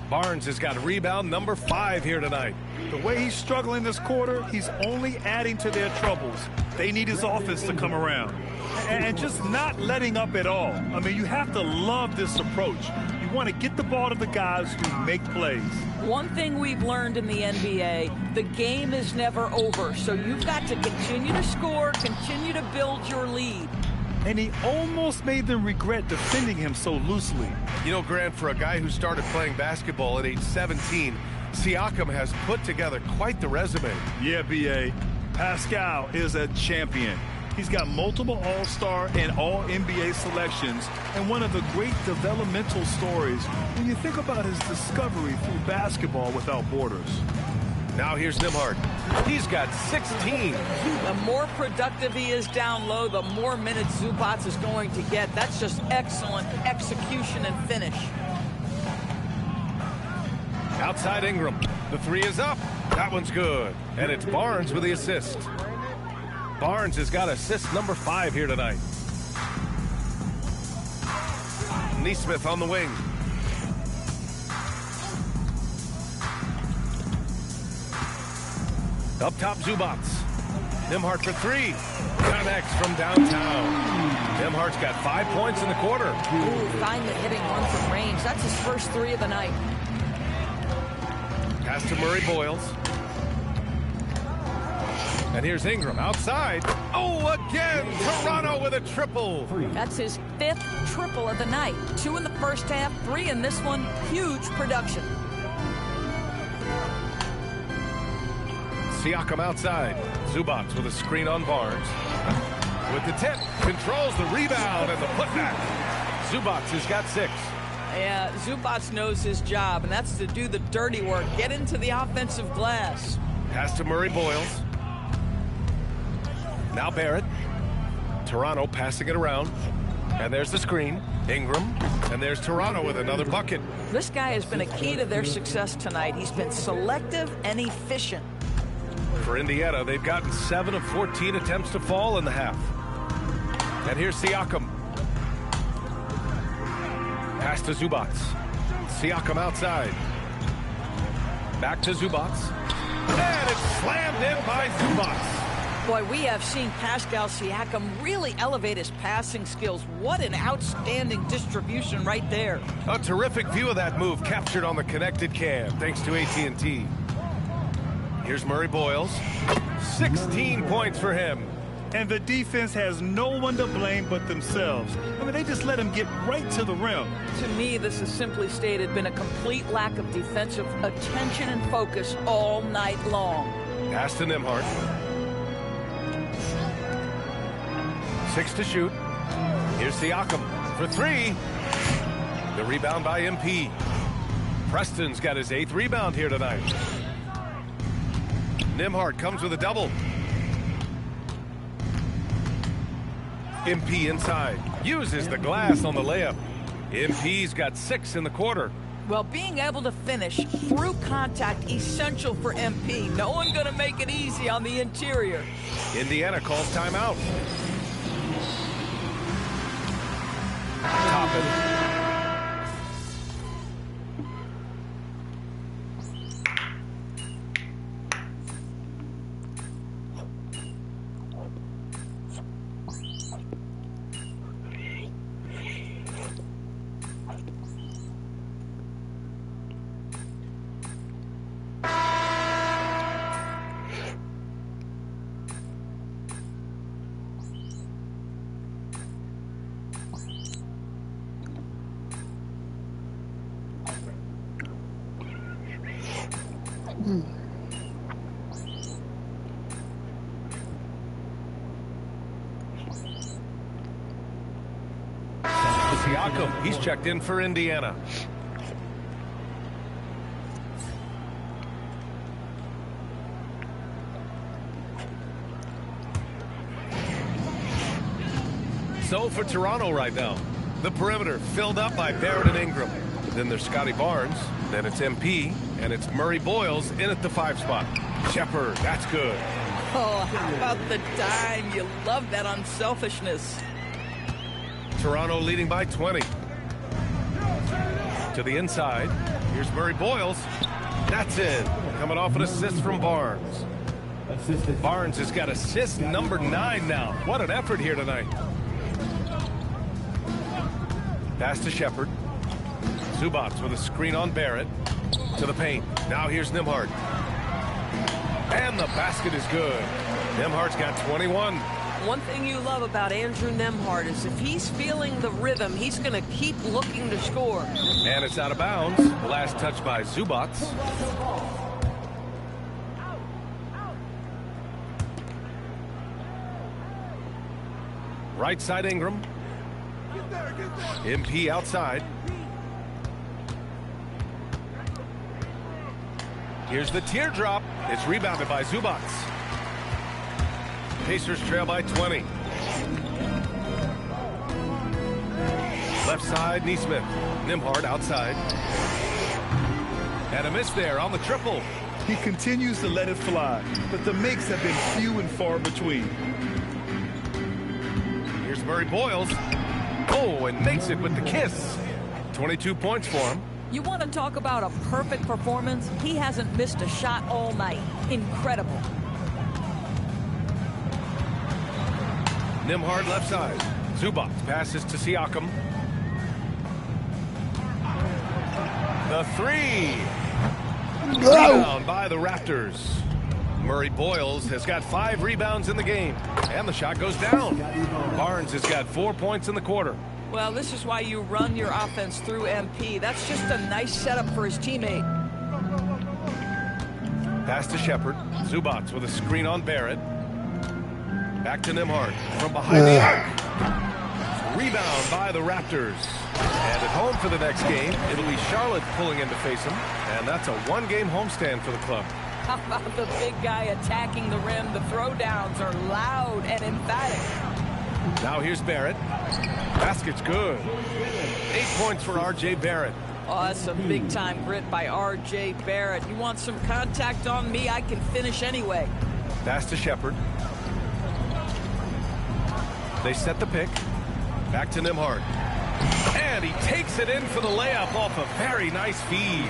Barnes has got rebound number 5 here tonight. The way he's struggling this quarter, he's only adding to their troubles. They need his offense to come around. And just not letting up at all. I mean, you have to love this approach. You want to get the ball to the guys who make plays. One thing we've learned in the NBA, the game is never over. So you've got to continue to score, continue to build your lead. And he almost made them regret defending him so loosely. You know, Grant, for a guy who started playing basketball at age 17, Siakam has put together quite the resume. Yeah, B.A. Pascal is a champion. He's got multiple All-Star and All-NBA selections, and one of the great developmental stories when you think about his discovery through basketball without borders. Now here's Nembhard. He's got 16. The more productive he is down low, the more minutes Zubats is going to get. That's just excellent execution and finish. Outside Ingram. The 3 is up. That one's good. And it's Barnes with the assist. Barnes has got assist number 5 here tonight. Nesmith on the wing. Up top, Zubats. Nembhard for 3. Connects from downtown. Nembhard's got 5 points in the quarter. Ooh, finally hitting one from range. That's his first 3 of the night. Pass to Murray Boyles. And here's Ingram outside. Oh, again, Toronto with a triple. That's his 5th triple of the night. 2 in the first half, 3 in this one. Huge production. Siakam outside. Zubats with a screen on Barnes. With the tip, controls the rebound and the putback. Zubats has got 6. Yeah, Zubats knows his job, and that's to do the dirty work. Get into the offensive glass. Pass to Murray Boyles. Now Barrett. Toronto passing it around. And there's the screen. Ingram. And there's Toronto with another bucket. This guy has been a key to their success tonight. He's been selective and efficient. For Indiana, they've gotten 7 of 14 attempts to fall in the half. And here's Siakam. Pass to Zubac. Siakam outside. Back to Zubac. And it's slammed in by Zubac. Boy, we have seen Pascal Siakam really elevate his passing skills. What an outstanding distribution right there. A terrific view of that move captured on the connected cam, thanks to AT&T. Here's Murray Boyles. 16 points for him. And the defense has no one to blame but themselves. I mean, they just let him get right to the rim. To me, this has simply stated been a complete lack of defensive attention and focus all night long. Pass to Nembhard. 6 to shoot. Here's Siakam for 3. The rebound by MP. Preston's got his 8th rebound here tonight. Nembhard comes with a double. MP inside. Uses the glass on the layup. MP's got 6 in the quarter. Well, being able to finish through contact, essential for MP. No one going to make it easy on the interior. Indiana calls timeout. Toppin. Siakam, he's checked in for Indiana. So for Toronto right now, the perimeter filled up by Barrett and Ingram. Then there's Scotty Barnes, then it's MP, and it's Murray Boyles in at the 5 spot. Shepard, that's good. Oh, how about the dime? You love that unselfishness. Toronto leading by 20. To the inside. Here's Murray Boyles. That's it. Coming off an assist from Barnes. Barnes has got assist number 9 now. What an effort here tonight. Pass to Shepard. Zubac with a screen on Barrett. To the paint. Now here's Nembhard. And the basket is good. Nembhard's got 21. One thing you love about Andrew Nembhard is if he's feeling the rhythm, he's going to keep looking to score. And it's out of bounds. The last touch by Zubac. Right side Ingram. MP outside. Here's the teardrop. It's rebounded by Zubac. Pacers trail by 20. Left side, Nesmith. Nembhard outside. And a miss there on the triple. He continues to let it fly, but the makes have been few and far between. Here's Murray Boyles. Oh, and makes it with the kiss. 22 points for him. You want to talk about a perfect performance? He hasn't missed a shot all night. Incredible. Nembhard left side. Zubac passes to Siakam. The 3. Rebound by the Raptors. Murray Boyles has got 5 rebounds in the game. And the shot goes down. Barnes has got 4 points in the quarter. Well, this is why you run your offense through MP. That's just a nice setup for his teammate. Pass to Shepard. Zubac with a screen on Barrett. Back to Nembhard from behind the arc. Rebound by the Raptors. And at home for the next game, it'll be Charlotte pulling in to face them. And that's a 1-game homestand for the club. How about the big guy attacking the rim? The throwdowns are loud and emphatic. Now here's Barrett. Basket's good. 8 points for R.J. Barrett. Oh, that's some big-time grit by R.J. Barrett. You want some contact on me? I can finish anyway. Pass to Shepard. They set the pick. Back to Nembhard. And he takes it in for the layup off a very nice feed.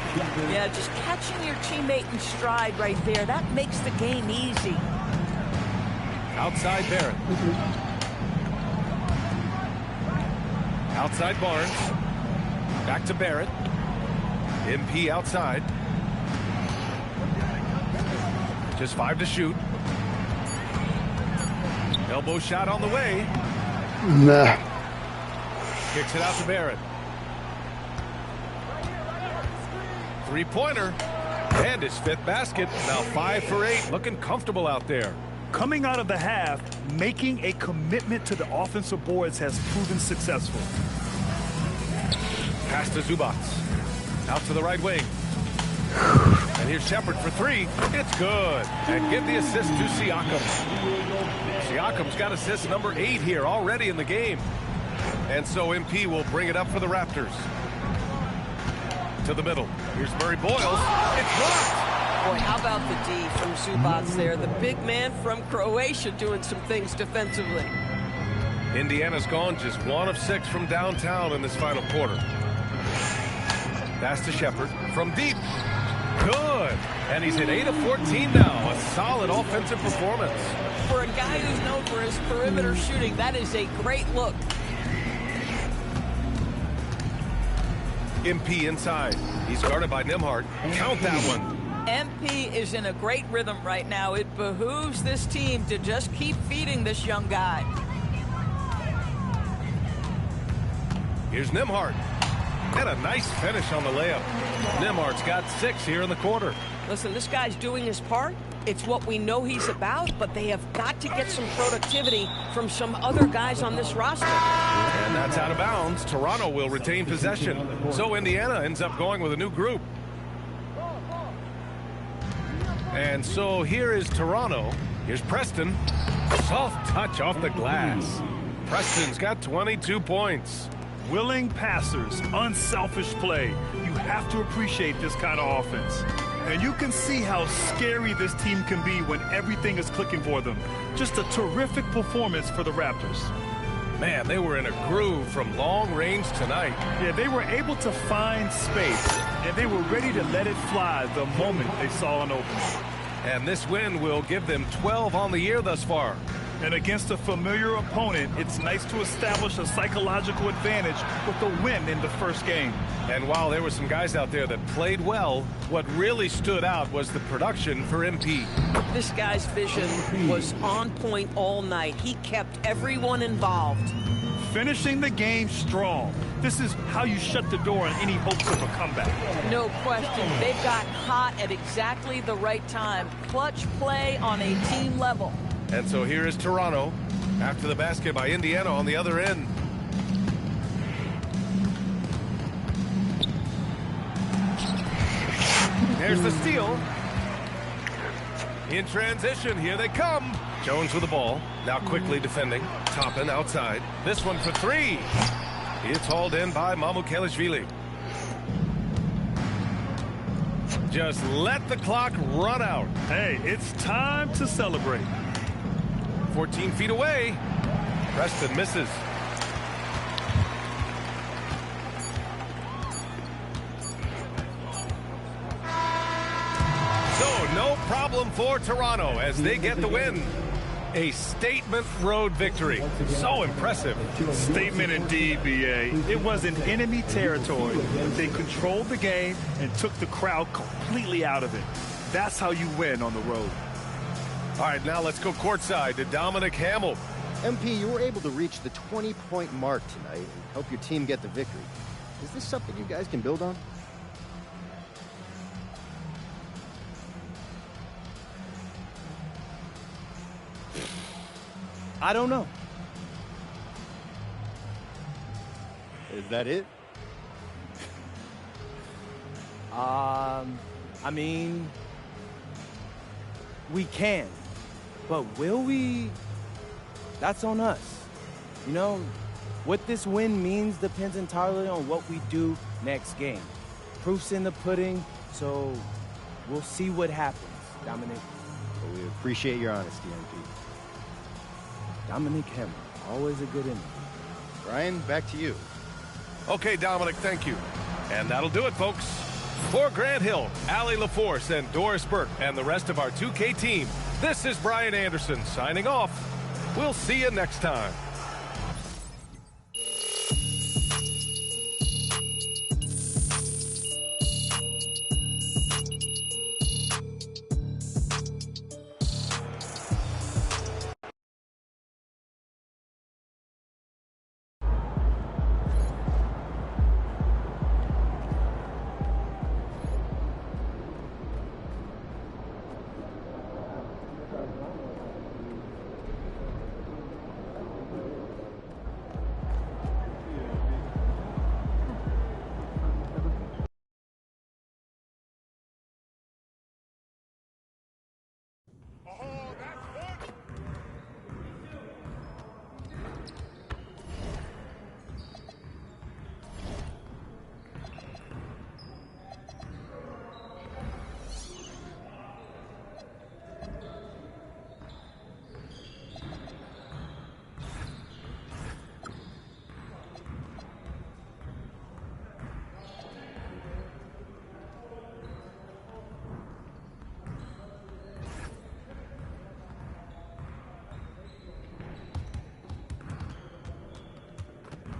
Yeah, just catching your teammate in stride right there. That makes the game easy. Outside Barrett. Outside Barnes. Back to Barrett. MP outside. Just 5 to shoot. Elbow shot on the way. Nah. Kicks it out to Barrett. Three-pointer. And his 5th basket. Now 5 for 8. Looking comfortable out there. Coming out of the half, making a commitment to the offensive boards has proven successful. Pass to Zubac. Out to the right wing. And here's Shepard for 3. It's good. And give the assist to Siakam. Siakam's got assist number 8 here already in the game. And so MP will bring it up for the Raptors. To the middle. Here's Murray Boyles. It's blocked. Boy, how about the D from Zubac there? The big man from Croatia doing some things defensively. Indiana's gone just 1 of 6 from downtown in this final quarter. Pass to Shepard from deep. Good. And he's at 8 of 14 now. A solid offensive performance. For a guy who's known for his perimeter shooting, that is a great look. MP inside. He's guarded by Nembhard. Count that one. MP is in a great rhythm right now. It behooves this team to just keep feeding this young guy. Here's Nembhard. And a nice finish on the layup. Nembhard's got 6 here in the quarter. Listen, this guy's doing his part. It's what we know he's about, but they have got to get some productivity from some other guys on this roster. And that's out of bounds. Toronto will retain possession. So Indiana ends up going with a new group. And so here is Toronto. Here's Preston. Soft touch off the glass. Preston's got 22 points. Willing passers, unselfish play. You have to appreciate this kind of offense. And you can see how scary this team can be when everything is clicking for them. Just a terrific performance for the Raptors. Man, they were in a groove from long range tonight. Yeah, they were able to find space, and they were ready to let it fly the moment they saw an opening. And this win will give them 12 on the year thus far. And against a familiar opponent, it's nice to establish a psychological advantage with a win in the first game. And while there were some guys out there that played well, what really stood out was the production for MP. This guy's vision was on point all night. He kept everyone involved. Finishing the game strong. This is how you shut the door on any hopes of a comeback. No question. They got hot at exactly the right time. Clutch play on a team level. And so here is Toronto after the basket by Indiana on the other end. There's the steal. In transition, here they come. Jones with the ball, now quickly defending. Toppin outside. This one for 3. It's hauled in by Mamukelashvili. Just let the clock run out. Hey, it's time to celebrate. 14 feet away. Preston misses. So no problem for Toronto as they get the win. A statement road victory. So impressive. Statement indeed, BA. It was in enemy territory, but they controlled the game and took the crowd completely out of it. That's how you win on the road. All right, now let's go courtside to Dominic Hamill. MP, you were able to reach the 20-point mark tonight and help your team get the victory. Is this something you guys can build on? I don't know. Is that it? I mean, We can. But will we? That's on us. You know, what this win means depends entirely on what we do next game. Proof's in the pudding, so we'll see what happens, Dominic. Well, we appreciate your honesty, MP. Dominic Hammer, always a good enemy. Brian, back to you. Okay, Dominic, thank you. And that'll do it, folks. For Grant Hill, Allie LaForce, and Doris Burke, and the rest of our 2K team, this is Brian Anderson signing off. We'll see you next time.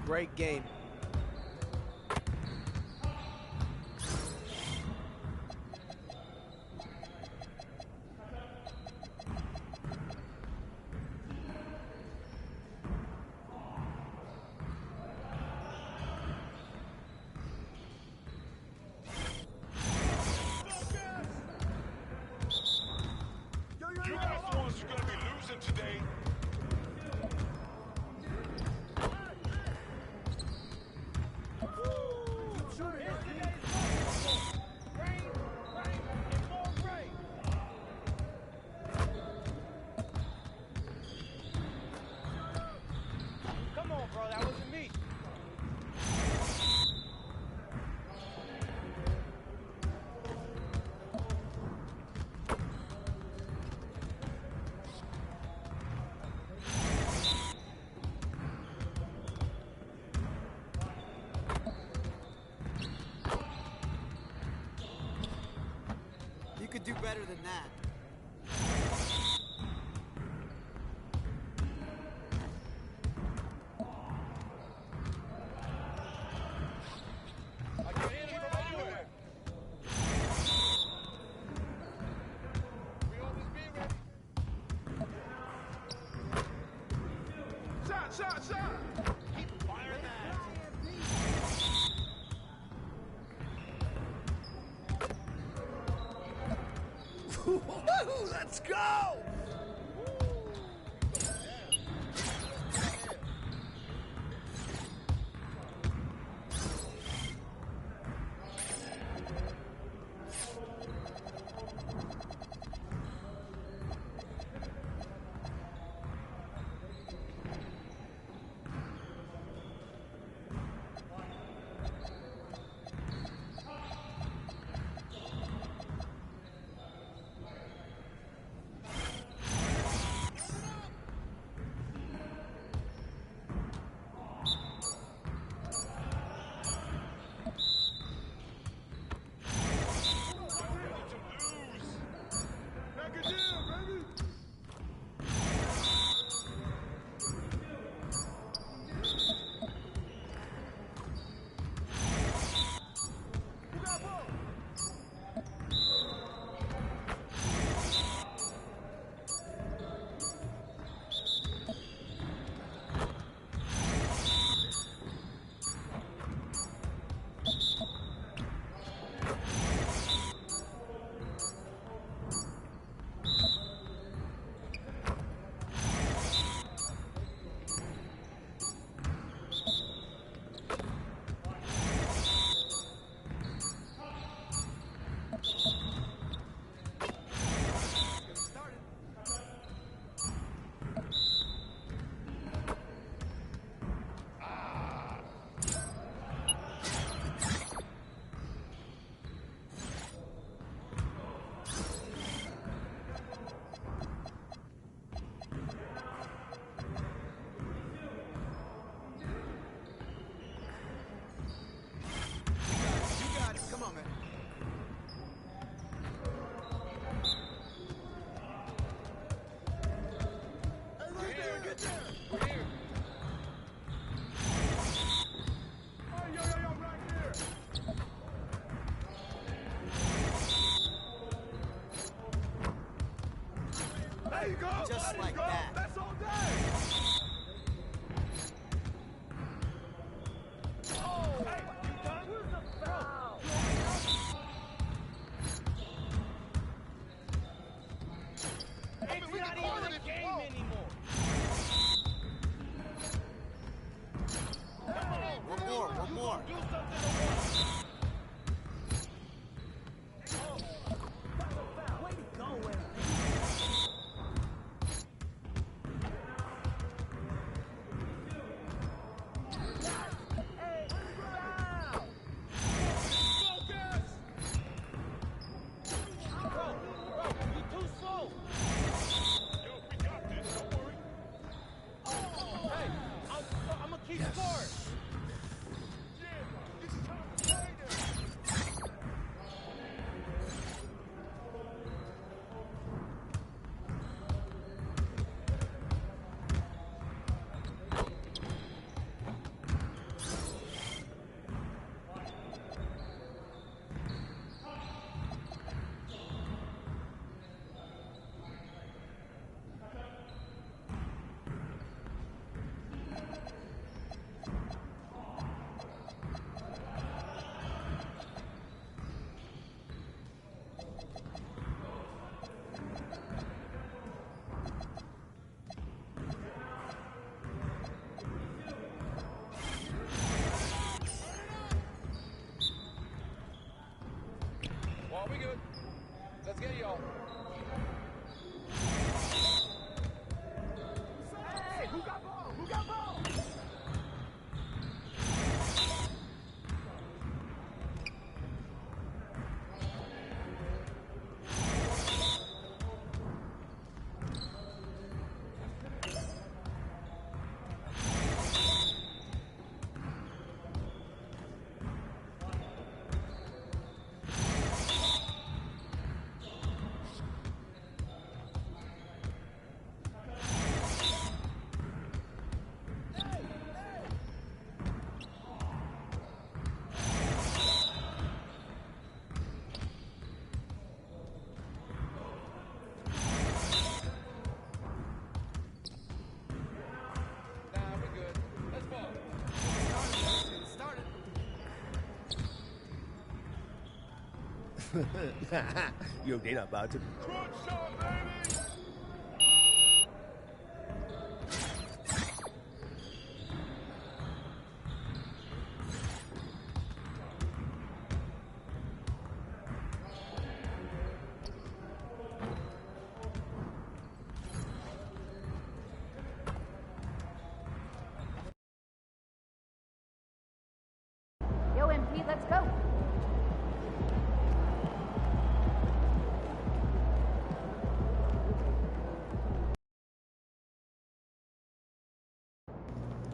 Great game. You guys the ones who are going to be losing today. Come on, bro, that wasn't me. You could do better than that. Shot! Keep firing that. Let's go! Just like that. That's all day. One more. Well, we good. Let's get y'all. Hey, who got ball? Who got ball? Yo, they not about to. Yo, MP, let's go.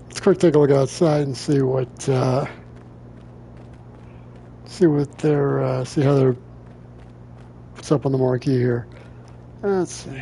Let's quick take a look outside and see what see how they're what's up on the marquee here. Let's see.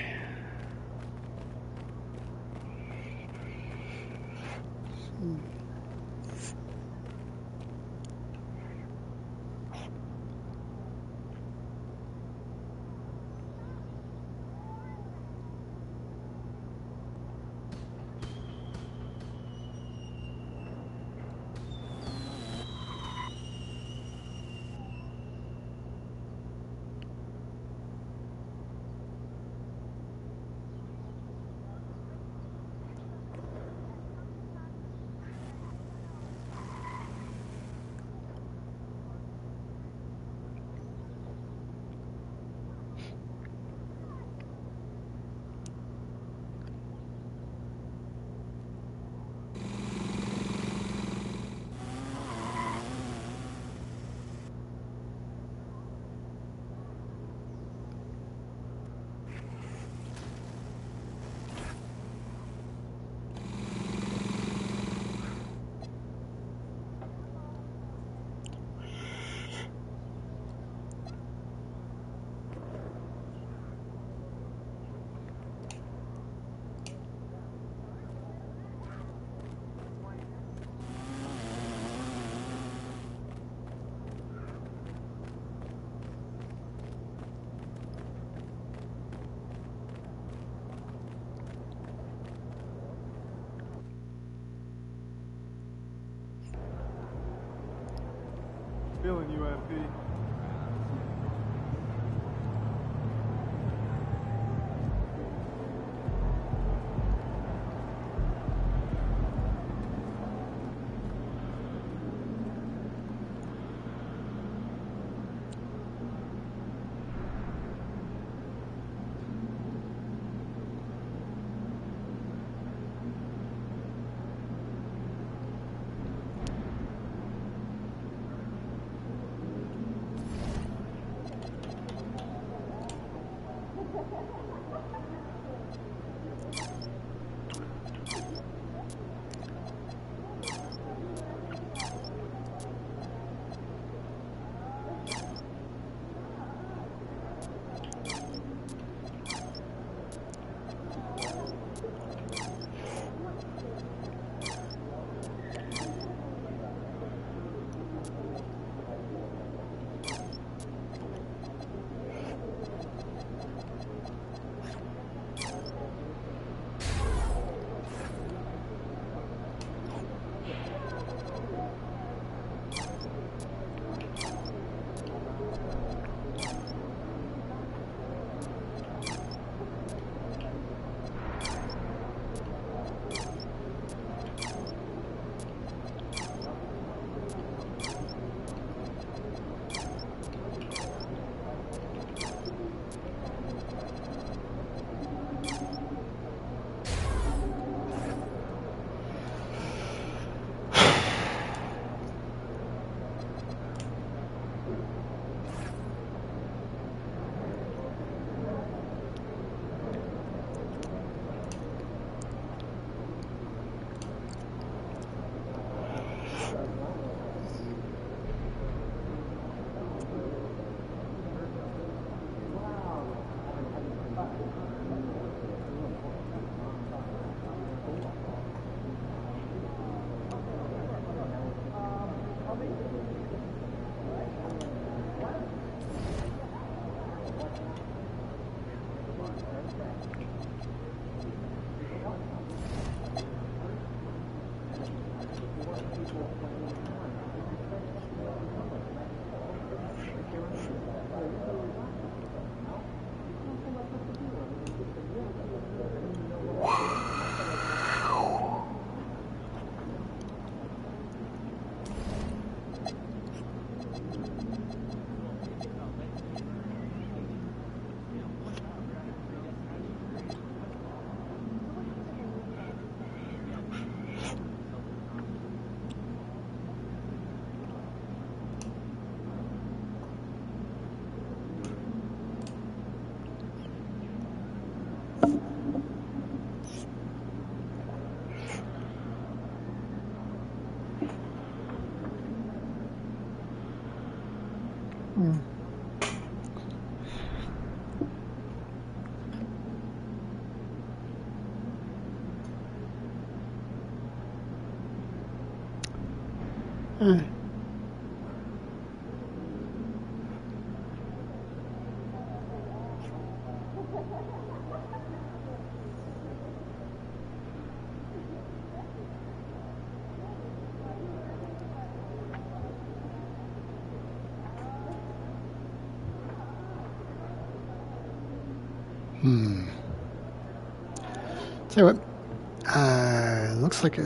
Tell you what, looks like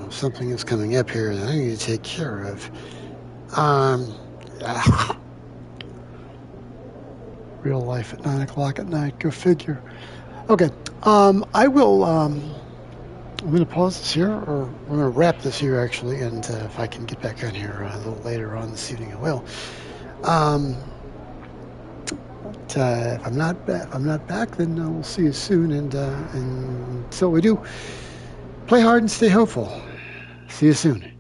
something is coming up here that I need to take care of. Real life at 9 o'clock at night. Go figure. Okay. I will. I'm going to pause this here, or I'm going to wrap this here actually, and if I can get back on here a little later on this evening, I will. If I'm not back, then we'll see you soon. And so we do. Play hard and stay hopeful. See you soon.